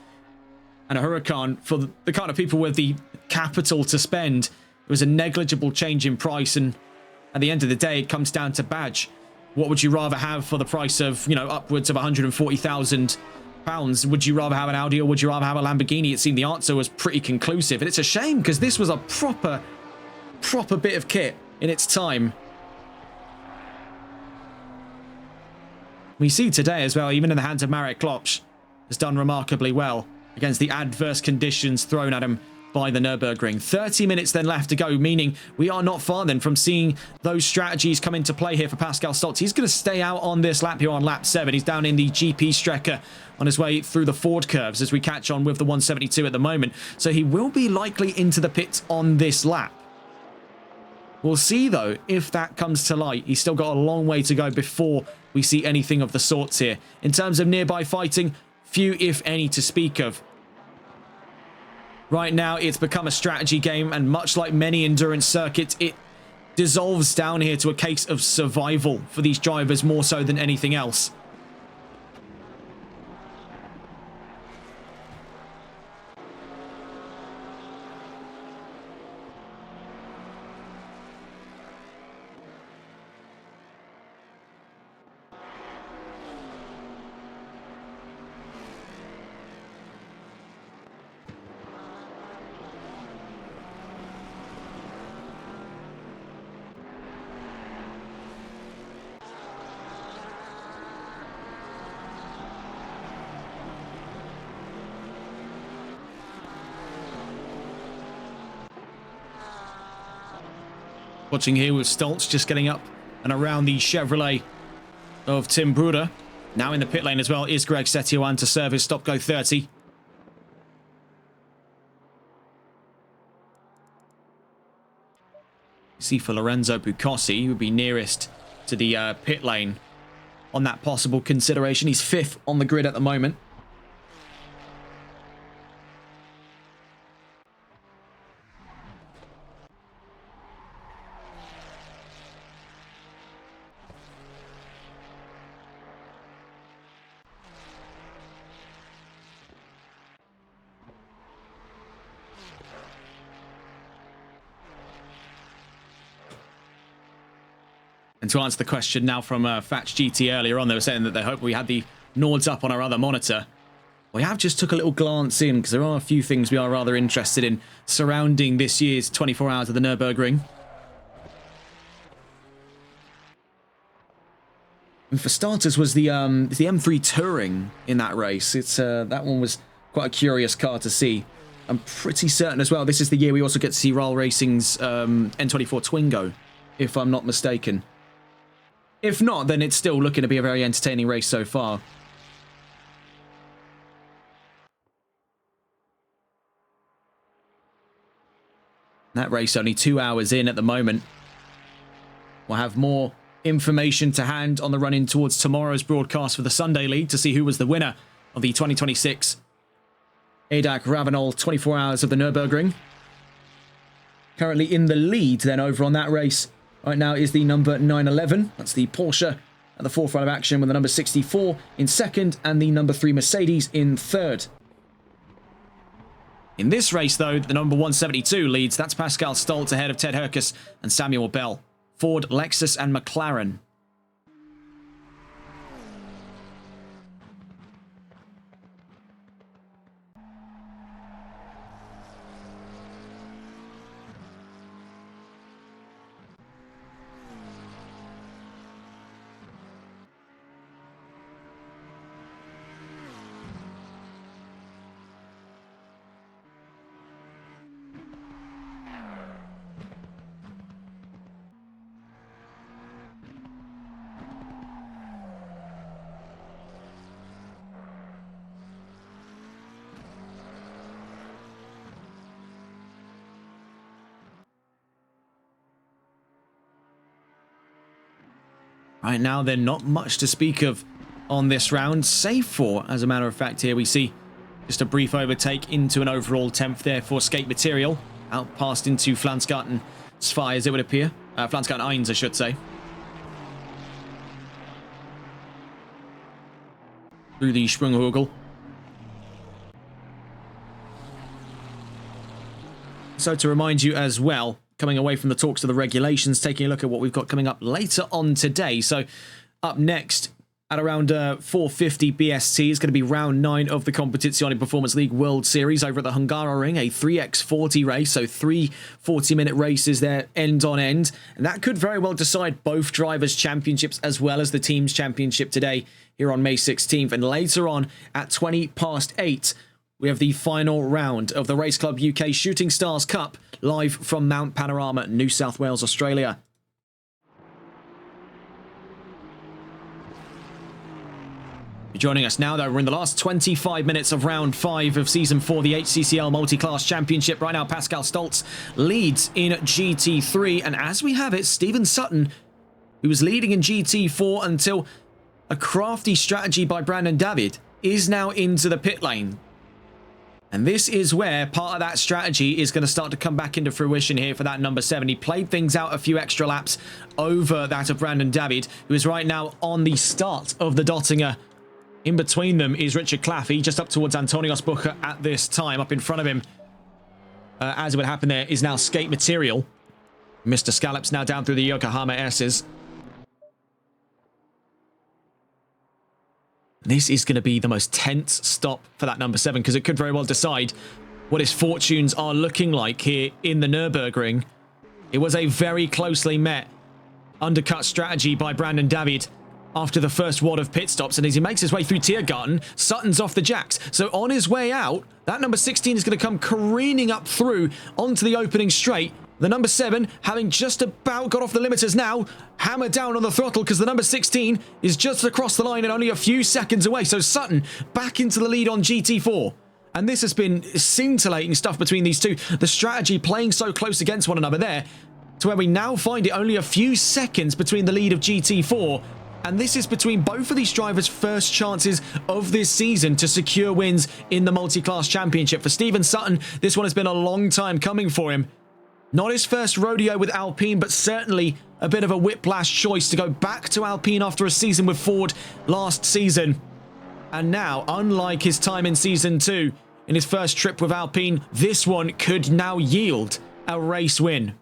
And a Huracan, for the kind of people with the capital to spend, it was a negligible change in price, and at the end of the day, it comes down to badge. What would you rather have for the price of, you know, upwards of £140,000? Would you rather have an Audi or would you rather have a Lamborghini? It seemed the answer was pretty conclusive. And it's a shame because this was a proper bit of kit in its time. We see today as well, even in the hands of Marek Klopsch, has done remarkably well against the adverse conditions thrown at him by the Nürburgring. 30 minutes then left to go, meaning we are not far then from seeing those strategies come into play here for Pascal Stolz. He's going to stay out on this lap here on lap 7. He's down in the GP Strecker on his way through the Ford curves as we catch on with the 172 at the moment. So he will be likely into the pits on this lap. We'll see, though, if that comes to light. He's still got a long way to go before we see anything of the sorts here. In terms of nearby fighting, few, if any, to speak of. Right now, it's become a strategy game, and much like many endurance circuits, it dissolves down here to a case of survival for these drivers more so than anything else. Watching here with Stolz just getting up and around the Chevrolet of Tim Bruder. Now in the pit lane as well is Greg Setioan to serve his stop-go 30. You see for Lorenzo Bucossi, who would be nearest to the pit lane on that possible consideration. He's 5th on the grid at the moment. And to answer the question now from Fatch GT earlier on, they were saying that they hope we had the Nords up on our other monitor. We have just took a little glance in because there are a few things we are rather interested in surrounding this year's 24 Hours of the Nürburgring. And for starters was the M3 Touring in that race. It's that one was quite a curious car to see. I'm pretty certain as well this is the year we also get to see RAL Racing's N24 Twingo, if I'm not mistaken. If not, then it's still looking to be a very entertaining race so far. That race only 2 hours in at the moment. We'll have more information to hand on the run-in towards tomorrow's broadcast for the Sunday League to see who was the winner of the 2026 Adak Ravenol, 24 hours of the Nürburgring. Currently in the lead then over on that race right now is the number 911. That's the Porsche at the forefront of action with the number 64 in second and the number 3 Mercedes in third. In this race, though, the number 172 leads. That's Pascal Stolz ahead of Ted Herkus and Samuel Bell. Ford, Lexus and McLaren. Right now, then, not much to speak of on this round, save for, as a matter of fact, here we see just a brief overtake into an overall 10th there for Skate Material. Out past into Flansgarten Svi, as it would appear. Flansgarten 1, I should say. Through the Sprunghugel. So to remind you as well, coming away from the talks of the regulations, taking a look at what we've got coming up later on today. So up next at around 4:50 BST is going to be round 9 of the Competizione Performance League World Series over at the Hungaroring, a 3x40 race. So 3 40-minute races there, end on end. And that could very well decide both drivers' championships as well as the team's championship today here on May 16th. And later on at 8:20, we have the final round of the Race Club UK Shooting Stars Cup, live from Mount Panorama, New South Wales, Australia. You're joining us now, though. We're in the last 25 minutes of round 5 of Season 4, the HCCL Multiclass Championship. Right now, Pascal Stolz leads in GT3, and as we have it, Stephen Sutton, who was leading in GT4 until a crafty strategy by Brandon David, is now into the pit lane. And this is where part of that strategy is going to start to come back into fruition here for that number 7. He played things out a few extra laps over that of Brandon David, who is right now on the start of the Dottinger. In between them is Richard Claffey, just up towards Antonios Bucher at this time. Up in front of him, as it would happen there, is now Skate Material. Mr. Scallops now down through the Yokohama S's. This is going to be the most tense stop for that number 7, because it could very well decide what his fortunes are looking like here in the Nürburgring. It was a very closely met undercut strategy by Brandon David after the first wad of pit stops, and as he makes his way through Tiergarten, Sutton's off the jacks. So on his way out, that number 16 is going to come careening up through onto the opening straight. The number 7, having just about got off the limiters now, hammered down on the throttle because the number 16 is just across the line and only a few seconds away. So Sutton back into the lead on GT4. And this has been scintillating stuff between these two. The strategy playing so close against one another there, to where we now find it only a few seconds between the lead of GT4. And this is between both of these drivers' first chances of this season to secure wins in the Multiclass Championship. For Stephen Sutton, this one has been a long time coming for him. Not his first rodeo with Alpine, but certainly a bit of a whiplash choice to go back to Alpine after a season with Ford last season. And now, unlike his time in Season 2, in his first trip with Alpine, this one could now yield a race win.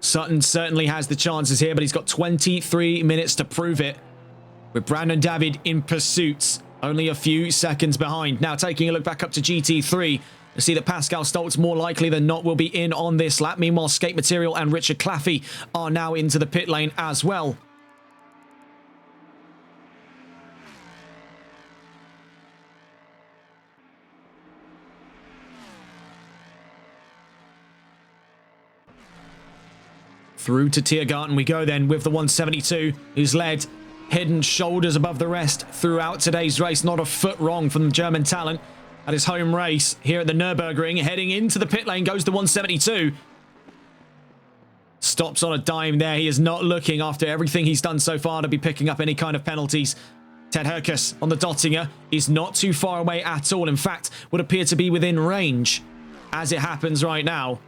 Sutton certainly has the chances here, but he's got 23 minutes to prove it, with Brandon David in pursuit, only a few seconds behind. Now taking a look back up to GT3, you see that Pascal Stolz more likely than not will be in on this lap. Meanwhile, Skate Material and Richard Claffey are now into the pit lane as well. Through to Tiergarten we go then with the 172, who's led head and shoulders above the rest throughout today's race. Not a foot wrong from the German talent at his home race here at the Nürburgring. Heading into the pit lane goes the 172. Stops on a dime there. He is not looking, after everything he's done so far, to be picking up any kind of penalties. Ted Herkus on the Dottinger is not too far away at all. In fact, would appear to be within range, as it happens right now,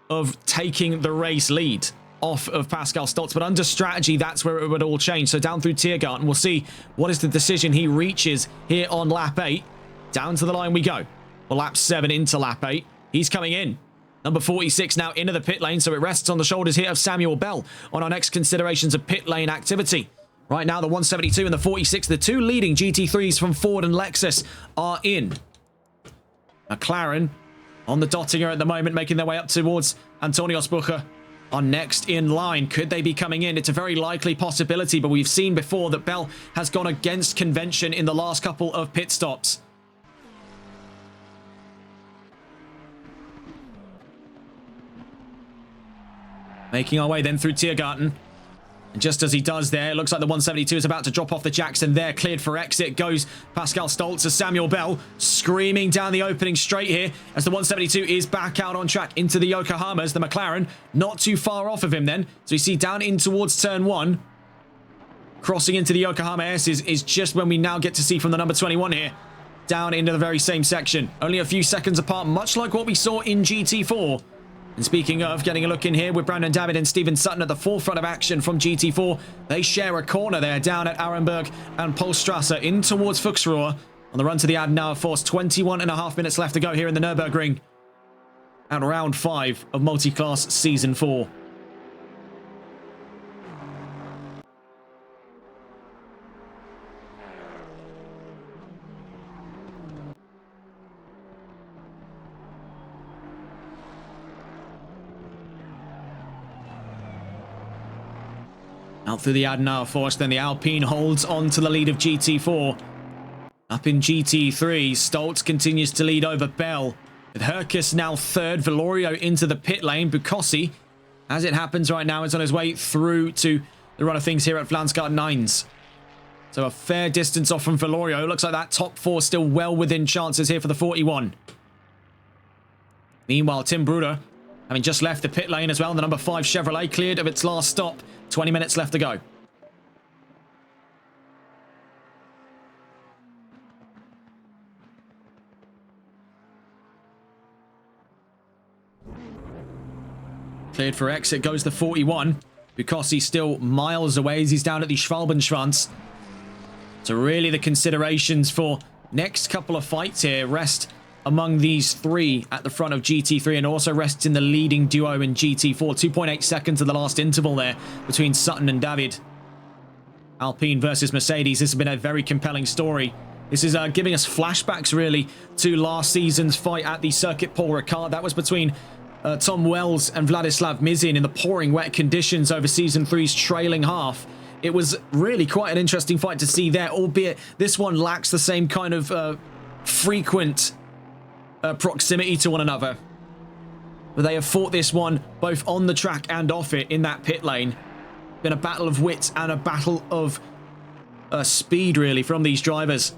of taking the race lead off of Pascal Stoltz. But under strategy, that's where it would all change. So down through Tiergarten, we'll see what is the decision he reaches here on lap 8. Down to the line we go. Well, lap 7 into lap 8. He's coming in. Number 46 now into the pit lane, so it rests on the shoulders here of Samuel Bell on our next considerations of pit lane activity. Right now, the 172 and the 46, the two leading GT3s from Ford and Lexus are in. McLaren on the Dottinger at the moment, making their way up towards Antonio Spucher. Are next in line. Could they be coming in? It's a very likely possibility, but we've seen before that Bell has gone against convention in the last couple of pit stops. Making our way then through Tiergarten. And just as he does there, it looks like the 172 is about to drop off the Jackson there. Cleared for exit goes Pascal Stoltz as Samuel Bell screaming down the opening straight here as the 172 is back out on track into the Yokohamas. The McLaren not too far off of him then. So you see down in towards turn 1. Crossing into the Yokohama S is just when we now get to see from the number 21 here. Down into the very same section. Only a few seconds apart, much like what we saw in GT4. And speaking of, getting a look in here with Brandon David and Steven Sutton at the forefront of action from GT4. They share a corner there down at Arenberg and Polstrasse in towards Fuchsruhe. On the run to the Adenauer Force, 21.5 minutes left to go here in the Nürburgring. At round 5 of Multiclass Season 4. Out through the Adenauer Force, then the Alpine holds on to the lead of GT4. Up in GT3, Stoltz continues to lead over Bell. With Herkus now third, Velorio into the pit lane. Bukossi, as it happens right now, is on his way through to the run of things here at Flansgard 9s. So a fair distance off from Velorio. Looks like that top 4 still well within chances here for the 41. Meanwhile, Tim Bruder, having just left the pit lane as well, the number 5 Chevrolet cleared of its last stop. 20 minutes left to go. Cleared for exit goes the 41. Bukossi still miles away as he's down at the Schwalbenschwanz. So really the considerations for next couple of fights here rest among these 3 at the front of GT3 and also rests in the leading duo in GT4. 2.8 seconds of the last interval there between Sutton and David. Alpine versus Mercedes. This has been a very compelling story. This is giving us flashbacks really to last season's fight at the Circuit Paul Ricard. That was between Tom Wells and Vladislav Mizin in the pouring wet conditions over Season 3's trailing half. It was really quite an interesting fight to see there, albeit this one lacks the same kind of frequent proximity to one another. But they have fought this one both on the track and off it in that pit lane. Been a battle of wits and a battle of speed really from these drivers.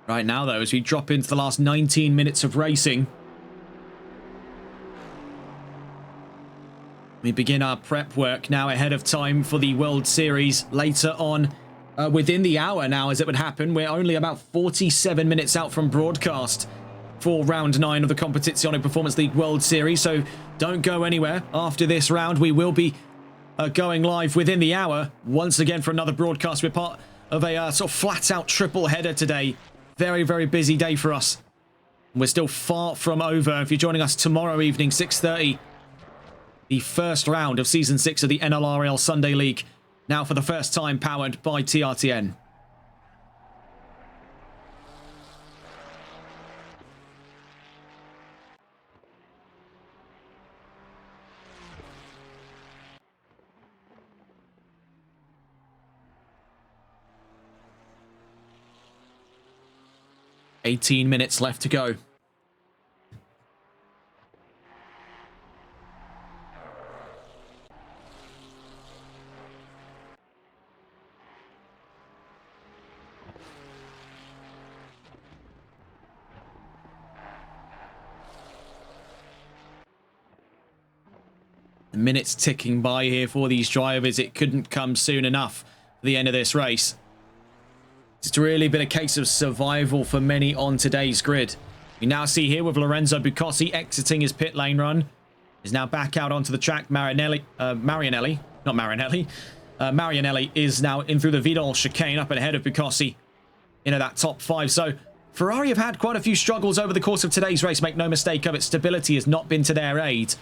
Right now, though, as we drop into the last 19 minutes of racing, we begin our prep work now ahead of time for the World Series later on within the hour now, as it would happen. We're only about 47 minutes out from broadcast for round 9 of the Competizione Performance League World Series, so don't go anywhere. After this round, we will be going live within the hour once again for another broadcast. We're part of a sort of flat-out triple header today. Very, very busy day for us. We're still far from over. If you're joining us tomorrow evening, 6:30, the first round of Season 6 of the NLRL Sunday League. Now for the first time powered by TRTN. $18 minutes left to go. The minutes ticking by here for these drivers. It couldn't come soon enough for the end of this race. It's really been a case of survival for many on today's grid. We now see here with Lorenzo Bucossi exiting his pit lane run. Is now back out onto the track. Marianelli is now in through the Vidal chicane up ahead of Bucossi into that top 5. So Ferrari have had quite a few struggles over the course of today's race. Make no mistake of it, stability has not been to their aid.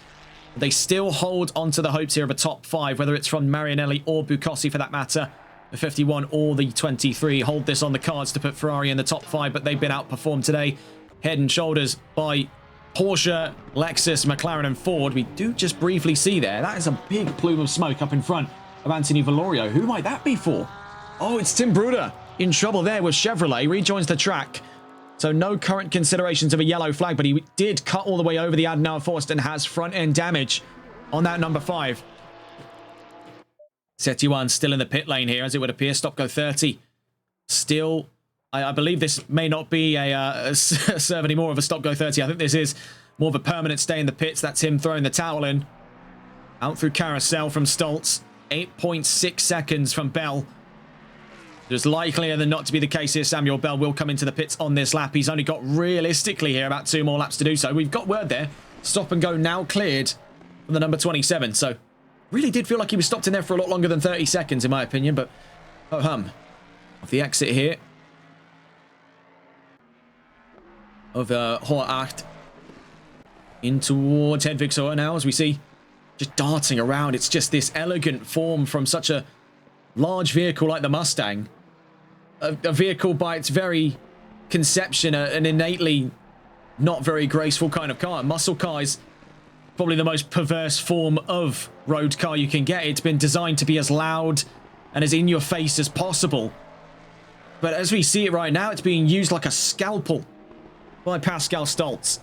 They still hold onto the hopes here of a top 5, whether it's from Marianelli or Bucossi for that matter. The 51 or the 23 hold this on the cards to put Ferrari in the top 5, but they've been outperformed today, head and shoulders, by Porsche, Lexus, McLaren and Ford. We do just briefly see there, that is a big plume of smoke up in front of Anthony Valorio. Who might that be for? Oh, it's Tim Bruder in trouble there with Chevrolet. Rejoins the track. So no current considerations of a yellow flag, but he did cut all the way over the Adenauer Forst and has front end damage on that number 5. Setuan still in the pit lane here, as it would appear. Stop go 30. Still, I believe this may not be a serve anymore of a stop go 30. I think this is more of a permanent stay in the pits. That's him throwing the towel in. Out through Carousel from Stoltz. 8.6 seconds from Bell. It's likelier than not to be the case here. Samuel Bell will come into the pits on this lap. He's only got, realistically here, about 2 more laps to do so. We've got word there. Stop and go now cleared from the number 27. So, really did feel like he was stopped in there for a lot longer than 30 seconds, in my opinion. But, of the exit here of Hoher Acht in towards Hedvigsø now, as we see just darting around. It's just this elegant form from such a large vehicle like the Mustang. A vehicle by its very conception, an innately not very graceful kind of car. A muscle car is probably the most perverse form of road car you can get. It's been designed to be as loud and as in your face as possible. But as we see it right now, it's being used like a scalpel by Pascal Stoltz.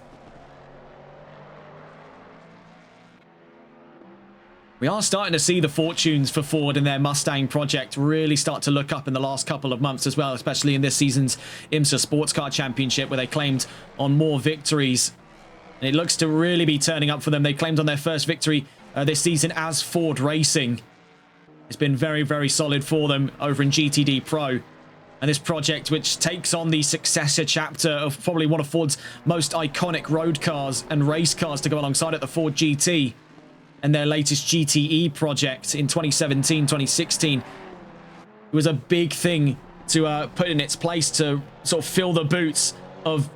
We are starting to see the fortunes for Ford and their Mustang project really start to look up in the last couple of months as well, especially in this season's IMSA Sports Car Championship, where they claimed on more victories. And it looks to really be turning up for them. They claimed on their first victory this season as Ford Racing. It's been very, very solid for them over in GTD Pro. And this project, which takes on the successor chapter of probably one of Ford's most iconic road cars and race cars to go alongside it, the Ford GT. And their latest GTE project in 2017, 2016. It was a big thing to put in its place to sort of fill the boots of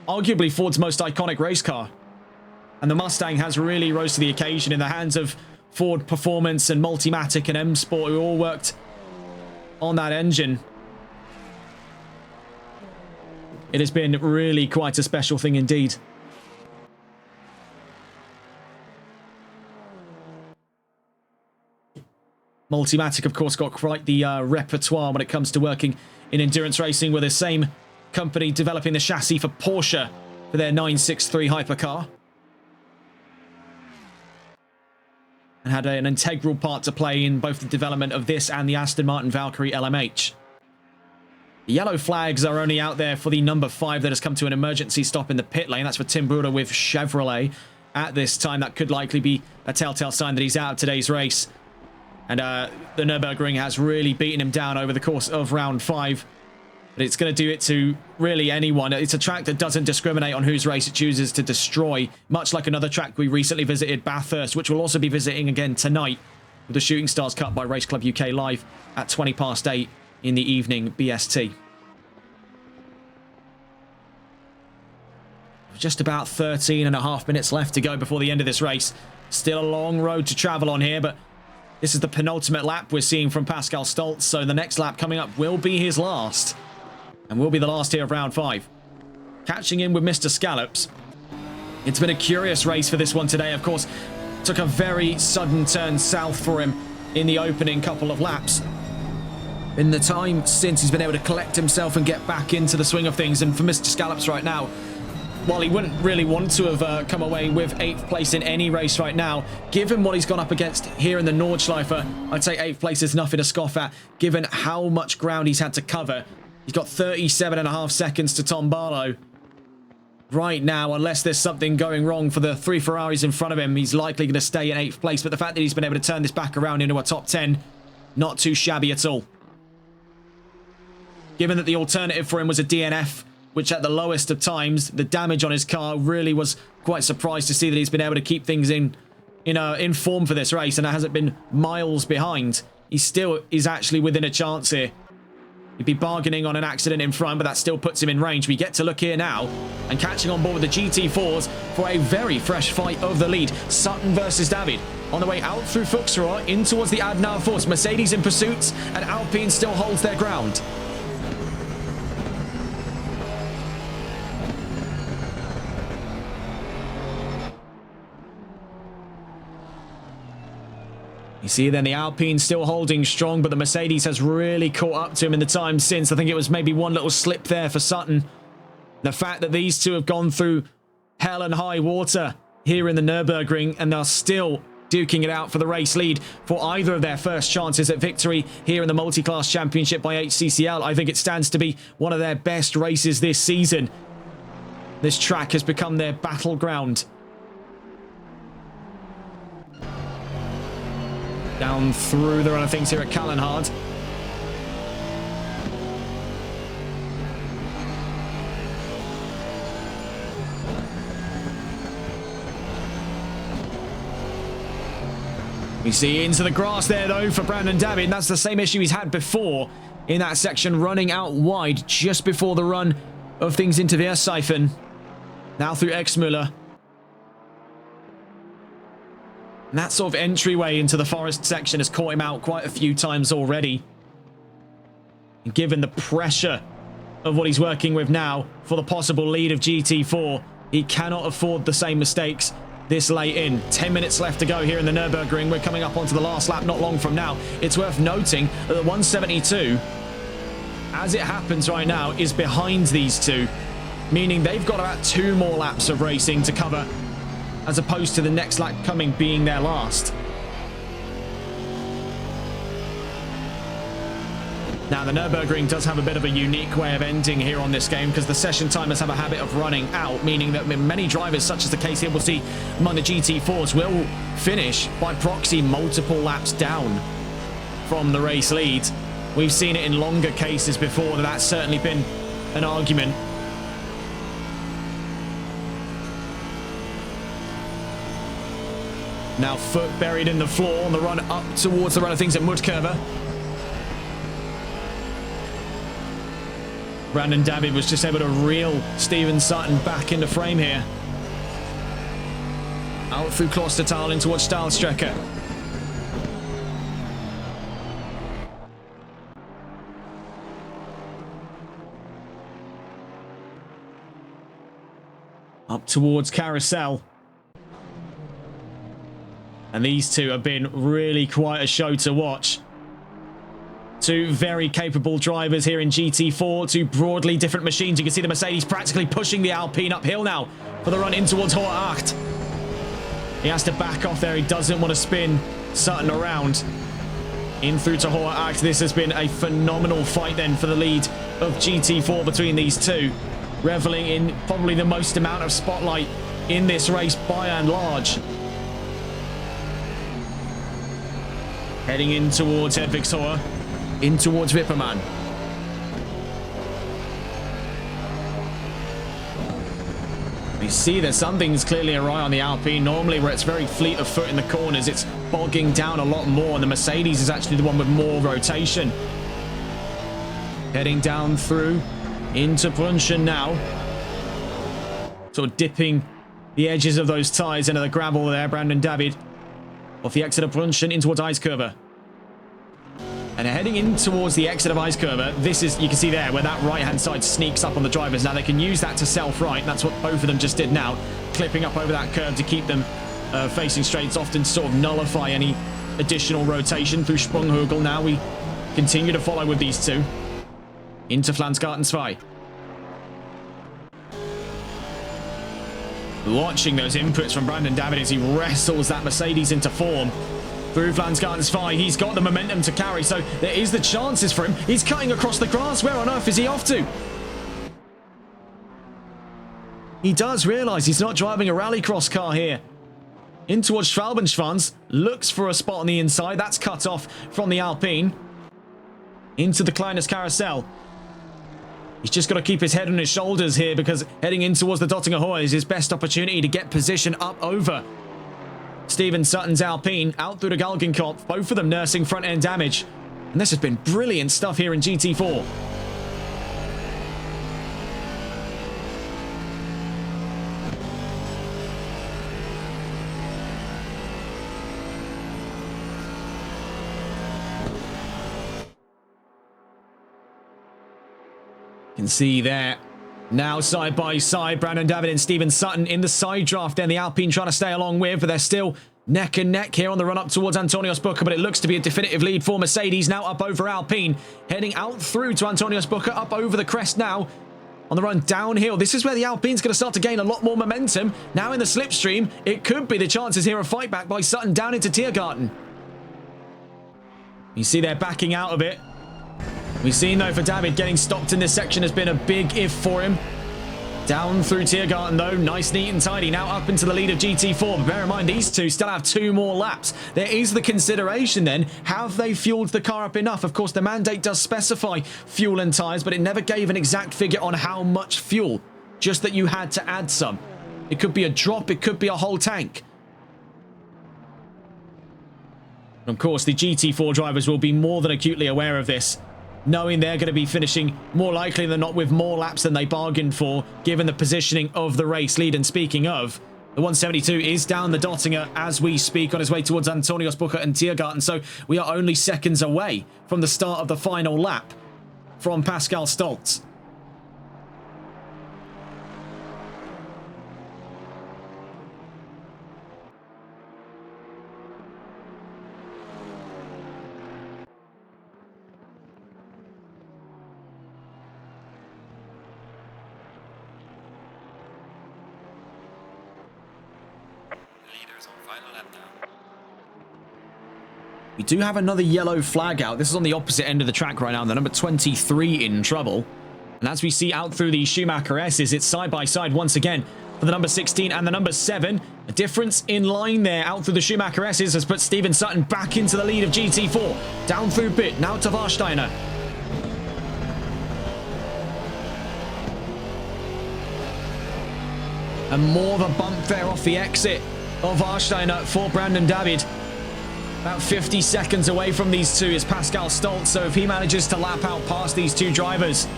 arguably Ford's most iconic race car. And the Mustang has really rose to the occasion in the hands of Ford Performance and Multimatic and M Sport, who all worked on that engine. It has been really quite a special thing indeed. Multimatic, of course, got quite the repertoire when it comes to working in endurance racing, with the same company developing the chassis for Porsche for their 963 hypercar. And had an integral part to play in both the development of this and the Aston Martin Valkyrie LMH. The yellow flags are only out there for the number 5 that has come to an emergency stop in the pit lane. That's for Tim Bruder with Chevrolet at this time. That could likely be a telltale sign that he's out of today's race. And the Nürburgring has really beaten him down over the course of round 5. But it's going to do it to really anyone. It's a track that doesn't discriminate on whose race it chooses to destroy, much like another track we recently visited, Bathurst, which we'll also be visiting again tonight with the Shooting Stars Cup by Race Club UK live at 8:20 in the evening BST. Just about 13.5 minutes left to go before the end of this race. Still a long road to travel on here, but this is the penultimate lap we're seeing from Pascal Stoltz, so the next lap coming up will be his last. And will be the last here of round 5. Catching in with Mr. Scallops. It's been a curious race for this one today, of course. Took a very sudden turn south for him in the opening couple of laps. In the time since, he's been able to collect himself and get back into the swing of things. And for Mr. Scallops right now, while he wouldn't really want to have come away with 8th place in any race right now, given what he's gone up against here in the Nordschleife, I'd say 8th place is nothing to scoff at, given how much ground he's had to cover. He's got 37.5 seconds to Tom Barlow. right now, unless there's something going wrong for the 3 Ferraris in front of him, he's likely going to stay in 8th place. But the fact that he's been able to turn this back around into a top 10, not too shabby at all. Given that the alternative for him was a DNF, which at the lowest of times, the damage on his car really was quite surprised to see that he's been able to keep things in form for this race, and it hasn't been miles behind. He still is actually within a chance here. He'd be bargaining on an accident in front, but that still puts him in range. We get to look here now, and catching on board with the GT4s for a very fresh fight of the lead. Sutton versus David. On the way out through Fuchsrohr, in towards the Adnar Force. Mercedes in pursuit, and Alpine still holds their ground. You see then the Alpine still holding strong, but the Mercedes has really caught up to him in the time since. I think it was maybe one little slip there for Sutton. The fact that these two have gone through hell and high water here in the Nürburgring and are still duking it out for the race lead for either of their first chances at victory here in the Multiclass Championship by HCCL. I think it stands to be one of their best races this season. This track has become their battleground. Down through the run of things here at Kallenhard. We see into the grass there though for Brandon David. That's the same issue he's had before in that section, running out wide just before the run of things into Weersifen. Now through Exmüller. And that sort of entryway into the forest section has caught him out quite a few times already. And given the pressure of what he's working with now for the possible lead of GT4, he cannot afford the same mistakes this late in. 10 minutes left to go here in the Nürburgring. We're coming up onto the last lap not long from now. It's worth noting that the 172, as it happens right now, is behind these two, meaning they've got about 2 more laps of racing to cover, as opposed to the next lap coming being their last. Now, the Nürburgring does have a bit of a unique way of ending here on this game, because the session timers have a habit of running out, meaning that many drivers, such as the case here we'll see among the GT4s, will finish by proxy multiple laps down from the race lead. We've seen it in longer cases before, that's certainly been an argument. Now foot buried in the floor on the run up towards the run of things at Mudkurve. Brandon David was just able to reel Steven Sutton back into frame here. Out through Klostertal in towards Stahlstrecke. Up towards Carousel. And these two have been really quite a show to watch. Two very capable drivers here in GT4, two broadly different machines. You can see the Mercedes practically pushing the Alpine uphill now for the run in towards Hohe Acht. He has to back off there. He doesn't want to spin Sutton around. In through to Hohe Acht. This has been a phenomenal fight then for the lead of GT4 between these two. Reveling in probably the most amount of spotlight in this race by and large. Heading in towards Hedvigshøj, in towards Wippermann. We see that something's clearly awry on the Alpine. Normally, where it's very fleet of foot in the corners, it's bogging down a lot more, and the Mercedes is actually the one with more rotation. Heading down through into Brunchen now. Sort of dipping the edges of those tyres into the gravel there, Brandon David. Off the exit of Brunchen in towards Eiskurve. And heading in towards the exit of Eiskurve, this is, you can see there, where that right-hand side sneaks up on the drivers. Now, they can use that to self-right, and that's what both of them just did now, clipping up over that curve to keep them facing straight. It's often sort of nullify any additional rotation through Sprunghögel. Now we continue to follow with these two. Into Flansgarten 2. Watching those inputs from Brandon David as he wrestles that Mercedes into form. Through Flansgarten 2, he's got the momentum to carry, so there is the chances for him. He's cutting across the grass. Where on earth is he off to? He does realise he's not driving a rallycross car here. In towards Schwalbenschwanz, looks for a spot on the inside. That's cut off from the Alpine. Into the Kleines Carousel. He's just got to keep his head on his shoulders here because heading in towards the Dottinger Hohe is his best opportunity to get position up over Stephen Sutton's Alpine out through the Galgenkopf, both of them nursing front end damage. And this has been brilliant stuff here in GT4. You can see there. Now side by side, Brandon David and Stephen Sutton in the side draft. Then the Alpine trying to stay along with, but they're still neck and neck here on the run up towards Antonius Bucher, but it looks to be a definitive lead for Mercedes. Now up over Alpine, heading out through to Antonius Bucher, up over the crest now on the run downhill. This is where the Alpine's going to start to gain a lot more momentum. Now in the slipstream, it could be the chances here of fight back by Sutton down into Tiergarten. You see they're backing out of it. We've seen, though, for David, getting stopped in this section has been a big if for him. Down through Tiergarten, though. Nice, neat and tidy. Now up into the lead of GT4. But bear in mind, these two still have 2 more laps. There is the consideration, then. Have they fueled the car up enough? Of course, the mandate does specify fuel and tyres, but it never gave an exact figure on how much fuel. Just that you had to add some. It could be a drop. It could be a whole tank. And of course, the GT4 drivers will be more than acutely aware of this, knowing they're going to be finishing more likely than not with more laps than they bargained for, given the positioning of the race lead. And speaking of, the 172 is down the Dottinger as we speak on his way towards Antonius Bucher and Tiergarten. So we are only seconds away from the start of the final lap from Pascal Stolz. We do have another yellow flag out. This is on the opposite end of the track right now. The number 23 in trouble. And as we see out through the Schumacher S's, it's side by side once again for the number 16 and the number 7. A difference in line there out through the Schumacher S's has put Stephen Sutton back into the lead of GT4. Down through pit, now to Warsteiner. And more of a bump there off the exit of Warsteiner for Brandon David. About 50 seconds away from these two is Pascal Stolz, so if he manages to lap out past these two drivers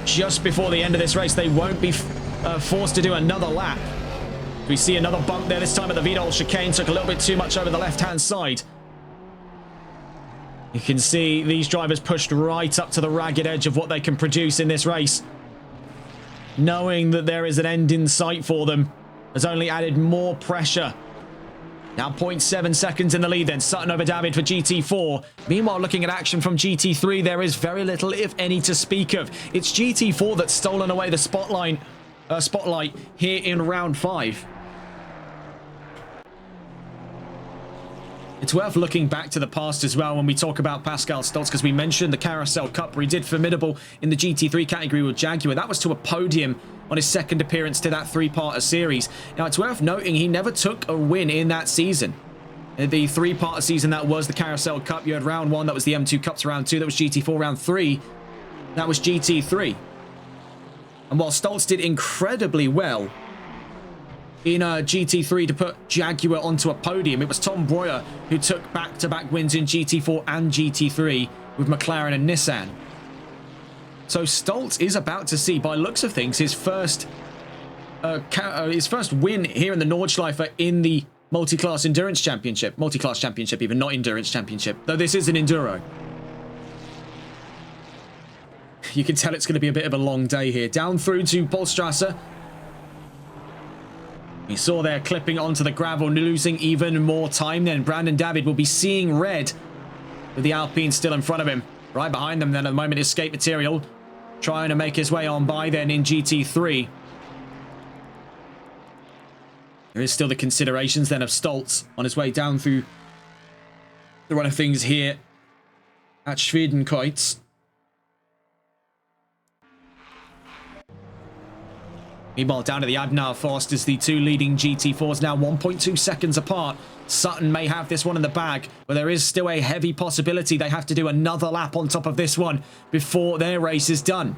just before the end of this race, they won't be forced to do another lap. We see another bump there, this time at the Vidal chicane. Took a little bit too much over the left-hand side. You can see these drivers pushed right up to the ragged edge of what they can produce in this race. Knowing that there is an end in sight for them has only added more pressure. Now 0.7 seconds in the lead then. Sutton over David for GT4. Meanwhile, looking at action from GT3, there is very little, if any, to speak of. It's GT4 that's stolen away the spotlight here in round 5. It's worth looking back to the past as well when we talk about Pascal Stolz, because we mentioned the Carousel Cup where he did formidable in the GT3 category with Jaguar. That was to a podium on his second appearance to that 3-parter series. Now, it's worth noting he never took a win in that season. The 3-parter season that was the Carousel Cup, you had round 1, that was the M2 Cup, to round 2, that was GT4, round 3, that was GT3. And while Stolz did incredibly well in GT3 to put Jaguar onto a podium, it was Tom Breuer who took back-to-back wins in GT4 and GT3 with McLaren and Nissan. So Stolz is about to see, by looks of things, his first win here in the Nordschleife in the Multiclass Endurance Championship. Multiclass Championship even, not Endurance Championship, though this is an Enduro. You can tell it's going to be a bit of a long day here. Down through to Polstrasse. We saw there clipping onto the gravel, losing even more time then. Brandon David will be seeing red with the Alpine still in front of him. Right behind them then at the moment is Skate Material, trying to make his way on by then in GT3. There is still the considerations then of Stolz on his way down through the run of things here at Schwedenkreuz. Meanwhile, down at the Adnar Fosters, the two leading GT4s now 1.2 seconds apart. Sutton may have this one in the bag, but there is still a heavy possibility they have to do another lap on top of this one before their race is done.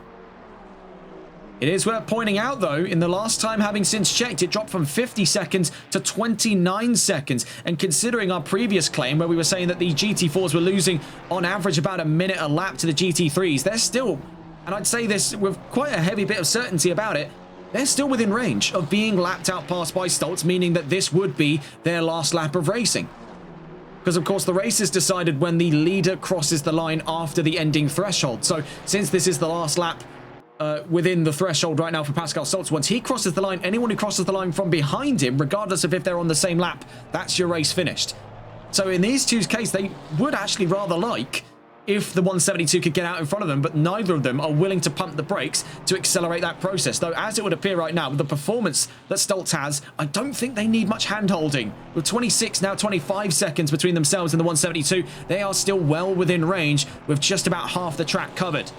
It is worth pointing out, though, in the last time having since checked, it dropped from 50 seconds to 29 seconds. And considering our previous claim where we were saying that the GT4s were losing on average about a minute a lap to the GT3s, they're still, and I'd say this with quite a heavy bit of certainty about it, they're still within range of being lapped out past by Stoltz, meaning that this would be their last lap of racing. Because, of course, the race is decided when the leader crosses the line after the ending threshold. So, since this is the last lap within the threshold right now for Pascal Stoltz, once he crosses the line, anyone who crosses the line from behind him, regardless of if they're on the same lap, that's your race finished. So, in these two's case, they would actually rather like if the 172 could get out in front of them, but neither of them are willing to pump the brakes to accelerate that process. Though, as it would appear right now, with the performance that Stoltz has, I don't think they need much hand-holding. With 26, now 25 seconds between themselves and the 172, they are still well within range with just about half the track covered.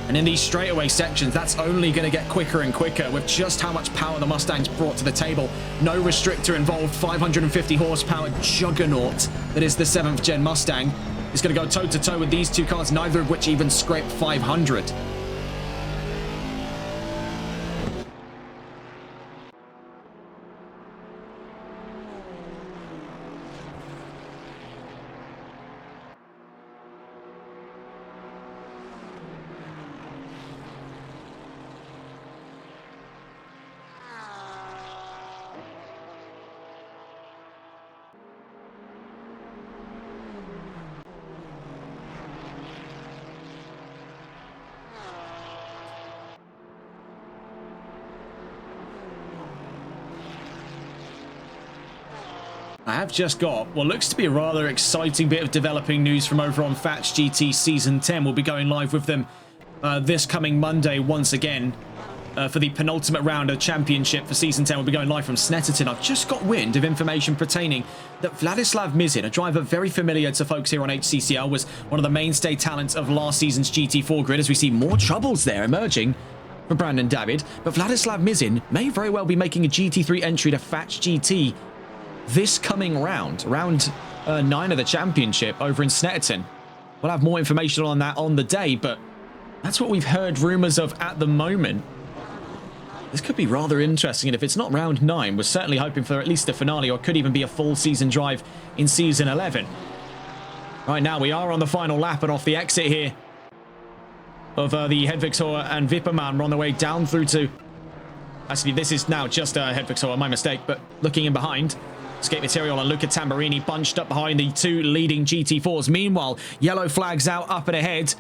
And in these straightaway sections, that's only going to get quicker and quicker with just how much power the Mustang's brought to the table. No restrictor involved, 550 horsepower juggernaut that is the 7th gen Mustang is going to go toe-to-toe with these two cars, neither of which even scrape 500. I have just got what looks to be a rather exciting bit of developing news from over on Thatch GT Season 10. We'll be going live with them this coming Monday once again for the penultimate round of championship for Season 10. We'll be going live from Snetterton. I've just got wind of information pertaining that Vladislav Mizin, a driver very familiar to folks here on HCCL, was one of the mainstay talents of last season's GT4 grid, as we see more troubles there emerging for Brandon David. But Vladislav Mizin may very well be making a GT3 entry to Thatch GT this coming round 9 of the championship over in Snetterton. We'll have more information on that on the day, but that's what we've heard rumours of at the moment. This could be rather interesting, and if it's not round 9, we're certainly hoping for at least a finale, or it could even be a full season drive in season 11. Right now, we are on the final lap and off the exit here of the Hedvigshoer and Vipperman. We're on the way down through to... Actually, this is now just Hedvigshoer, my mistake, but looking in behind... Skate Material and Luca Tamburini bunched up behind the two leading GT4s. Meanwhile, yellow flags out up and ahead.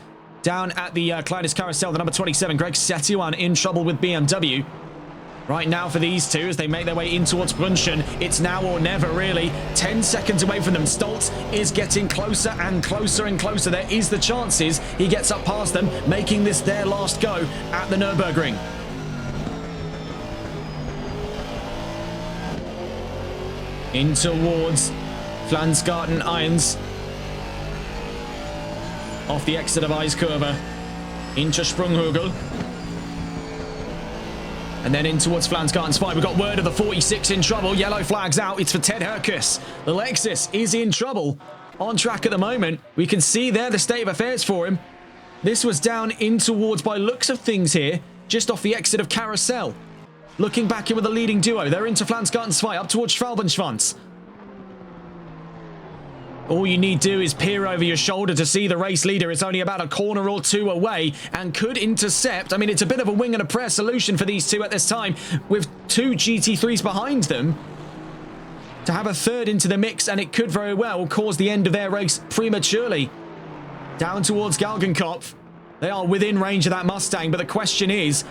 Down at the Kleines Carousel, the number 27, Greg Setuan in trouble with BMW. Right now for these two, as they make their way in towards Brunschen, it's now or never, really. 10 seconds away from them. Stoltz is getting closer and closer and closer. There is the chances he gets up past them, making this their last go at the Nürburgring. In towards Flansgarten Irons. Off the exit of Eiskurve. Into Sprunghugel. And then in towards Flansgarten Spike. We've got word of the 46 in trouble. Yellow flags out. It's for Ted Herkus. The Lexus is in trouble. On track at the moment. We can see there the state of affairs for him. This was down in towards, by looks of things here, just off the exit of Carousel. Looking back in with the leading duo. They're into Flansgarten Spike, up towards Schwalbenschwanz. All you need to do is peer over your shoulder to see the race leader is only about a corner or two away and could intercept. I mean, it's a bit of a wing and a prayer solution for these two at this time, with two GT3s behind them to have a third into the mix, and it could very well cause the end of their race prematurely. Down towards Galgenkopf. They are within range of that Mustang, but the question is,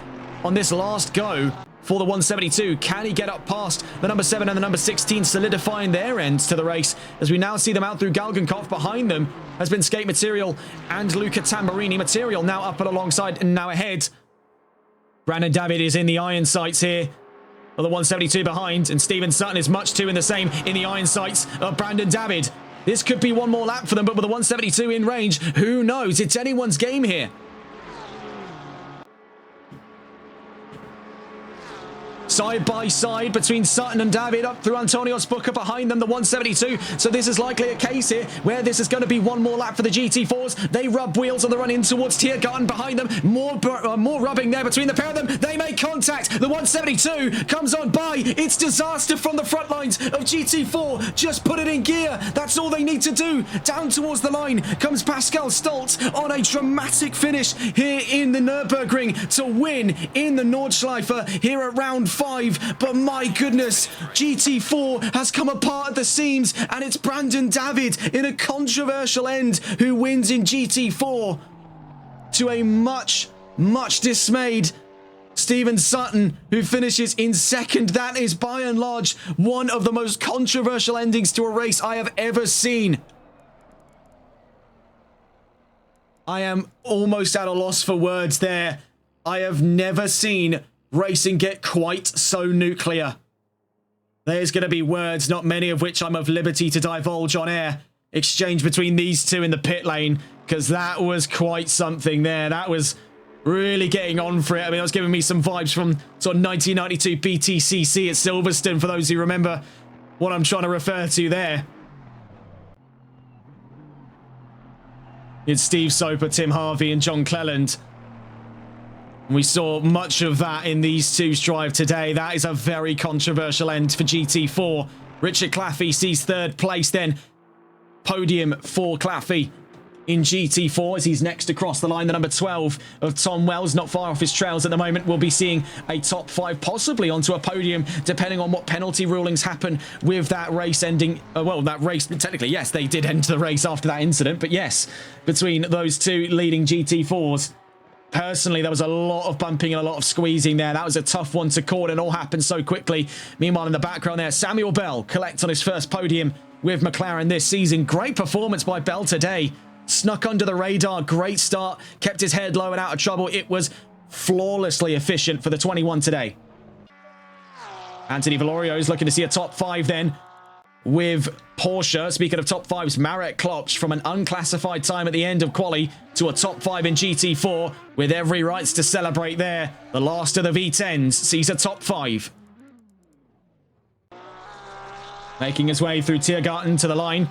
on this last go for the 172, can he get up past the number 7 and the number 16, solidifying their ends to the race, as we now see them out through Galgenkopf. Behind them has been Skate Material and Luca Tamburini. Material now up and alongside and now ahead. Brandon David is in the iron sights here. Well, the 172 behind, and Stephen Sutton is much too in the same in the iron sights of Brandon David. This could be one more lap for them, but with the 172 in range, who knows? It's anyone's game here. side by side between Sutton and David, up through Antonio's Booker, behind them the 172. So this is likely a case here where this is going to be one more lap for the GT4s. They rub wheels on the run in towards Tiergarten behind them. More rubbing there between the pair of them. They make contact. The 172 comes on by. It's disaster from the front lines of GT4. Just put it in gear. That's all they need to do. Down towards the line comes Pascal Stoltz on a dramatic finish here in the Nürburgring to win in the Nordschleife here at round 5. But my goodness, GT4 has come apart at the seams, and it's Brandon David in a controversial end who wins in GT4 to a much dismayed Stephen Sutton, who finishes in second. That is by and large one of the most controversial endings to a race I have ever seen. I am almost at a loss for words there. I have never seen racing get quite so nuclear. There's going to be words, not many of which I'm of liberty to divulge on air, exchange between these two in the pit lane, because that was quite something there. That was really getting on for it. I mean, it was giving me some vibes from sort of 1992 BTCC at Silverstone, for those who remember what I'm trying to refer to there. It's Steve Soper, Tim Harvey, and John Cleland. We saw much of that in these two's drive today. That is a very controversial end for GT4. Richard Claffey sees third place then. Podium for Claffey in GT4 as he's next across the line. The number 12 of Tom Wells, not far off his trails at the moment. We'll be seeing a top 5, possibly onto a podium, depending on what penalty rulings happen with that race ending. Well, that race, technically, yes, they did end the race after that incident. But yes, between those two leading GT4s, personally, there was a lot of bumping and a lot of squeezing there. That was a tough one to call, and all happened so quickly. Meanwhile, in the background there, Samuel Bell collects on his first podium with McLaren this season. Great performance by Bell today. Snuck under the radar. Great start. Kept his head low and out of trouble. It was flawlessly efficient for the 21 today. Anthony Valorio is looking to see a top 5 then with Porsche. Speaking of top 5s, Marek Klopsch from an unclassified time at the end of quali to a top 5 in GT4 with every rights to celebrate there. The last of the V10s sees a top 5. Making his way through Tiergarten to the line.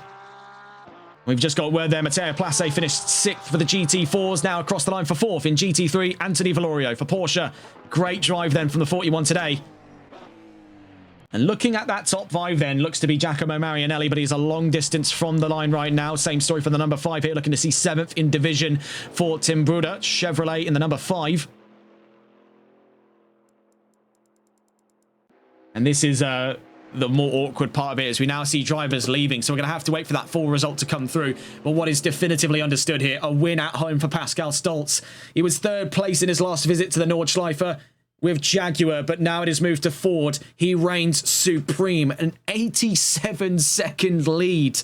We've just got word there. Matteo Place finished 6th for the GT4s. Now across the line for 4th in GT3. Anthony Valorio for Porsche. Great drive then from the 41 today. And looking at that top 5 then, looks to be Giacomo Marianelli, but he's a long distance from the line right now. Same story for the number 5 here. Looking to see 7th in division for Tim Bruder. Chevrolet in the number 5. And this is the more awkward part of it, is we now see drivers leaving, so we're going to have to wait for that full result to come through. But what is definitively understood here, a win at home for Pascal Stoltz. He was 3rd place in his last visit to the Nordschleife with Jaguar, but now it is moved to Ford. He reigns supreme, an 87-second lead.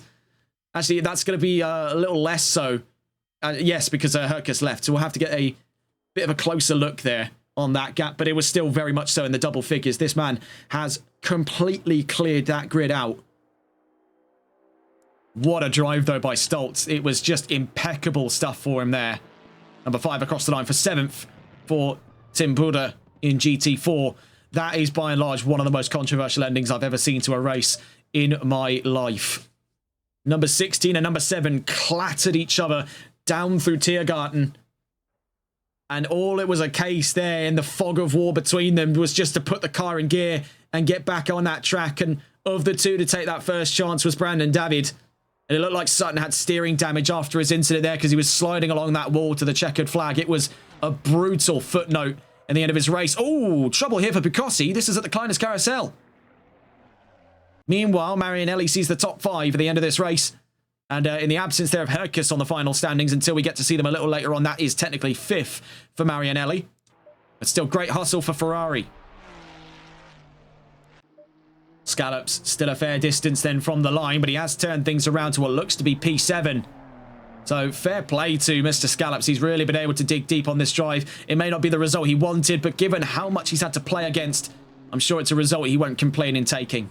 Actually, that's going to be a little less so. Yes, because Herkus left, so we'll have to get a bit of a closer look there on that gap, but it was still very much so in the double figures. This man has completely cleared that grid out. What a drive, though, by Stoltz. It was just impeccable stuff for him there. Number 5 across the line for 7th for Tim Bruder in GT4. That is, by and large, one of the most controversial endings I've ever seen to a race in my life. Number 16 and number 7 clattered each other down through Tiergarten. And all it was a case there in the fog of war between them was just to put the car in gear and get back on that track. And of the two to take that first chance was Brandon David. And it looked like Sutton had steering damage after his incident there because he was sliding along that wall to the checkered flag. It was a brutal footnote in the end of his race. Oh, trouble here for Picossi. This is at the Kleiners Carousel. Meanwhile, Marianelli sees the top 5 at the end of this race. And in the absence there of Herkus on the final standings, until we get to see them a little later on, that is technically 5th for Marianelli. But still great hustle for Ferrari. Scallops still a fair distance then from the line, but he has turned things around to what looks to be P7. So fair play to Mr. Scallops. He's really been able to dig deep on this drive. It may not be the result he wanted, but given how much he's had to play against, I'm sure it's a result he won't complain in taking.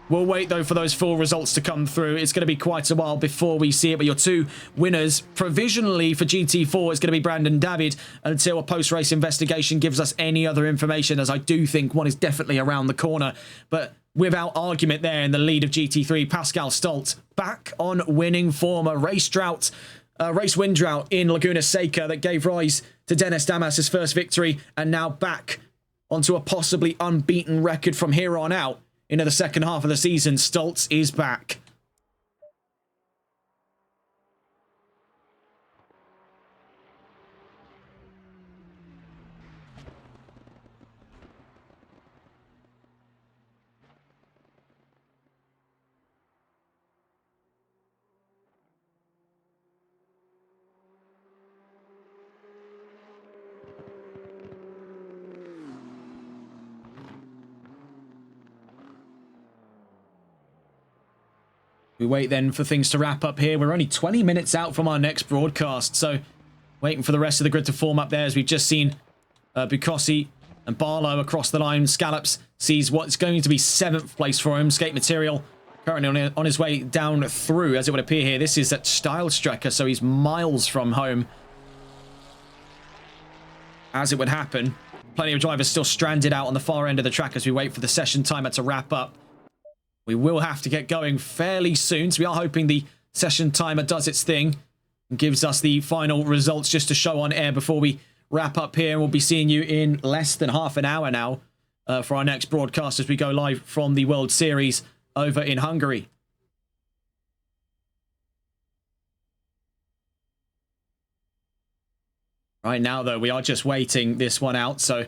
We'll wait, though, for those full results to come through. It's going to be quite a while before we see it, but your two winners provisionally for GT4 is going to be Brandon David until a post-race investigation gives us any other information, as I do think one is definitely around the corner. But without argument there in the lead of GT3, Pascal Stolt back on winning form. A race win drought in Laguna Seca that gave rise to Dennis Damas's first victory, and now back onto a possibly unbeaten record from here on out. Into the second half of the season, Stoltz is back. We wait then for things to wrap up here. We're only 20 minutes out from our next broadcast, so waiting for the rest of the grid to form up there, as we've just seen Bukossi and Barlow across the line. Scallops sees what's going to be 7th place for him. Skate Material currently on his way down through, as it would appear here. This is at Steilstrecke, so he's miles from home, as it would happen. Plenty of drivers still stranded out on the far end of the track as we wait for the session timer to wrap up. We will have to get going fairly soon, so we are hoping the session timer does its thing and gives us the final results just to show on air before we wrap up here. And we'll be seeing you in less than half an hour now for our next broadcast as we go live from the World Series over in Hungary. Right now, though, we are just waiting this one out, so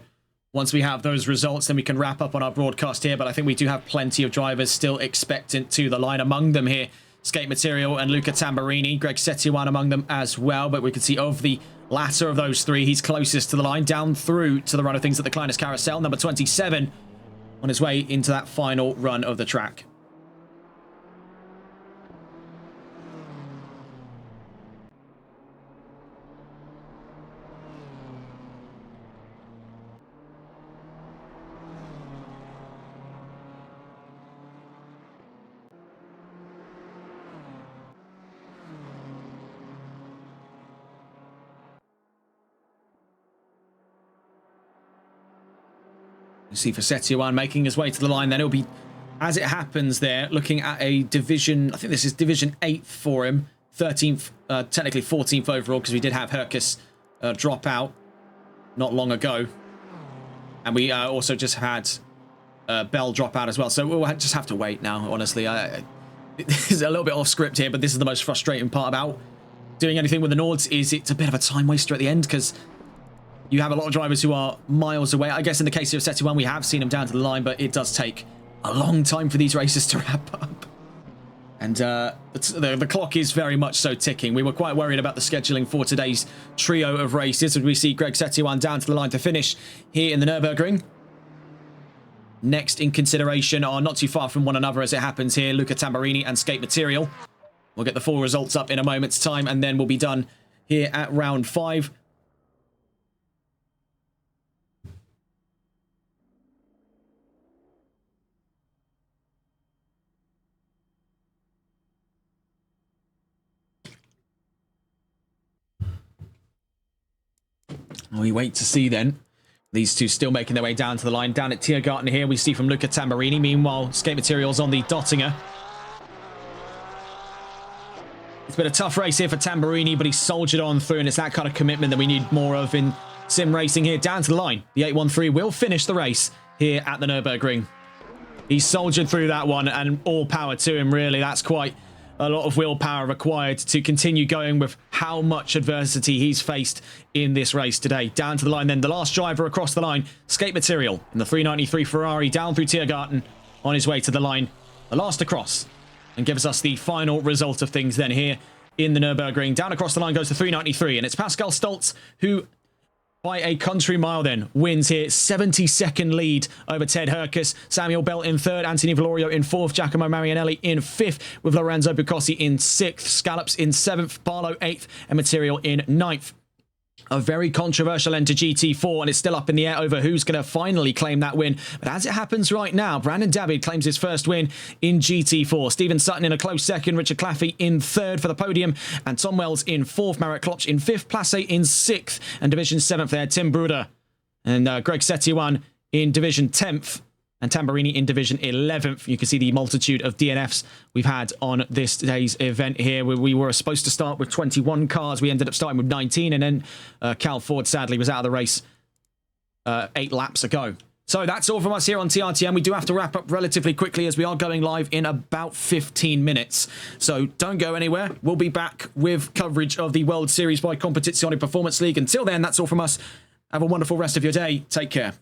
once we have those results, then we can wrap up on our broadcast here. But I think we do have plenty of drivers still expectant to the line. Among them here, Skate Material and Luca Tamburini. Greg Setioan among them as well. But we can see of the latter of those three, he's closest to the line, down through to the run of things at the Kleines Carousel. Number 27 on his way into that final run of the track. You see for Setioan making his way to the line, then it'll be, as it happens there, looking at a division, I think this is division 8th for him, 13th, technically 14th overall, because we did have Herkus drop out not long ago. And we also just had Bell drop out as well. So we'll just have to wait now, honestly. This is a little bit off script here, but this is the most frustrating part about doing anything with the Nords, is it's a bit of a time waster at the end, because you have a lot of drivers who are miles away. I guess in the case of Setioan, we have seen him down to the line, but it does take a long time for these races to wrap up. And the clock is very much so ticking. We were quite worried about the scheduling for today's trio of races, as we see Greg Setioan down to the line to finish here in the Nürburgring. Next in consideration are not too far from one another as it happens here, Luca Tamburini and Skate Material. We'll get the full results up in a moment's time, and then we'll be done here at round 5. We wait to see then. These two still making their way down to the line. Down at Tiergarten here, we see from Luca Tamburini. Meanwhile, Skate Materials on the Dottinger. It's been a tough race here for Tamburini, but he's soldiered on through, and it's that kind of commitment that we need more of in sim racing here. Down to the line. The 813 will finish the race here at the Nürburgring. He's soldiered through that one, and all power to him, really. That's quite a lot of willpower required to continue going with how much adversity he's faced in this race today. Down to the line then, the last driver across the line, Skate Material in the 393 Ferrari, down through Tiergarten on his way to the line. The last across, and gives us the final result of things then here in the Nürburgring. Down across the line goes the 393, and it's Pascal Stoltz who, by a country mile then, wins here. 70-second lead over Ted Herkus. Samuel Bell in 3rd, Anthony Valorio in 4th, Giacomo Marianelli in 5th, with Lorenzo Bukossi in 6th, Scallops in 7th, Barlow 8th, and Material in 9th. A very controversial end to GT4, and it's still up in the air over who's going to finally claim that win. But as it happens right now, Brandon David claims his first win in GT4. Stephen Sutton in a close second, Richard Claffey in third for the podium, and Tom Wells in fourth, Marek Klopsch in fifth, Place in sixth, and Division 7th there, Tim Bruder. And Greg Setiwan in Division 10th. And Tamburini in Division 11th. You can see the multitude of DNFs we've had on this day's event here. We were supposed to start with 21 cars. We ended up starting with 19, and then Cal Ford sadly was out of the race 8 laps ago. So that's all from us here on TRTM. We do have to wrap up relatively quickly as we are going live in about 15 minutes. So don't go anywhere. We'll be back with coverage of the World Series by Competizione Performance League. Until then, that's all from us. Have a wonderful rest of your day. Take care.